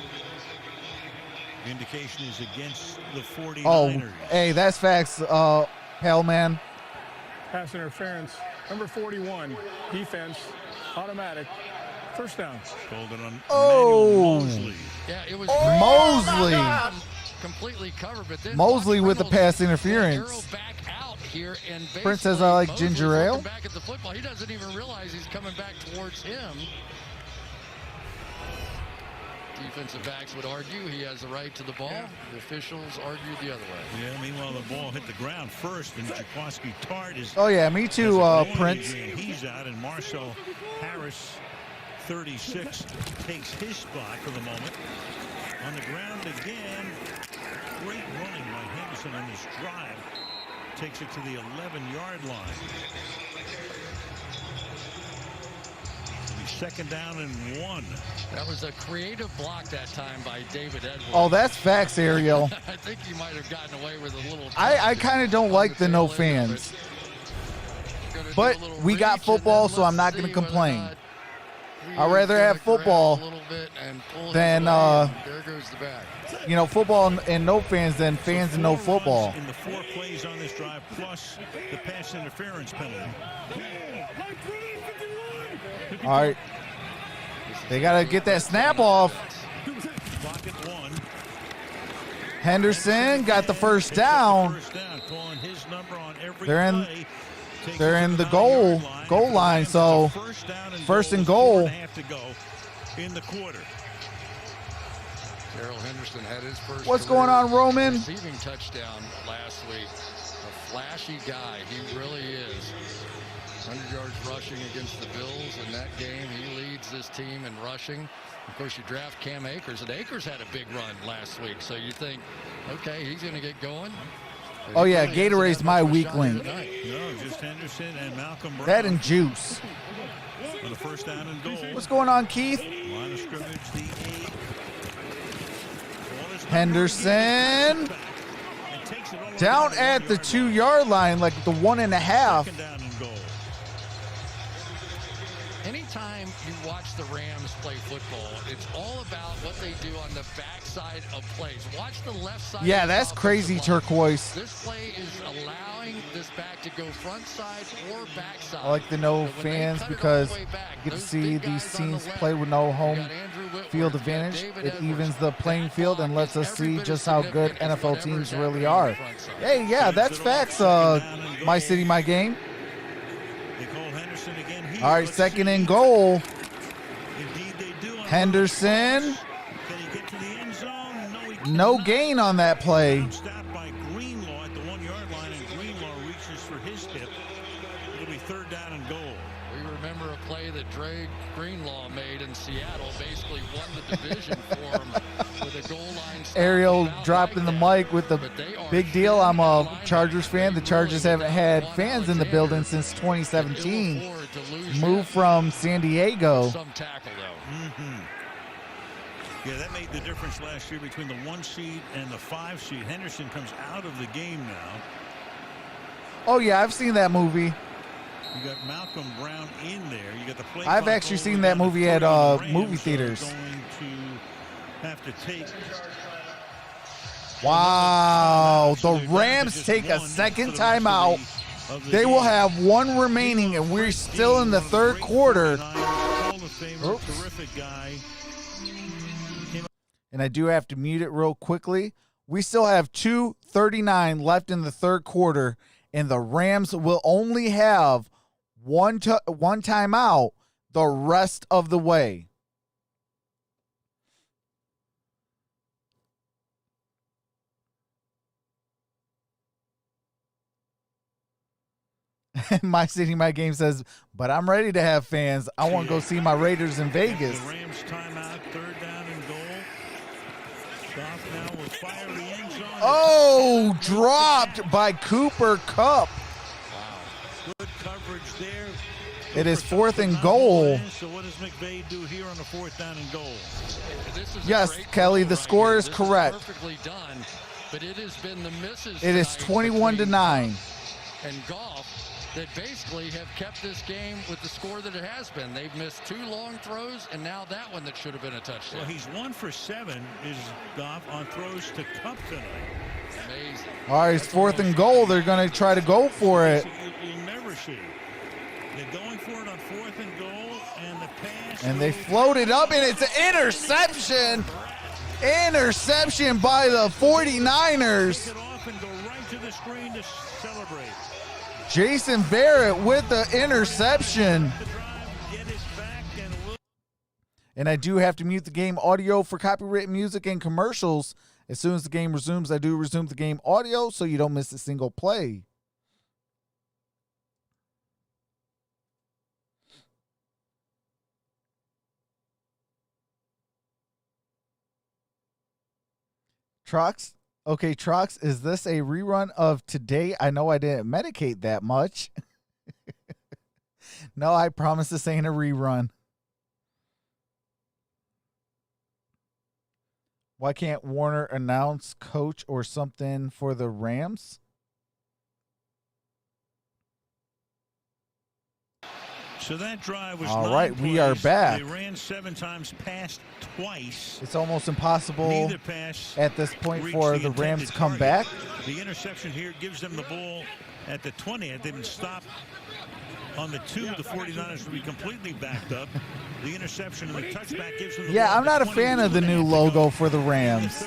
The indication is against the 49ers. Oh, hey, that's facts, hell man. Pass interference. Number 41, defense, automatic. First down. Called it on Oh. Mosley. Yeah, it was Mosley. completely covered, but then Mosley with the pass arrow interference. back out here, and Prince says I like Mosley's ginger ale. looking back at the football. He doesn't even realize he's coming back towards him. Defensive backs would argue he has the right to the ball. The officials argue the other way. Yeah, meanwhile, the ball hit the ground first, and Jaquaski Tart is. Oh, yeah, me too, Prince. He's out, and Marcel Harris, 36, takes his spot for the moment. On the ground again. Great running by Henderson on this drive. Takes it to the 11-yard line. 2nd down and 1. That was a creative block that time by David Edwards. Oh, that's facts, Ariel. I think he might have gotten away with a little. I kind of don't like the no fans. But we got football, so I'm not going to complain. I'd rather have football than, you know, football and no fans than fans and no football. In the 4 plays on this drive, plus the pass interference penalty. All right. They got to get that snap off. Clock at 1. Henderson got the first down. Calling his number on every They're in. play. they're in the goal line, so first and goal. To go in the quarter. Darrell Henderson had his first What's going on, Roman? receiving touchdown last week. A flashy guy, he really is. 100 yards rushing against the Bills in that game. He leads this team in rushing. Of course, you draft Cam Akers, and Akers had a big run last week. So you think, okay, he's going to get going. Oh yeah, Gatorade's my weak link. No, just Henderson and Malcolm Brown. That and juice. On the first down and goal. What's going on, Keith? Line of scrimmage, the 8. Henderson down at the 2-yard line, like the 1.5. Second down and goal. Anytime you watch the Rams play football, it's all about what they do on the backside of plays. Watch the left side. Yeah, that's crazy, turquoise. This play is allowing this back to go front side or backside. I like the no fans because you get to see these teams play with no home field advantage. It evens the playing field and lets us see just how good NFL teams really are. Hey, yeah, that's facts. My city, my game. All right, second and goal. Henderson. No gain on that play. Stopped by Greenlaw at the 1-yard line, and Greenlaw reaches for his hip. It'll be third down and goal. We remember a play that Dre Greenlaw made in Seattle, basically won the division for him with a goal line stop. Ariel dropping the mic with the big deal. I'm a Chargers fan. The Chargers haven't had fans in the building since 2017. Moved from San Diego. Some tackle, though. Yeah, that made the difference last year between the 1 seed and the 5 seed. Henderson comes out of the game now. Oh, yeah, I've seen that movie. You got Malcolm Brown in there. You got the play. I've actually seen that movie at movie theaters. Going to have to take. Wow, the Rams take a second timeout. They will have one remaining, and we're still in the third quarter. Terrific guy. And I do have to mute it real quickly. We still have 2:39 left in the third quarter, and the Rams will only have one timeout the rest of the way. My city, my game says, but I'm ready to have fans. I want to go see my Raiders in Vegas. The Rams timeout, third down and goal. Goff now will fire the end zone. Oh, dropped by Cooper Kupp. Wow. Good coverage there. It is fourth and goal. So what does McVay do here on the fourth down and goal? Yes, Kelly, the score is correct. Perfectly done, but it has been the misses. It is 21-9. And Goff that basically have kept this game with the score that it has been. They've missed 2 long throws, and now that one that should have been a touchdown. Well, he's 1 for 7 is Goff on throws to Kupp tonight. Amazing. All right, it's fourth and goal. They're going to try to go for it. You'll never see. They're going for it on fourth and goal, and the pass. And they float it up, and it's an interception. Interception by the 49ers. Take it off and go right to the screen to celebrate. Jason Barrett with the interception. And I do have to mute the game audio for copyrighted music and commercials. As soon as the game resumes, I do resume the game audio so you don't miss a single play. Trox? Okay, Trox, is this a rerun of today? I know I didn't medicate that much. No, I promise this ain't a rerun. Why can't Warner announce coach or something for the Rams? So that drive was all right. We are back. They ran 7 times, passed twice. It's almost impossible pass at this point for the Rams to come back. The interception here gives them the ball at the 20. They've been stopped on the 2. The 49ers will be completely backed up. The interception and the touchback gives them the ball. I'm not a fan of the new logo for the Rams.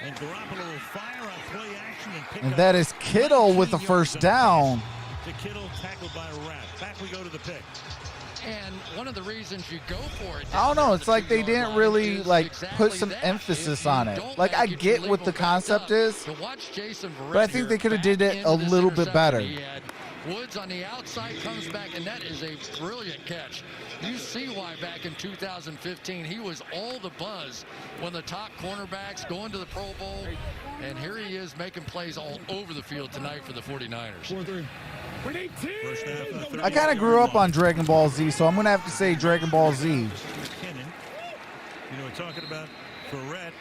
And Garoppolo will fire on play action and pick And up that is Kittle with the first down. to Kittle, tackled by Rat. Back we go to the pick. And one of the reasons you go for it, I don't know. It's like they didn't really like put some emphasis on it. Like I get what the concept is, but I think they could have did it a little bit better. Woods on the outside comes back, and that is a brilliant catch. You see why back in 2015 he was all the buzz when the top cornerbacks going to the Pro Bowl, and here he is making plays all over the field tonight for the 49ers. I kind of grew up on Dragon Ball Z, so I'm going to have to say Dragon Ball Z. You know, we're talking about Ferret,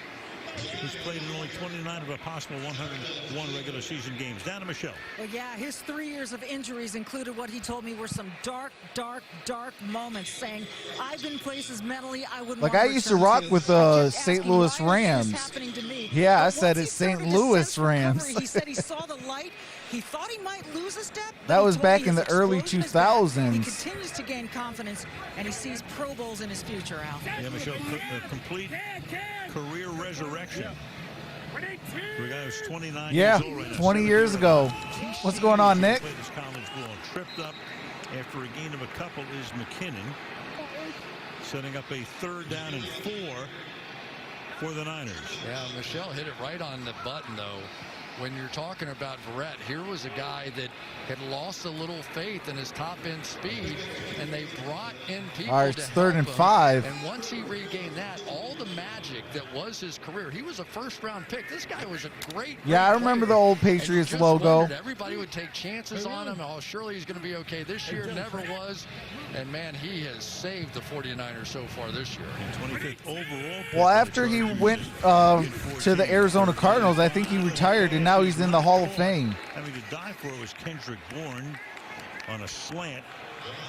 who's played in only 29 of a possible 101 regular season games. Down to Michelle. Well, yeah, his 3 years of injuries included what he told me were some dark moments, saying, I've been places mentally I wouldn't like want I used to rock with the St. Louis asking, Rams. Yeah, I said it's St. Louis Rams. He said he saw the light. He thought he might lose a step. That was back in the early 2000s. He continues to gain confidence, and he sees Pro Bowls in his future, Al. Yeah, Michelle, a complete career resurrection. The guy who's 29 yeah, years old right now, 20 years ago. What's going on, Nick? Tripped up after a gain of a couple is McKinnon, setting up a 3rd down and 4 for the Niners. Yeah, Michelle hit it right on the button, though. When you're talking about Verrett, here was a guy that had lost a little faith in his top-end speed, and they brought in people All right, to it's help 3rd and him. 5. And once he regained that, all the magic that was his career, he was a first-round pick. This guy was a great Yeah, I remember the old Patriots logo. Everybody would take chances on him. Oh, surely he's going to be okay. This year never was. And, man, he has saved the 49ers so far this year. 25th overall. Well, after he went to the Arizona Cardinals, I think he retired, and now he's in the Hall of Fame. Having to die for was Kendrick Bourne on a slant.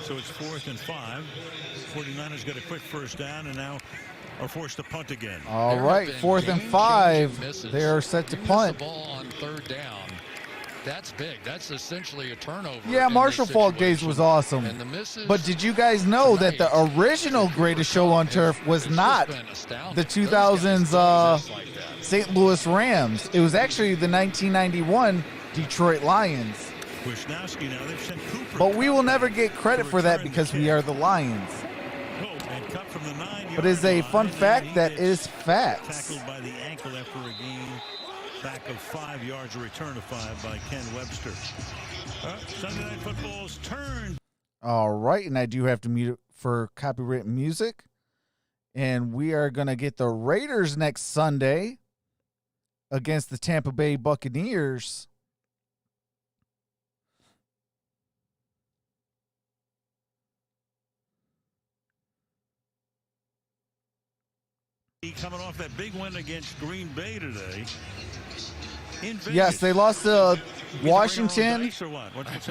So it's 4th and 5. 49ers got a quick 1st down and now are forced to punt again. All right, 4th and 5. They are set to punt. The ball on 3rd down. That's big. That's essentially a turnover. Yeah, Marshall Faulk days was awesome. But did you guys know that the original greatest show on turf was not the 2000s St. Louis Rams? It was actually the 1991 Detroit Lions. But we will never get credit for that because we are the Lions. But it's a fun fact that is facts. Tackled by the ankle after a gain back of 5 yards, a return of 5 by Ken Webster. Sunday Night Football's turn. All right, and I do have to mute it for copyright music. And we are going to get the Raiders next Sunday against the Tampa Bay Buccaneers. Coming off that big win against Green Bay today. Yes, they lost to Washington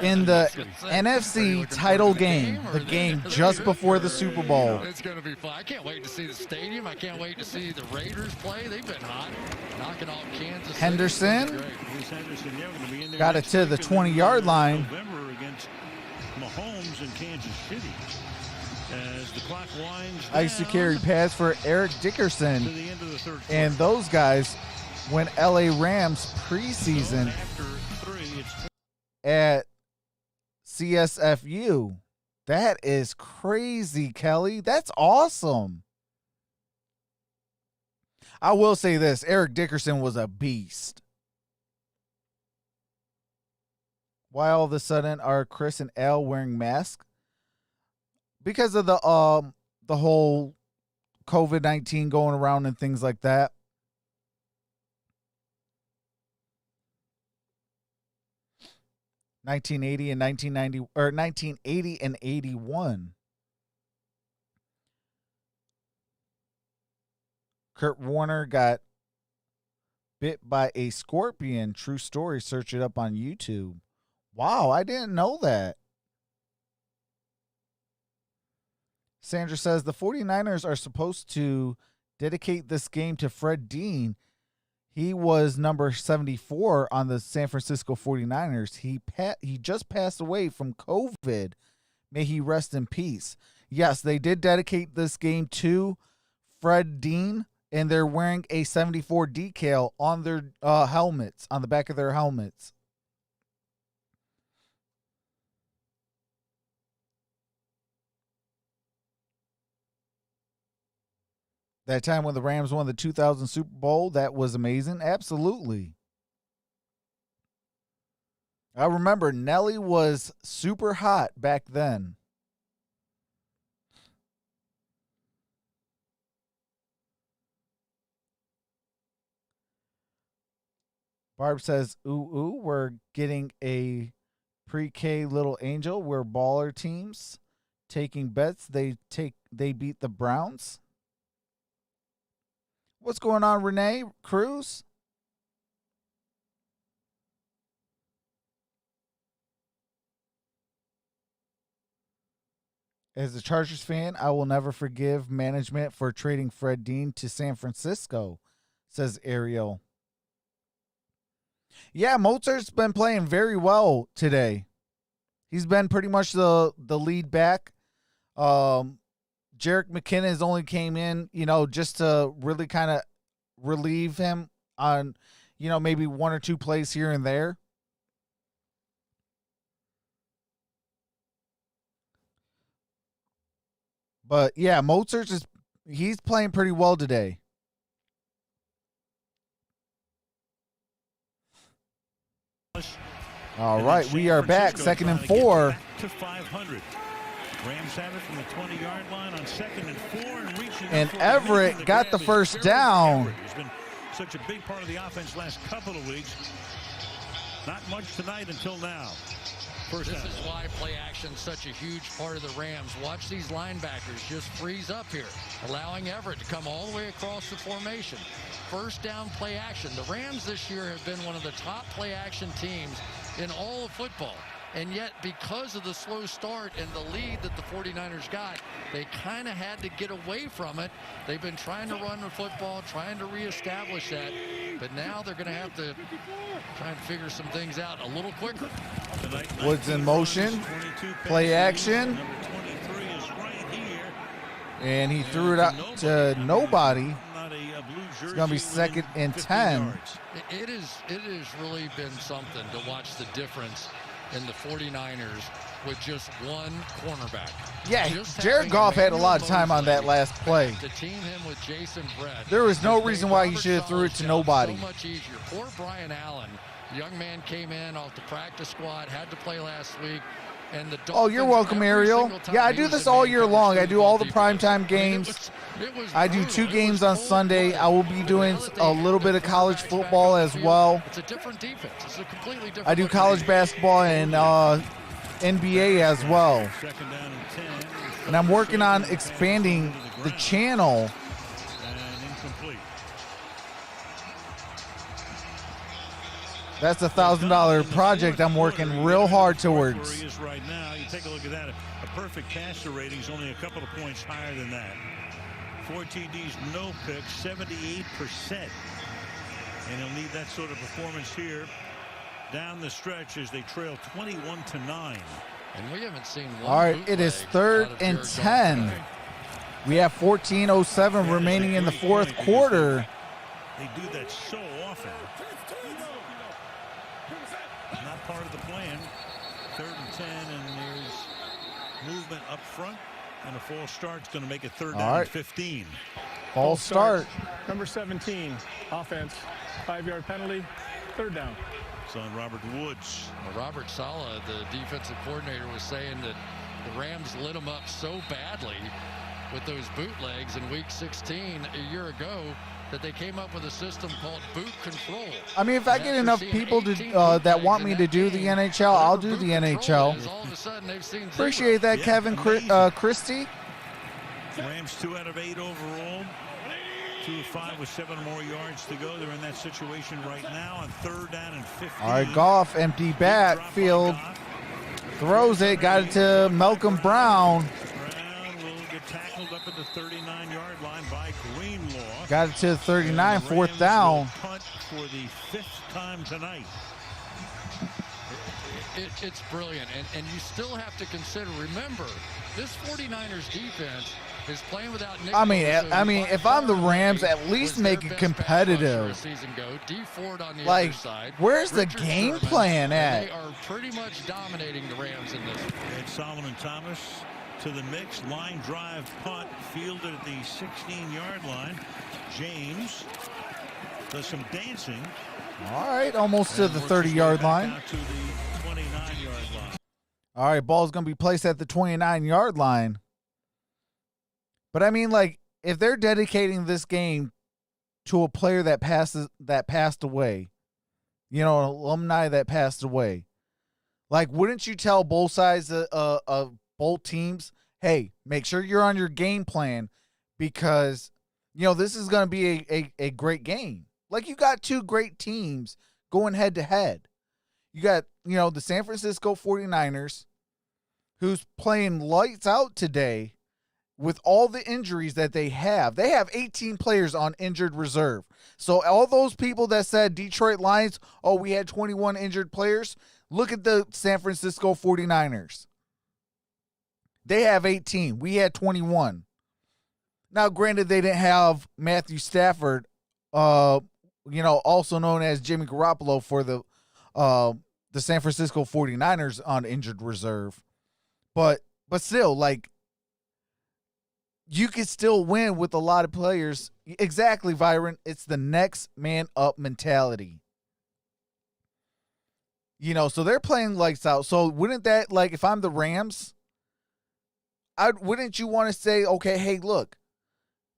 in the NFC title game, the game just before the Super Bowl. It's going to be fun. I can't wait to see the stadium. I can't wait to see the Raiders play. They've been hot, knocking off Kansas City. Henderson got it to the 20-yard line. November against Mahomes in Kansas City. As the clock winds down, I used to carry pads for Eric Dickerson to the end of the third quarter. and those guys when LA Rams preseason at CSFU. That is crazy, Kelly. That's awesome. I will say this, Eric Dickerson was a beast. Why all of a sudden are Chris and Al wearing masks? Because of the whole COVID-19 going around and things like that. (1980 and 1990 or 1980 and 81). Kurt Warner got bit by a scorpion. True story. Search it up on YouTube. Wow, I didn't know that. Sandra says the 49ers are supposed to dedicate this game to Fred Dean. He was number 74 on the San Francisco 49ers. He just passed away from COVID. May he rest in peace. Yes, they did dedicate this game to Fred Dean, and they're wearing a 74 decal on their helmets, on the back of their helmets. That time when the Rams won the 2000 Super Bowl, that was amazing. Absolutely. I remember Nelly was super hot back then. Barb says, ooh, we're getting a pre-K little angel. We're baller teams taking bets. They beat the Browns. What's going on, Renee Cruz? As a Chargers fan, I will never forgive management for trading Fred Dean to San Francisco, says Ariel. Yeah, Mozart's been playing very well today. He's been pretty much the lead back. Jerick McKinnon has only came in, just to really kind of relieve him on, maybe one or two plays here and there. But yeah, he's playing pretty well today. All right, we are back, 2nd and 4. To 500. Rams have it from the 20-yard line on 2nd and 4 and reaching. And Everett got the first down. He's been such a big part of the offense last couple of weeks. Not much tonight until now. First this down. is why play action is such a huge part of the Rams. Watch these linebackers just freeze up here, allowing Everett to come all the way across the formation. First down play action. The Rams this year have been one of the top play action teams in all of football. And yet, because of the slow start and the lead that the 49ers got, they kind of had to get away from it. They've been trying to run the football, trying to reestablish that. But now they're going to have to try and figure some things out a little quicker. Woods in motion. Play action. And he threw it out to nobody. It's going to be 2nd and 10. It has really been something to watch the difference in the 49ers with just one cornerback. Yeah, Jared Goff had a lot of time on that last play. To team him with Jason Brett. There was no reason why he should have threw it to nobody. So much easier. Poor Brian Allen. The young man came in off the practice squad, had to play last week. And the oh, you're welcome, Ariel. Yeah, I do this all year long. I do all the primetime games. I do 2 games on Sunday. I will be doing a little bit of college football as well. It's a different defense. It's a completely different. I do college basketball and NBA as well. And I'm working on expanding the channel. That's a $1,000 project I'm working real hard towards. Right now, you take a look at that. A perfect passer rating is only a couple of points higher than that. 4 TDs, no picks, 78%. And he'll need that sort of performance here down the stretch as they trail 21-9. And we haven't seen one. All right, it is 3rd and 10. We have 14:07 remaining in the 4th quarter. They do that so often. Not part of the plan. 3rd and 10, and there's movement up front. And a false start's going to make it 3rd down and 15. False start. Number 17, offense, 5-yard penalty, 3rd down. It's on Robert Woods. Well, Robert Saleh, the defensive coordinator, was saying that the Rams lit them up so badly with those bootlegs in week 16 a year ago that they came up with a system called boot control. I mean, if I get enough people to that want me to do the NHL, I'll do the NHL. Appreciate that, Kevin Christie. Rams 2 out of 8 overall. 2 of 5 with 7 more yards to go. They're in that situation right now on 3rd down and 15. All right, Goff, empty backfield. Throws it, got it to Malcolm Brown. Brown will get tackled up at the 39-yard line by Greenlaw. Got it to the 39, 4th down. Punt for the 5th time tonight. It's brilliant, and you still have to consider, remember, this 49ers defense is playing without Nick. I mean, if I'm the Rams, at least make it competitive. Like, where's the game plan at? They are pretty much dominating the Rams in this. And Solomon Thomas to the mix. Line drive punt fielded at the 16-yard line. James does some dancing. All right, almost to the 30-yard line. Out to the 29-yard line. All right, ball's going to be placed at the 29-yard line. But I mean, like, if they're dedicating this game to a player that passed away, you know, an alumni that passed away, like, wouldn't you tell both sides of both teams, hey, make sure you're on your game plan because, you know, this is going to be a great game. Like, you got two great teams going head to head. You got, you know, the San Francisco 49ers, who's playing lights out today with all the injuries that they have. They have 18 players on injured reserve. So all those people that said Detroit Lions, oh, we had 21 injured players, look at the San Francisco 49ers. They have 18. We had 21. Now, granted, they didn't have Matthew Stafford, you know, also known as Jimmy Garoppolo for the San Francisco 49ers on injured reserve. But still, like, you could still win with a lot of players. Exactly, Byron. It's the next man up mentality. You know, so they're playing lights out. So wouldn't that, like, if I'm the Rams, wouldn't you want to say, okay, hey, look,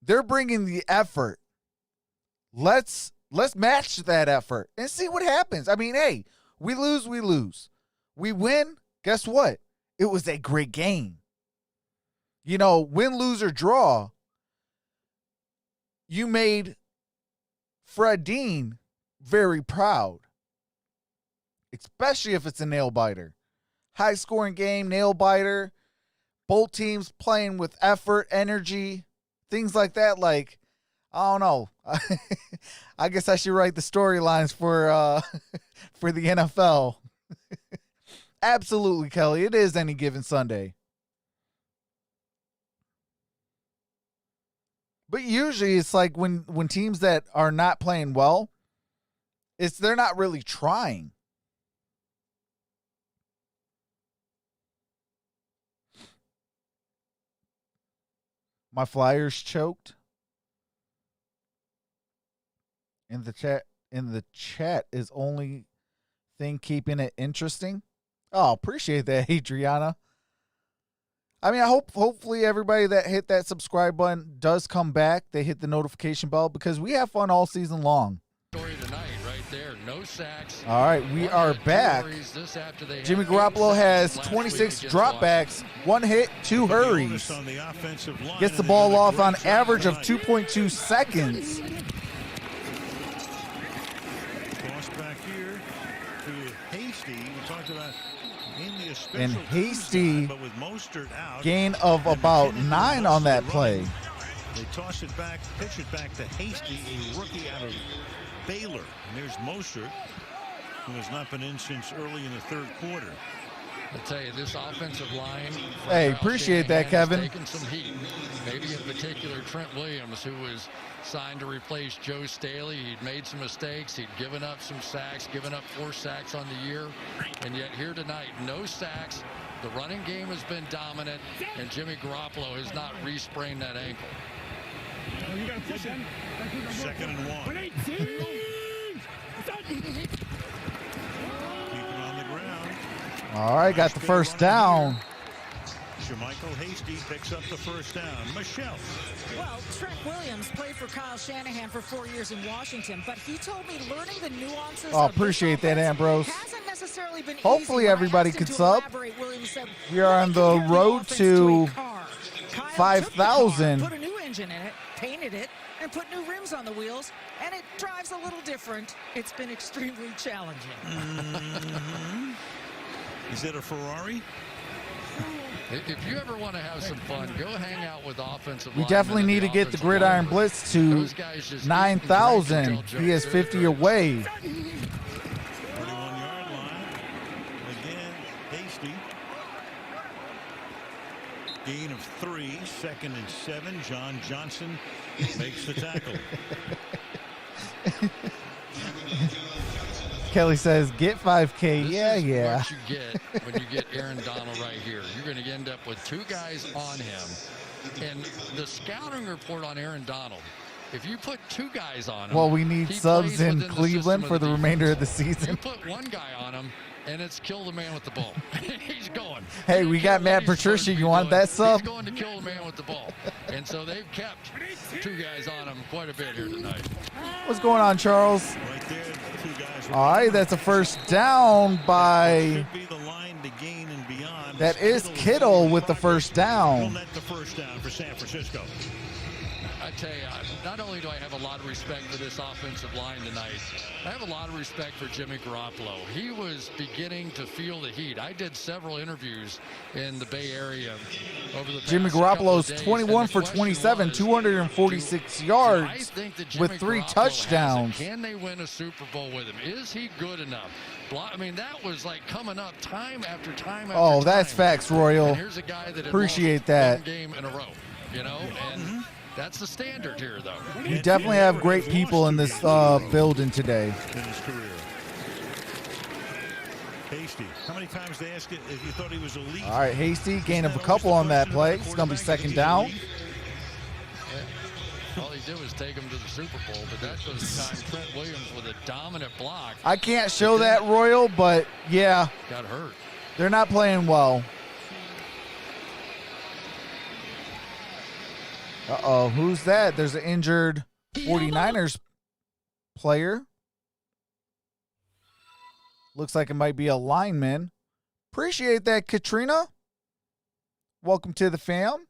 they're bringing the effort. Let's match that effort and see what happens. I mean, hey, we lose, we lose. We win, guess what? It was a great game. You know, win, lose, or draw, you made Fred Dean very proud, especially if it's a nail-biter. High-scoring game, nail-biter, both teams playing with effort, energy, things like that. Like, I don't know. I guess I should write the storylines for the NFL. Absolutely, Kelly. It is any given Sunday. But usually it's like when teams that are not playing well, they're not really trying. My Flyers choked. In the chat is only thing keeping it interesting. Oh, appreciate that, Adriana. I mean, hopefully everybody that hit that subscribe button does come back. They hit the notification bell because we have fun all season long. Story tonight, right there. No sacks. All right, we are back. Jimmy Garoppolo has 26 dropbacks, 1 hit, 2 hurries. Gets the ball off on average of 2.2 seconds. Toss back here to Hasty. We talked about and Hasty but with Mostert out, gain of about 9 on that play. They toss it back, pitch it back to Hasty, a rookie out of Baylor. And there's Mostert, who has not been in since early in the third quarter. I'll tell you, this offensive line. Hey, appreciate that, Kevin. Taking some heat. Maybe in particular, Trent Williams, who was signed to replace Joe Staley. He'd made some mistakes. He'd given up some sacks, given up 4 sacks on the year. And yet here tonight, no sacks. The running game has been dominant, and Jimmy Garoppolo has not re-sprained that ankle. Second and 1. Keep it on the ground. All right, got the first down. Jermichael Hasty picks up the first down. Michelle. Well, Trent Williams played for Kyle Shanahan for 4 years in Washington, but he told me learning the nuances Oh, of this appreciate that, offense Ambrose. hasn't necessarily been Hopefully easy. everybody When I could asked him to sub. elaborate, Williams said, We are on the "Compared road offense to a car. Kyle 5,000. took the car, put a new engine in it, painted it, and put new rims on the wheels, and it drives a little different. It's been extremely challenging." Is it a Ferrari? If you ever want to have some fun, go hang out with offensive We linemen definitely in need the to get the offensive Gridiron line. Blitz to Those guys just 9,000. eat and He is drink 50 away. 41-yard line. Again, Hasty. Gain of 3, 2nd and 7. John Johnson makes the tackle. Kelly says, get 5K. This Yeah, is yeah. what you get when you get Aaron Donald right here. You're going to end up with 2 guys on him. And the scouting report on Aaron Donald, if you put 2 guys on him. Well, we need subs in Cleveland for the remainder of the season. You put 1 guy on him, and it's kill the man with the ball. He's going. Hey, we got Matt Patricia. You want that sub? He's going to kill the man with the ball. And so they've kept 2 guys on him quite a bit here tonight. What's going on, Charles? Right there, 2 guys. All right, that's a first down by. Should be the line to gain and beyond. That is Kittle with the first down. Net the first down for San Francisco. I tell you, not only do I have a lot of respect for this offensive line tonight, I have a lot of respect for Jimmy Garoppolo. He was beginning to feel the heat. I did several interviews in the Bay Area over the past Jimmy couple of Garoppolo's days, 21 for 27, 246 yards with 3 touchdowns. Can they win a Super Bowl with him? Is he good enough? I mean, that was like coming up time after time after time. Oh, that's facts, Royal. And here's a guy that had Appreciate lost that. 1 game in a row, you know, and that's the standard here, though. We definitely have great people in this building today. In his career. Hasty. How many times they asked it if you thought he was elite? All right, Hasty, gain of a couple on that play. It's going to be second down. All he did was take him to the Super Bowl, but that was the time Trent Williams with a dominant block. I can't show that, Royal, but yeah. Got hurt. They're not playing well. Uh-oh, who's that? There's an injured 49ers player. Looks like it might be a lineman. Appreciate that, Katrina. Welcome to the fam.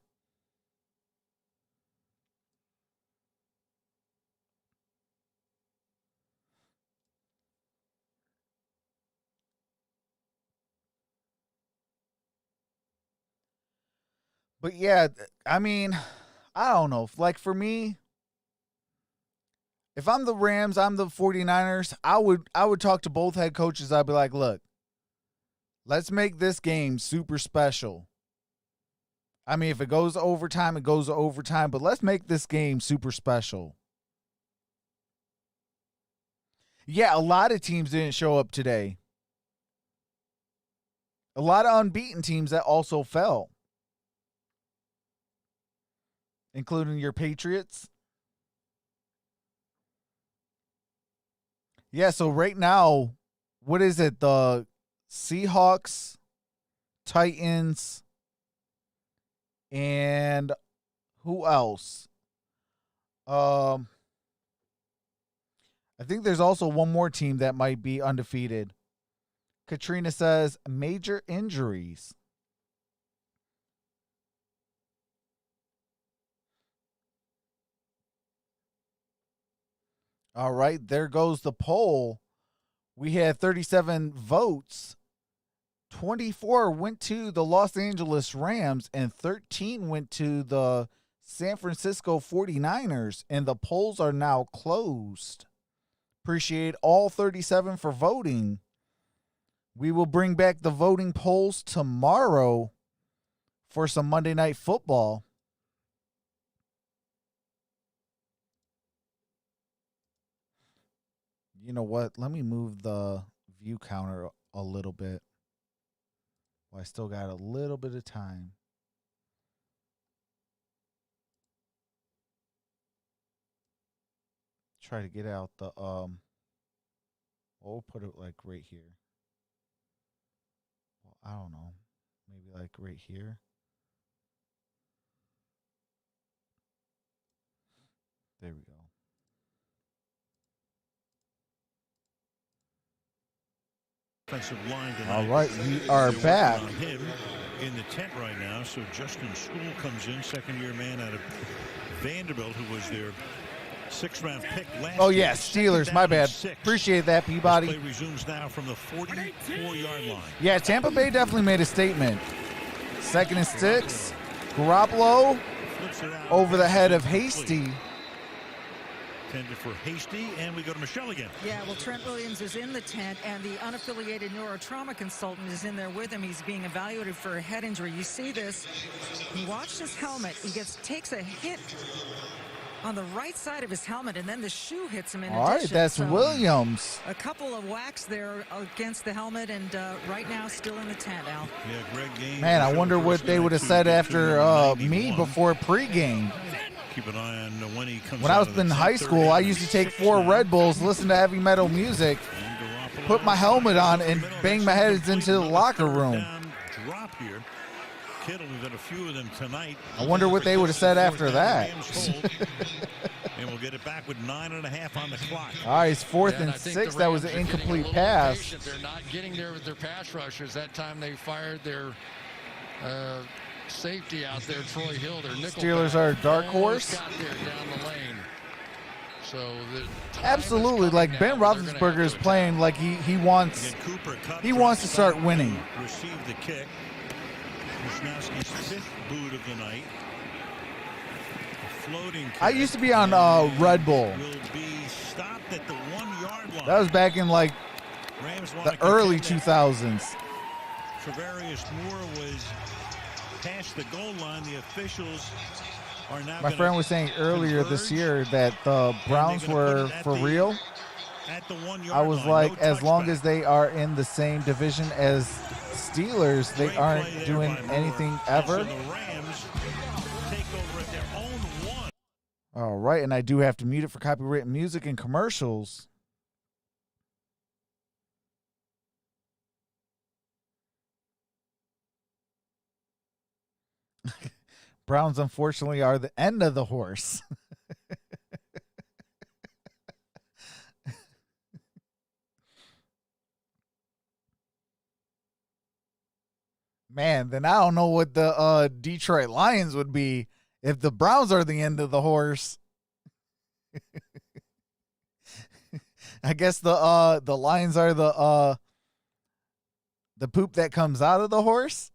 But yeah, I mean, I don't know. Like for me, if I'm the Rams, I'm the 49ers, I would talk to both head coaches. I'd be like, look, let's make this game super special. I mean, if it goes to overtime, it goes to overtime, but let's make this game super special. Yeah, a lot of teams didn't show up today. A lot of unbeaten teams that also fell, including your Patriots. Yeah, so right now, what is it? The Seahawks, Titans, and who else? I think there's also one more team that might be undefeated. Katrina says major injuries. All right, there goes the poll. We had 37 votes. 24 went to the Los Angeles Rams and 13 went to the San Francisco 49ers, and the polls are now closed. Appreciate all 37 for voting. We will bring back the voting polls tomorrow for some Monday Night Football. You know what? Let me move the view counter a little bit. Well, I still got a little bit of time. Try to get out the we'll put it like right here. Well, I don't know. Maybe like right here. There we go. Offensive line tonight. All right, we are back. On him in the tent right now. So Justin School comes in, second-year man out of Vanderbilt, who was their 6th-round pick last Oh year. yeah, Steelers. My bad. Appreciate that, Peabody. This play resumes now from the 44-yard line. Yeah, Tampa Bay definitely made a statement. 2nd and 6. Garoppolo over the head of Hasty. Tended for Hasty, and we go to Michelle again. Yeah, well, Trent Williams is in the tent, and the unaffiliated neurotrauma consultant is in there with him. He's being evaluated for a head injury. You see this. He watched his helmet. He takes a hit on the right side of his helmet, and then the shoe hits him in All right, addition. that's So Williams. a couple of whacks there against the helmet, and right now still in the tent, Al. Yeah, Greg Gaines. Man, I wonder what they would have said after me before pregame. Keep an eye on when he comes When I out was of the in high tent. school, I used to take 4 Red Bulls, listen to heavy metal music, put my helmet on, and bang my heads into the locker room. Drop here. Kittle, we've had a few of them tonight. I wonder what they would have said after that. And we'll get it back with 9.5 on the clock. All right, it's 4th Yeah, and I think 6. the That was Rams an are getting a incomplete little pass. impatient. They're not getting there with their pass rushers. That time they fired their safety out there, Troy Hill, their nickel Steelers back. are a dark Almost horse. got there down the lane. So Absolutely, like Ben Roethlisberger is playing like he wants to start winning. Receive the kick. Wisnowski's 5th boot of the night. A floating kick. I used to be on Red Bull. Will be stopped at the 1-yard line. That was back in like Rams want the to early contend that 2000s. Travarius Moore was past the goal line. The officials are now. My friend was saying earlier this year that the Browns were for real. At the 1-yard I was line. like, No as long touchback. as they are in the same division as Steelers, they Great aren't play there doing by Moore. anything And ever. So the Rams take over at their own 1. All right, and I do have to mute it for copyrighted music and commercials. Browns, unfortunately, are the end of the horse. Man, then I don't know what the Detroit Lions would be if the Browns are the end of the horse. I guess the Lions are the poop that comes out of the horse.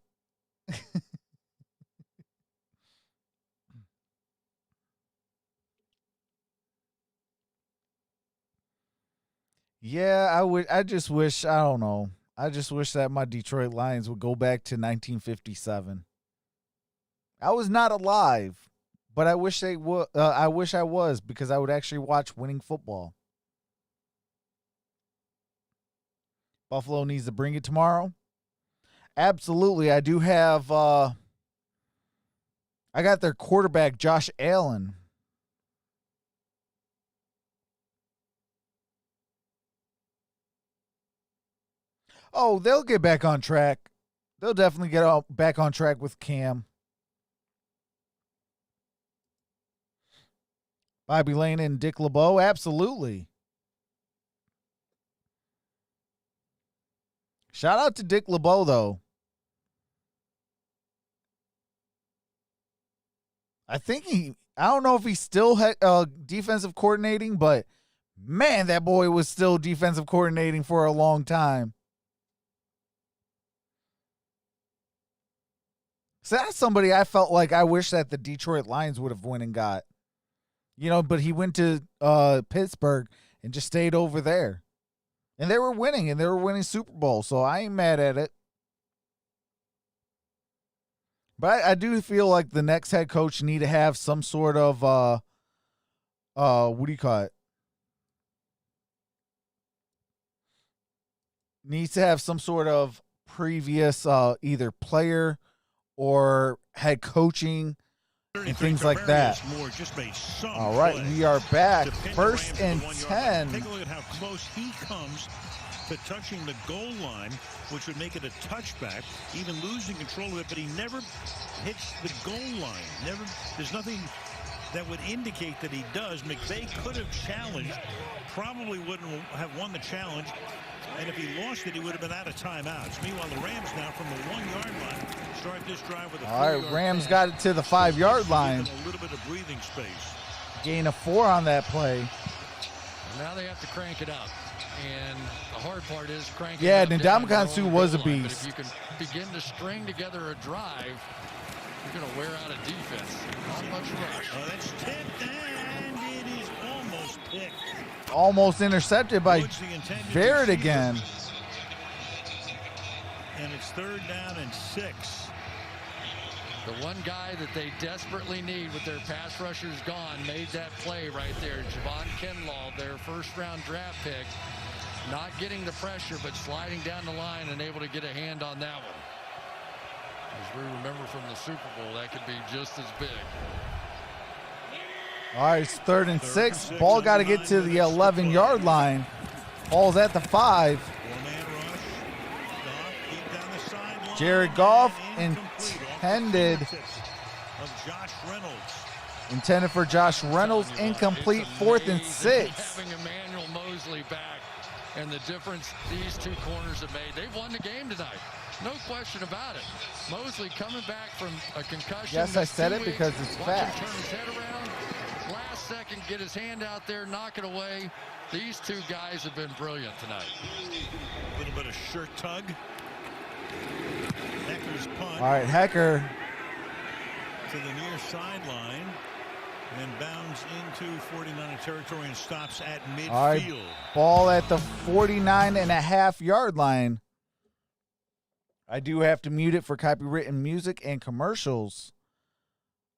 Yeah, I just wish, I don't know. I just wish that my Detroit Lions would go back to 1957. I was not alive, but I wish they would. I wish I was, because I would actually watch winning football. Buffalo needs to bring it tomorrow. Absolutely, I do have. I got their quarterback, Josh Allen. Oh, they'll get back on track. They'll definitely get back on track with Cam. Bobby Lane and Dick LeBeau, absolutely. Shout out to Dick LeBeau, though. I don't know if he's still defensive coordinating, but man, that boy was still defensive coordinating for a long time. So that's somebody I felt like I wish that the Detroit Lions would have went and got. You know, but he went to Pittsburgh and just stayed over there. And they were winning Super Bowl, so I ain't mad at it. But I do feel like the next head coach need to have some sort of what do you call it? Needs to have some sort of previous either player or head coaching and things like that. All right, we are back. 1st and 10. Take a look at how close he comes to touching the goal line, which would make it a touchback, even losing control of it, but he never hits the goal line. There's nothing that would indicate that he does. McVay could have challenged, probably wouldn't have won the challenge, and if he lost it, he would have been out of timeouts. Meanwhile, the Rams now from the 1-yard line start this drive with a 4-yard. All right, Rams got it to the 5-yard line. A little bit of breathing space. Gain of 4 on that play. Now they have to crank it up. And the hard part is cranking yeah, it up. and Ndamukong Suh was a beast. But if you can begin to string together a drive, you're going to wear out a defense. Not much rush. Oh, that's tipped, and it is almost picked. Almost intercepted by Verrett again. And it's 3rd down and 6. The one guy that they desperately need with their pass rushers gone made that play right there. Javon Kinlaw, their first-round draft pick, not getting the pressure, but sliding down the line and able to get a hand on that one. As we remember from the Super Bowl, that could be just as big. All right, it's 3rd and 6. Ball got to get to the 11-yard line. Ball's at the 5. Jared Goff intended for Josh Reynolds, incomplete, 4th and 6. Having Emmanuel Mosley back and the difference these two corners have made. They've won the game tonight. No question about it. Mosley coming back from a concussion. Yes, I said it because it's fact. Turn his head around. Last second, get his hand out there, knock it away. These two guys have been brilliant tonight. A little bit of shirt tug. Hecker's punt. All right, Hecker. To the near sideline and bounds into 49er territory and stops at midfield. All right, ball at the 49.5-yard line. I do have to mute it for copywritten music and commercials.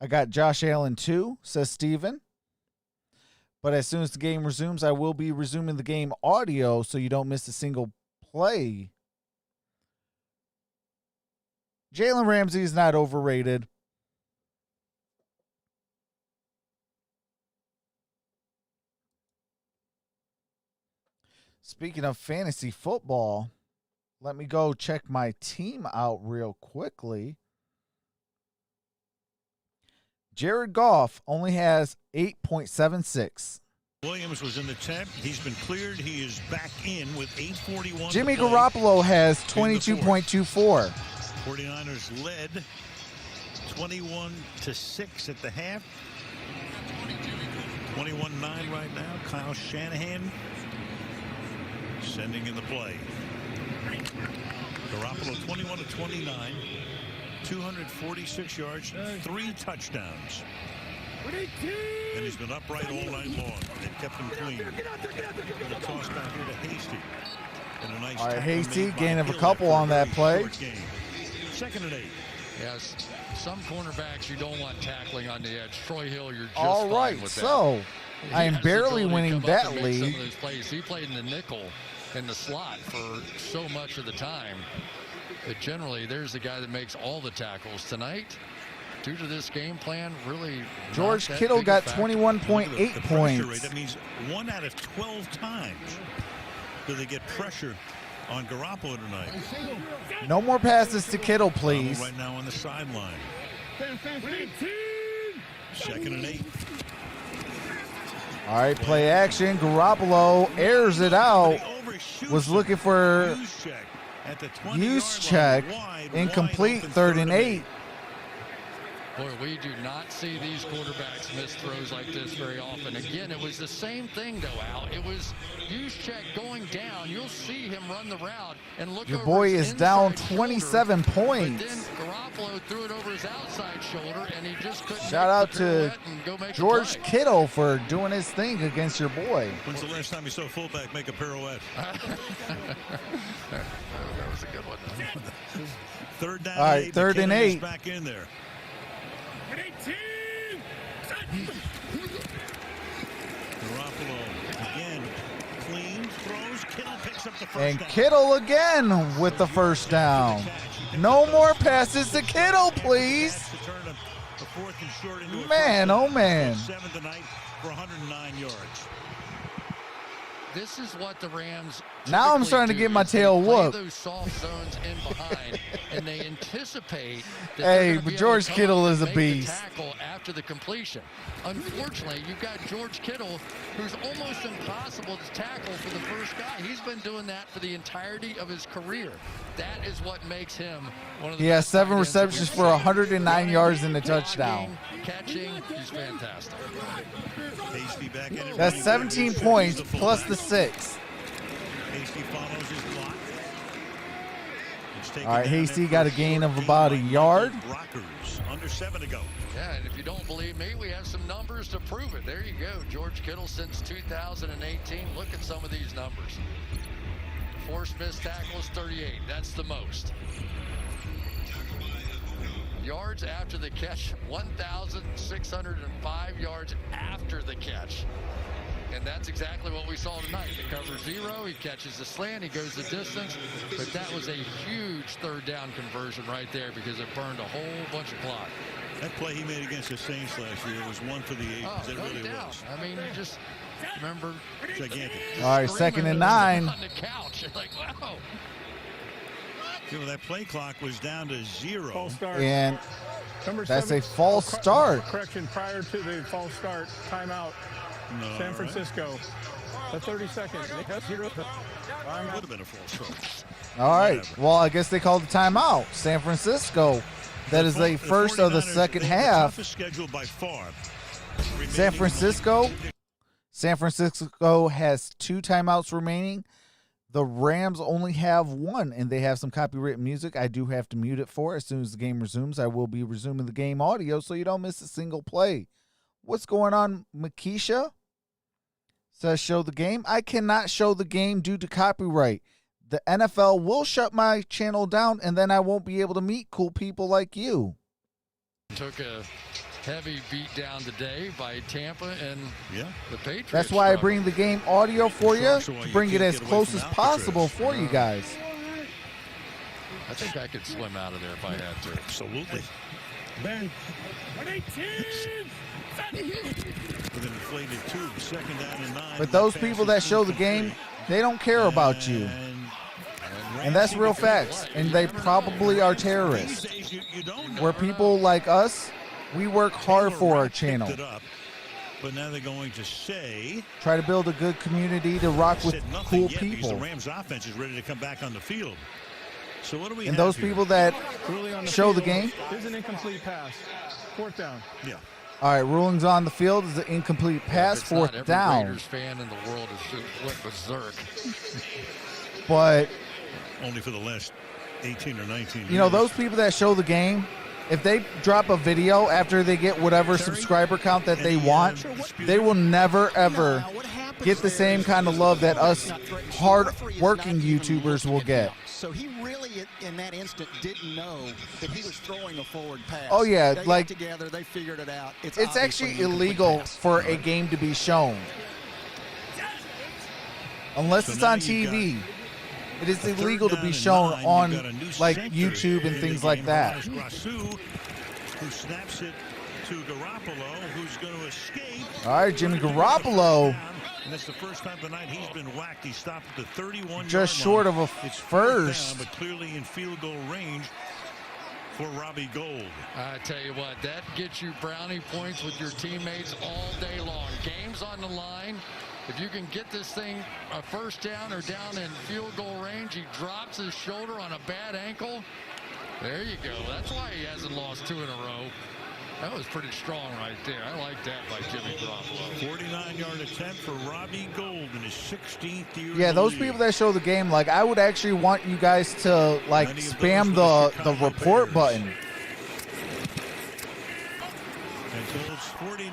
I got Josh Allen too, says Steven. But as soon as the game resumes, I will be resuming the game audio so you don't miss a single play. Jalen Ramsey is not overrated. Speaking of fantasy football, let me go check my team out real quickly. Jared Goff only has 8.76. Williams was in the tent. He's been cleared. He is back in with 8:41. Jimmy Garoppolo has 22.24. 49ers led 21-6 at the half. 21-9 right now. Kyle Shanahan sending in the play. Garoppolo 21-29, 246 yards, 3 touchdowns. And he's been upright all night long. They've kept him clean. Going to toss back here to Hasty. And a nice all right, Hasty, gain of a couple on that play. 2nd and 8. Yes, some cornerbacks you don't want tackling on the edge. Troy Hill, you're just all fine right, with so that. I am barely winning that lead. Some of those plays. He played in the nickel in the slot for so much of the time. But generally, there's the guy that makes all the tackles tonight. Due to this game plan, really. George Kittle got 21.8 points. Rate. That means 1 out of 12 times do they get pressure on Garoppolo tonight. No more passes to Kittle, please. Right now on the sideline. 2nd and 8. All right, play action. Garoppolo airs it out. Was looking for use check. Incomplete, 3rd and 8. Boy, we do not see these quarterbacks miss throws like this very often. Again, it was the same thing, though, Al. It was Juszczyk going down. You'll see him run the route and look Your over boy his is down inside 27 shoulder, points. But then Garoppolo threw it over his outside shoulder, and he just couldn't Shout out to make George Kittle for doing his thing against your boy. When's the last time you saw a fullback make a pirouette? That was a good one. 3rd down. All right, 3rd and 8. Back in there. Garoppolo again, clean throws. Kittle picks up the first And down. Kittle again with the first down. No more passes to Kittle, please. Man, oh man. 7 tonight for 109 yards. This is what the Rams. Now I'm starting to get my tail whooped. Those soft zones in behind, and they anticipate. That hey, but George Kittle is a beast. Tackle after the completion. Unfortunately, you've got George Kittle, who's almost impossible to tackle for the first guy. He's been doing that for the entirety of his career. That is what makes him one of the. He has 7 receptions for 109 yards and a touchdown. Catching, he's fantastic. That's 17 points plus the 6. Hasty follows his block. All right, Hasty got a gain of about a yard. Rockers under 7 to go. Yeah, and if you don't believe me, we have some numbers to prove it. There you go. George Kittle since 2018. Look at some of these numbers. Forced missed tackles, 38. That's the most. yards after the catch, 1,605 yards after the catch. And that's exactly what we saw tonight. The cover 0, he catches the slant, he goes the distance. But that was a huge third down conversion right there because it burned a whole bunch of clock. That play he made against the Saints last year was one for the ages. Oh, it no really doubt. was. I mean, you just remember. Gigantic. All right, 2nd and 9. On the couch. Like, wow. You know, that play clock was down to 0. False start. And Number that's 7, a false start. Correction, prior to the false start, timeout. No, San Francisco. The 32nd. Would have been a false start. All right. Whatever. Well, I guess they called the timeout. San Francisco. That is the first of the 49ers, second they have the half. toughest schedule by far. San Francisco has 2 timeouts remaining. The Rams only have 1, and they have some copyrighted music. I do have to mute it for as soon as the game resumes. I will be resuming the game audio so you don't miss a single play. What's going on, Makisha? Says show the game. I cannot show the game due to copyright. The NFL will shut my channel down, and then I won't be able to meet cool people like you. Took a heavy beat down today by Tampa and the Patriots. That's why I bring the game audio for you, to bring it as close as possible for you guys. I think I could swim out of there if I had to. Absolutely. Ben. With an inflated tube, 2nd down and 9. But those people that show the game, they don't care about you. And that's real facts. And they probably are terrorists. Where people like us, we work hard for our channel. But now they're going to say, try to build a good community to rock with cool because people. the Rams offense is ready to come back on the field. So what do we And have those here? people that show the field game. Is an incomplete pass. 4th down. Yeah. All right, rulings on the field is an incomplete pass, If it's not, 4th every down. Raiders fan in the world is just went berserk. But only for the last 18 or 19 years. you know, those people that show the game, if they drop a video after they get whatever subscriber count that they want, they will never ever get the same kind of love that us hard-working YouTubers will get. So he really, in that instant, didn't know that he was throwing a forward pass. Oh, yeah, They like, got together, they figured it out. It's It's obviously actually an incomplete illegal pass. for a game to be shown. Unless So it's now on you've TV. It is A third illegal to down be and shown 9, on you've got a new like center YouTube and in things the like game, that. Grasu, who snaps it to Garoppolo, who's going to escape. All right, Jimmy Garoppolo. And that's the first time tonight he's been whacked. He stopped at the 31-yard Just short of a It's first. down, but clearly in field goal range for Robbie Gould. I tell you what, that gets you brownie points with your teammates all day long. Game's on the line. If you can get this thing a first down or down in field goal range, he drops his shoulder on a bad ankle. There you go. That's why he hasn't lost 2 in a row. That was pretty strong right there. I like that by Jimmy Garoppolo. 49-yard attempt for Robbie Gould in his 16th year. Yeah, in the those league. people that show the game, like, I would actually want you guys to like Many of spam those with the Chicago report Bears. button.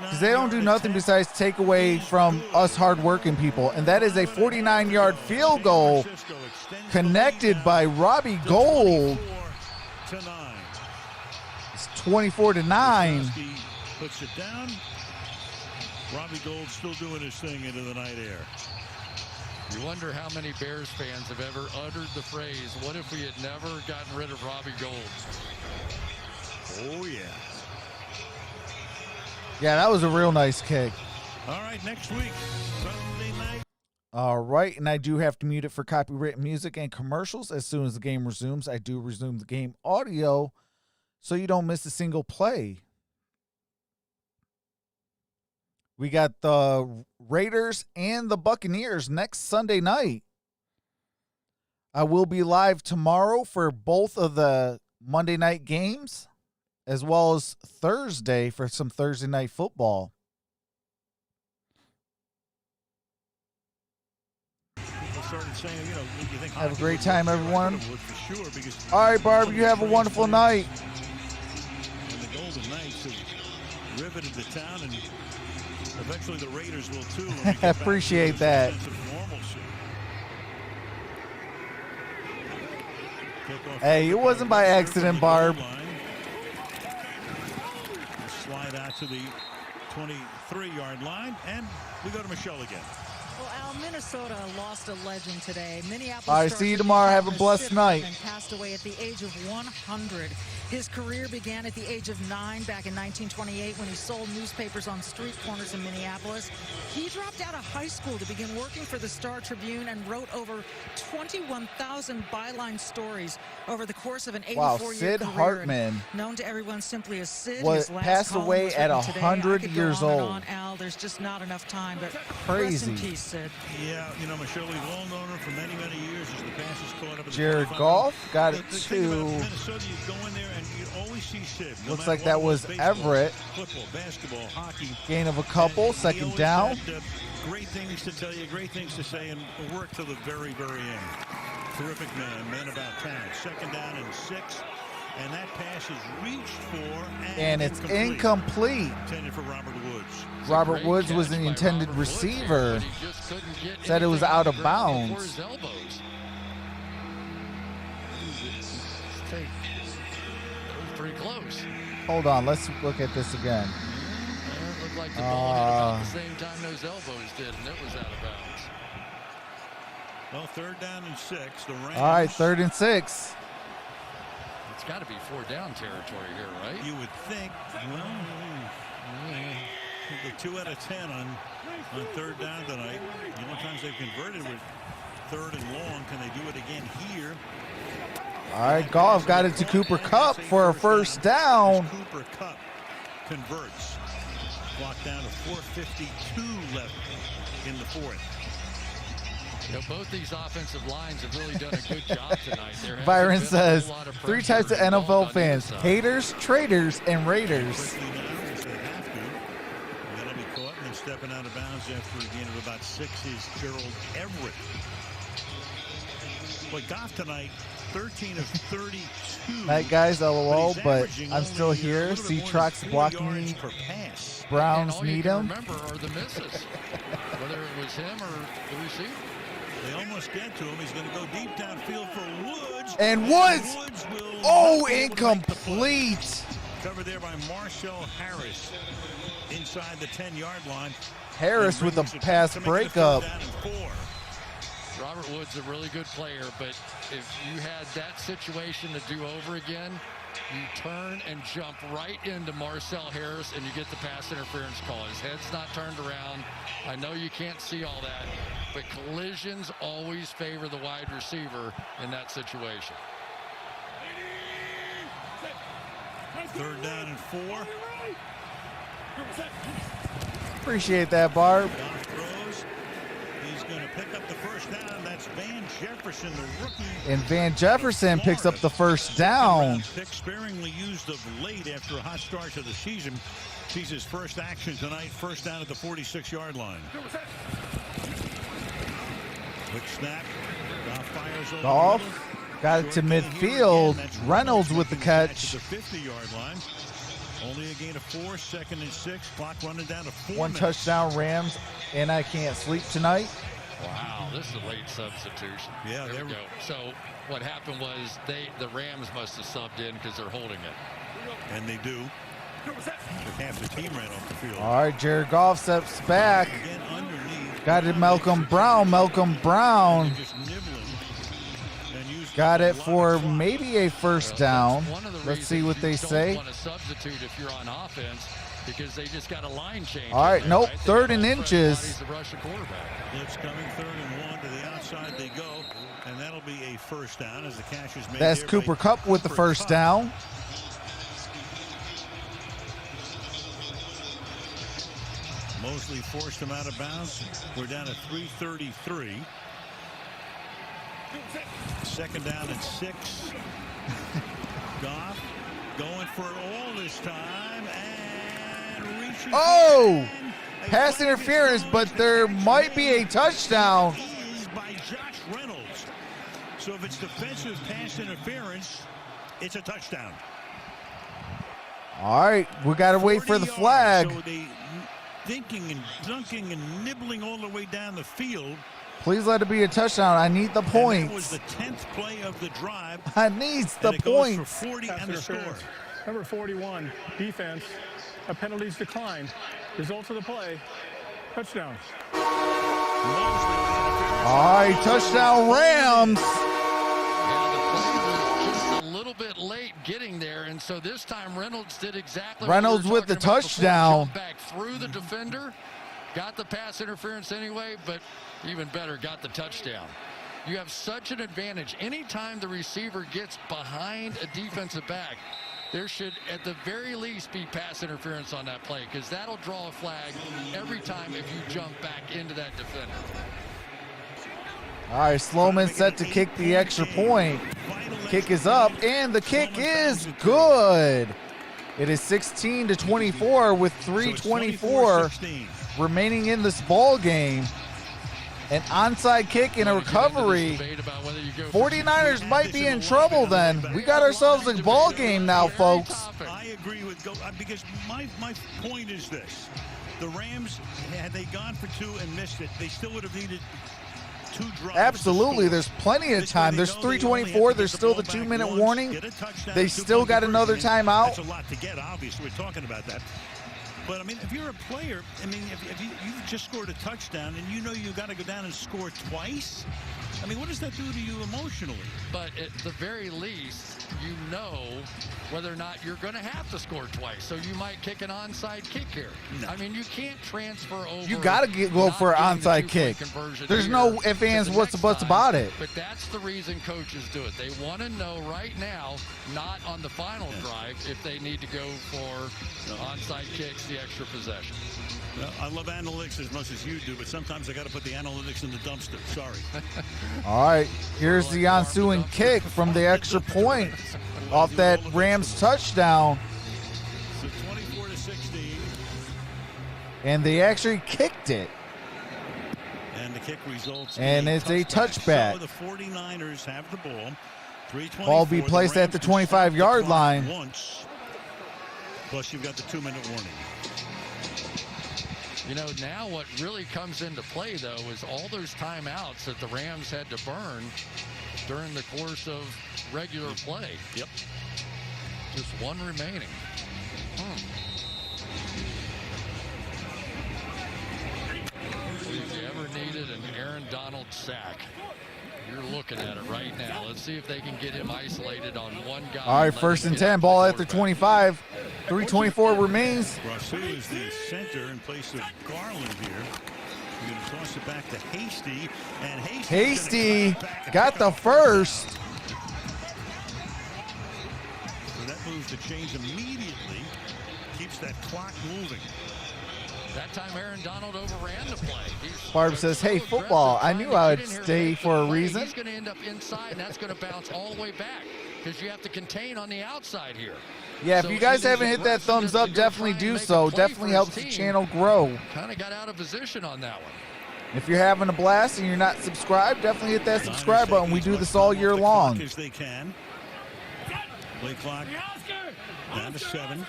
Because they don't do nothing besides take away from us hard-working people. And that is a 49-yard field goal connected by Robbie Gould. It's 24-9. Puts it down. Robbie Gould still doing his thing into the night air. You wonder how many Bears fans have ever uttered the phrase, what if we had never gotten rid of Robbie Gould? Oh, yeah. Yeah, that was a real nice kick. All right, next week, Sunday night. All right, and I do have to mute it for copyright music and commercials. As soon as the game resumes, I do resume the game audio so you don't miss a single play. We got the Raiders and the Buccaneers next Sunday night. I will be live tomorrow for both of the Monday night games, as well as Thursday for some Thursday night football. Started saying, you know, you think Have a hockey great would time, work, everyone. it would for sure, because All right, Barb, you have a wonderful night. And the Golden Knights have riveted the town, and eventually the Raiders will too. when we get back to Appreciate some that. sense of normalcy. Hey, it wasn't by accident, Barb. slide out to the 23-yard line, and we go to Michelle again. Well, Al, Minnesota lost a legend today. Minneapolis. All right, see you tomorrow. Have a blessed night. And passed away at the age of 100. His career began at the age of 9 back in 1928 when he sold newspapers on street corners in Minneapolis. He dropped out of high school to begin working for the Star Tribune and wrote over 21,000 byline stories over the course of an 84-year career. Sid Hartman, known to everyone simply as Sid, passed away at 100 years old. Al, there's just not enough time, but crazy. Rest in peace, Sid. Yeah, you know, Michelle, we've all known her for many, many years as the passes caught up. Jared Goff got it the to. thing about Minnesota, you go in there and you always see Sid. Looks like that was Everett. Football, basketball, hockey. Gain of a couple, second down. Had, great things to tell you, great things to say, and work to the very, very end. Terrific man about town. Second down and 6. And that pass is reached for and it's incomplete. Intended for Robert Woods. Robert Woods was the intended receiver. Said it was out of bounds. Pretty close. Hold on, let's look at this again. It looked like the ball hit about the same time those elbows did, and it was out of bounds. Well, 3rd down and 6. The Rams. All right, 3rd and 6. It's got to be 4th down territory here, right? You would think. Well, the 2 out of 10 on 3rd down tonight. The only times they've converted with 3rd and long. Can they do it again here? All right, Goff got it to Cooper Kupp for a 1st down. Cooper Kupp converts. Clock down to 4:52 left in the 4th. You know, both these offensive lines have really done a good job tonight. Byron says, 3 types of NFL fans: haters, traitors, and raiders. That'll be caught and then stepping out of bounds after a gain of about 6 is Gerald Everett. But Goff tonight, 13 of 32. Night guys, LOL, but I'm still here. See Trox blocking me. Browns need him. Remember are the misses, whether it was him or the receiver. They almost get to him. He's going to go deep downfield for Woods. And Woods! Oh, incomplete. Covered there by Marcel Harris inside the 10-yard line. Harris with a pass breakup. Robert Woods a really good player, but if you had that situation to do over again, you turn and jump right into Marcel Harris and you get the pass interference call. His head's not turned around. I know you can't see all that, but collisions always favor the wide receiver in that situation. 3rd down and 4. Appreciate that, Barb. Goff throws. He's going to pick up the 1st down. That's Van Jefferson, the rookie. And Van Jefferson picks up the 1st down. Pick sparingly used of late after a hot start to the season. Sees his first action tonight. 1st down at the 46-yard line. Quick snap. Goff fires over. Goff got it to midfield. Reynolds with the catch. The 50-yard line. Only a gain of 4. 2nd and 6. Clock running down to 4 1 minutes. touchdown Rams, and I can't sleep tonight. Wow, this is a late substitution. Yeah, there we go. So what happened was the Rams must have subbed in because they're holding it. And they do. Half the team ran off the field. All right, Jared Goff steps back. Again, underneath. Got it, Malcolm Brown. Malcolm Brown Just nibbling. got it for maybe a 1st down. Let's see what they say. Want to substitute if you're on offense because they just got a line change. All right, nope, 3rd and inches. Blitz coming 3rd and 1 to the outside they go, and that'll be a 1st down as the catch is made. That's Cooper Kupp with the 1st down. Mosley forced him out of bounds. We're down at 3:33. 2nd down and 6. Goff going for it all this time and reaches. Oh! Pass interference, but there might be a touchdown. By Josh Reynolds. So if it's defensive pass interference, it's a touchdown. All right, we got to wait for the flag. So they dinking and dunking and nibbling all the way down the field. Please let it be a touchdown. I need the points. That was the 10th play of the drive. I need the points. Goes for 40 and the score. Number 41, defense. A penalty's declined. Result of the play, touchdown. All right, touchdown Rams. Yeah, the play was just a little bit late getting there, and so this time Reynolds did exactly Reynolds what we were with the talking about touchdown. before. Jumped back through the defender, got the pass interference anyway, but even better, got the touchdown. You have such an advantage. Anytime the receiver gets behind a defensive back, there should, at the very least, be pass interference on that play, because that'll draw a flag every time if you jump back into that defender. All right, Sloman set to kick the extra point. Kick is up, and the kick is good. It is 16-24 with 3:24 remaining in this ball game. An onside kick and a recovery. 49ers might be in trouble then. We got ourselves a ball game now, folks. I agree with because my point is this. The Rams, had they gone for two and missed it, they still would have needed 2 drives. Absolutely, there's plenty of time. There's 3:24. There's still the 2-minute warning. They still got another timeout. That's a lot to get, obviously. We're talking about that. But, I mean, if you're a player, I mean, if you've just scored a touchdown and you know you got to go down and score twice, I mean, what does that do to you emotionally? But at the very least, you know whether or not you're going to have to score twice. So you might kick an onside kick here. No. I mean, you can't transfer over. You got to go for an onside kick. There's no ifs, ands, what's, buts about it. But that's the reason coaches do it. They want to know right now, not on the final drive, if they need to go for onside kicks, the extra possession. Well, I love analytics as much as you do, but sometimes I got to put the analytics in the dumpster. Sorry. All right, here's the ensuing kick from the extra point off that Rams touchdown. So 24-16. And they actually kicked it. And the kick results. And it's a touchback. So the 49ers have the ball. Ball be placed at the 25-yard line. Once. Plus you've got the 2-minute warning. You know, now what really comes into play, though, is all those timeouts that the Rams had to burn during the course of regular play. Yep. Just one remaining. If you ever needed an Aaron Donald sack, you're looking at it right now. Let's see if they can get him isolated on one guy. All right, 1st and 10, ball at the 25. 3:24 remains. Rousseau is the center in place of Garland here. We're going to toss it back to Hasty. And Hasty got the first. So that moves the chains immediately. Keeps that clock moving. That time Aaron Donald overran the play. Barb says, hey, football, I knew I would stay for a reason. He's going to end up inside, and that's going to bounce all the way back because you have to contain on the outside here. Yeah, if you guys haven't hit that thumbs up, definitely do so. Definitely helps the channel grow. Kind of got out of position on that one. If you're having a blast and you're not subscribed, definitely hit that subscribe button. We do this all year long. As they can. Play clock down to 7.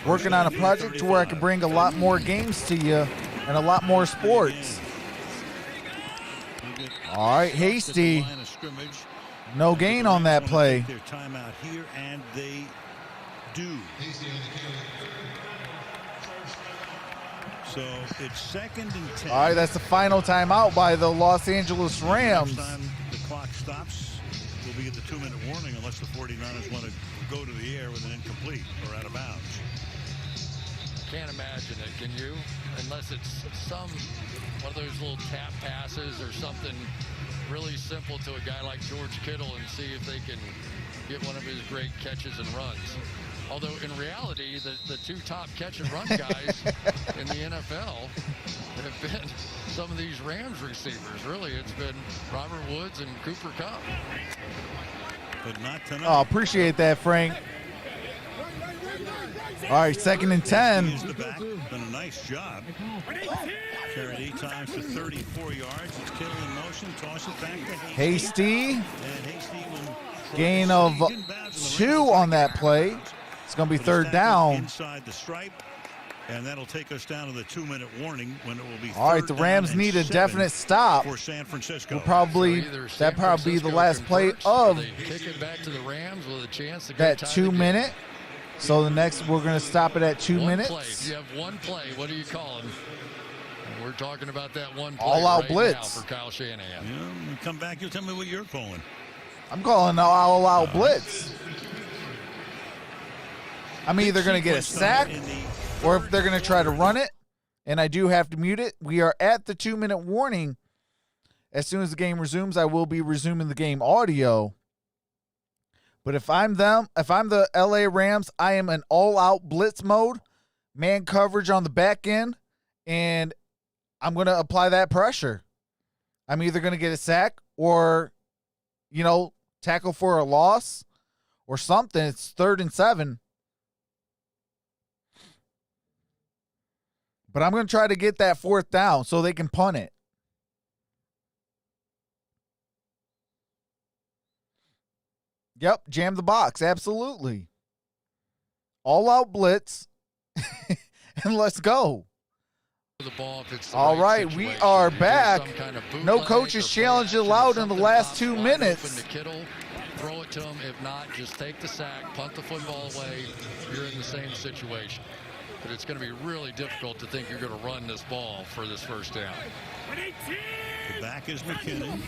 Working on a project to where I can bring a lot more games to you and a lot more sports. All right, Hasty. No gain on that play. Their timeout here, and they do. So it's 2nd and 10. All right, that's the final timeout by the Los Angeles Rams. Next time the clock stops, we'll be at the 2-minute warning unless the 49ers want to go to the air with an incomplete or out of bounds. Can't imagine it, can you? Unless it's one of those little tap passes or something really simple to a guy like George Kittle and see if they can get one of his great catches and runs. Although in reality, the 2 top catch and run guys in the NFL have been some of these Rams receivers. Really, it's been Robert Woods and Cooper Kupp. But not tonight. Oh, appreciate that, Frank. All right, 2nd and 10. He's the back. Done a nice job. Carried 8 times for 34 yards. It's Kittle in motion. Toss it back to Hasty. Hasty. Gain of 2 on that play. It's going to be 3rd down. Inside the stripe. And that'll take us down to the 2-minute warning when it will be. All right, the Rams need a definite stop. For San Francisco. We'll probably be the last play of Kick it back to the Rams with a chance to that 2-minute. So the next, we're going to stop it at 2 One minutes. play. If you have one play, what are you calling? We're talking about that one play All-out right blitz. now for Kyle Shanahan. Yeah, when we come back, you'll tell me what you're calling. I'm calling an all-out blitz. I'm either going to get a sack or if they're going to try to run it, and I do have to mute it. We are at the 2-minute warning. As soon as the game resumes, I will be resuming the game audio. But if I'm the LA Rams, I am in all-out blitz mode, man coverage on the back end, and I'm going to apply that pressure. I'm either going to get a sack or, tackle for a loss or something. It's 3rd and 7. But I'm going to try to get that 4th down so they can punt it. Yep, jam the box. Absolutely. All out blitz. And let's go. All right, we are back. No coaches challenge allowed in the last 2 minutes. Throw it to him. If not, just take the sack, punt the football away. You're in the same situation. But it's going to be really difficult to think you're going to run this ball for this first down. The back is McKinnon.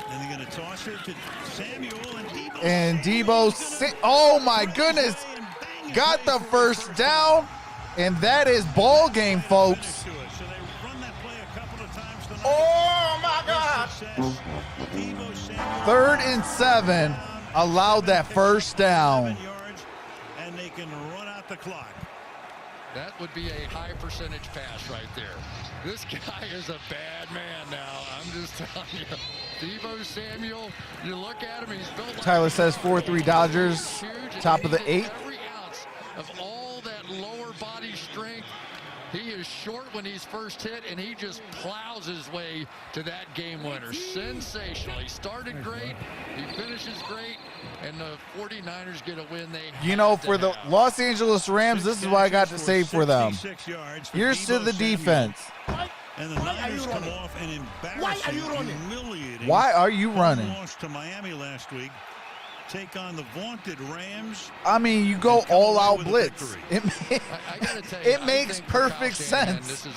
And they're going to toss it to Samuel and Debo. And Debo, oh my goodness, got the first down. And that is ball game, folks. Oh, my God. 3rd and 7, allowed that first down. And they can run out the clock. That would be a high percentage pass right there. This guy is a bad man now. I'm just telling you. Debo Samuel, you look at him, he's built like Tyler says 4-3 Dodgers, top of the 8th. Every ounce of all that lower body strength. He is short when he's first hit, and he just plows his way to that game winner. Sensational. He started great. He finishes great. And the 49ers get a win. For the Los Angeles Rams, this is what I got to say for them. Here's to the defense. And the Niners come off an embarrassing, humiliating. Why are you running? Loss to Miami last week. Take on the vaunted Rams. I mean, you go all-out blitz. It makes perfect sense.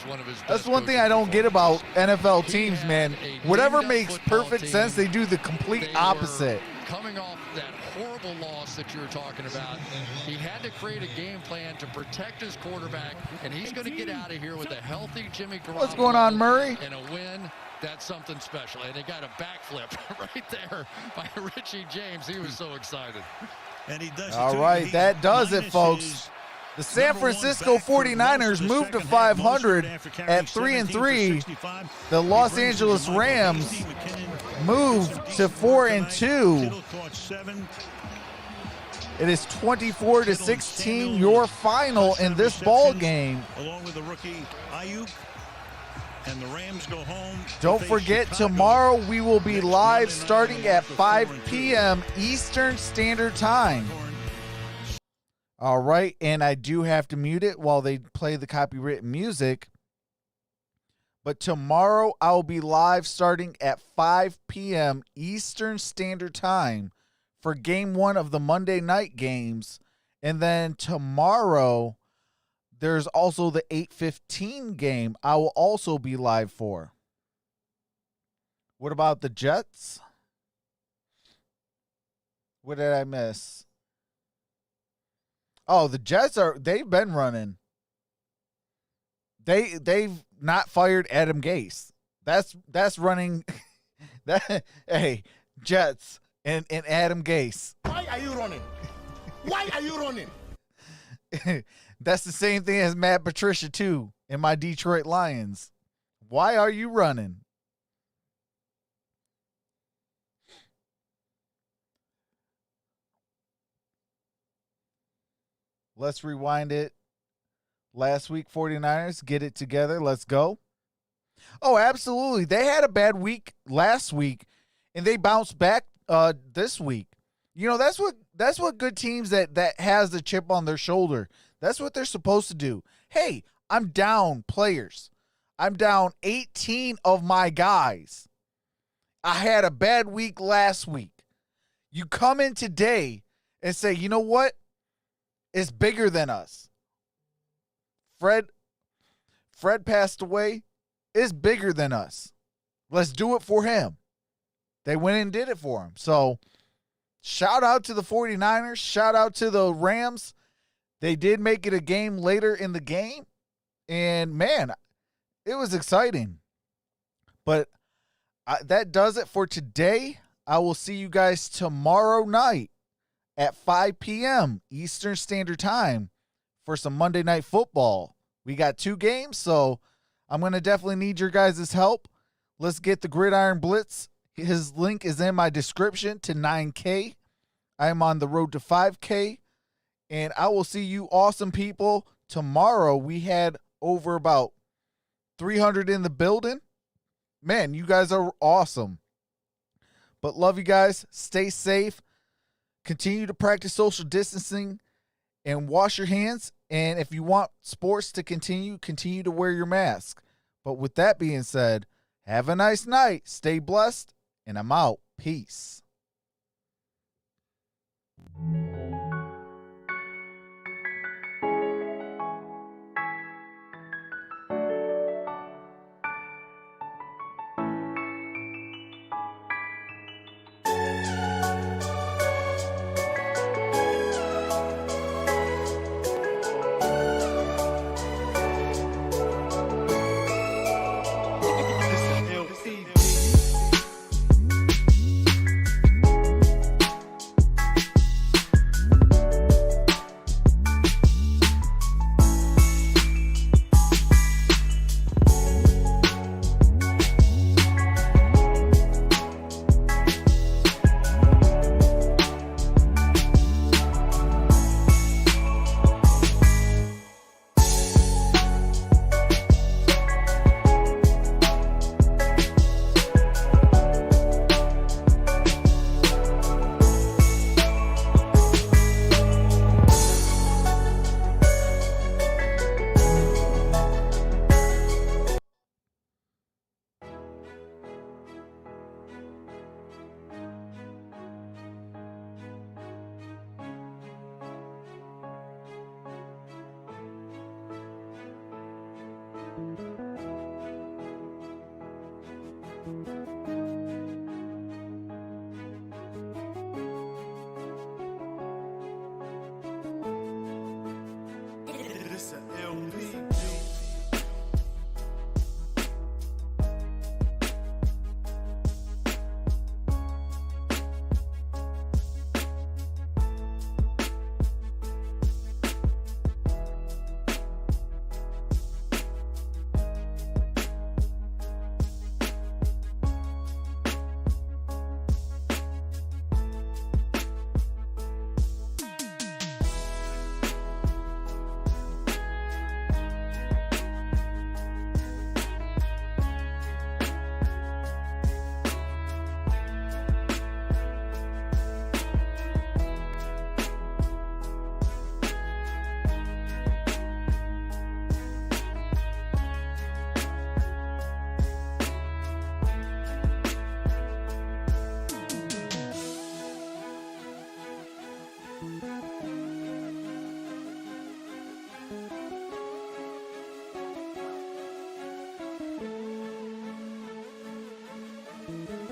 That's one thing I don't get about NFL teams, man. Whatever makes perfect sense, they do the complete opposite. Coming off that horrible loss that you were talking about, he had to create a game plan to protect his quarterback, and he's going to get out of here with a healthy Jimmy Garoppolo. What's going on, Murray? And a win. That's something special. And they got a backflip right there by Richie James. He was so excited. And he does. All right, that does it, folks. The San Francisco 49ers moved to 500 at 3-3. The Los Angeles Rams moved to 4-2. It is 24-16, your final in this ball game. Along with the rookie Ayuk. And the Rams go home. Don't forget, tomorrow we will be live starting at 5 p.m. Eastern Standard Time. All right, and I do have to mute it while they play the copywritten music. But tomorrow I will be live starting at 5 p.m. Eastern Standard Time for Game 1 of the Monday night games. And then tomorrow, there's also the 8:15 game I will also be live for. What about the Jets? What did I miss? Oh, the Jets they've been running. They've not fired Adam Gase. That's running. Hey, Jets and Adam Gase. Why are you running? Why are you running? That's the same thing as Matt Patricia, too, in my Detroit Lions. Why are you running? Let's rewind it. Last week, 49ers, get it together. Let's go. Oh, absolutely. They had a bad week last week, and they bounced back this week. That's what good teams that has the chip on their shoulder. That's what they're supposed to do. Hey, I'm down players. I'm down 18 of my guys. I had a bad week last week. You come in today and say, you know what? is bigger than us. Fred passed away, is bigger than us. Let's do it for him. They went and did it for him. So shout out to the 49ers. Shout out to the Rams. They did make it a game later in the game. And, man, it was exciting. But that does it for today. I will see you guys tomorrow night at 5 p.m. Eastern Standard Time for some Monday Night Football. We got 2 games, so I'm going to definitely need your guys' help. Let's get the Gridiron Blitz. His link is in my description to 9K. I am on the road to 5K. And I will see you awesome people tomorrow. We had over about 300 in the building. Man, you guys are awesome. But love you guys. Stay safe. Continue to practice social distancing and wash your hands. And if you want sports to continue to wear your mask. But with that being said, have a nice night. Stay blessed. And I'm out. Peace. Mm-hmm.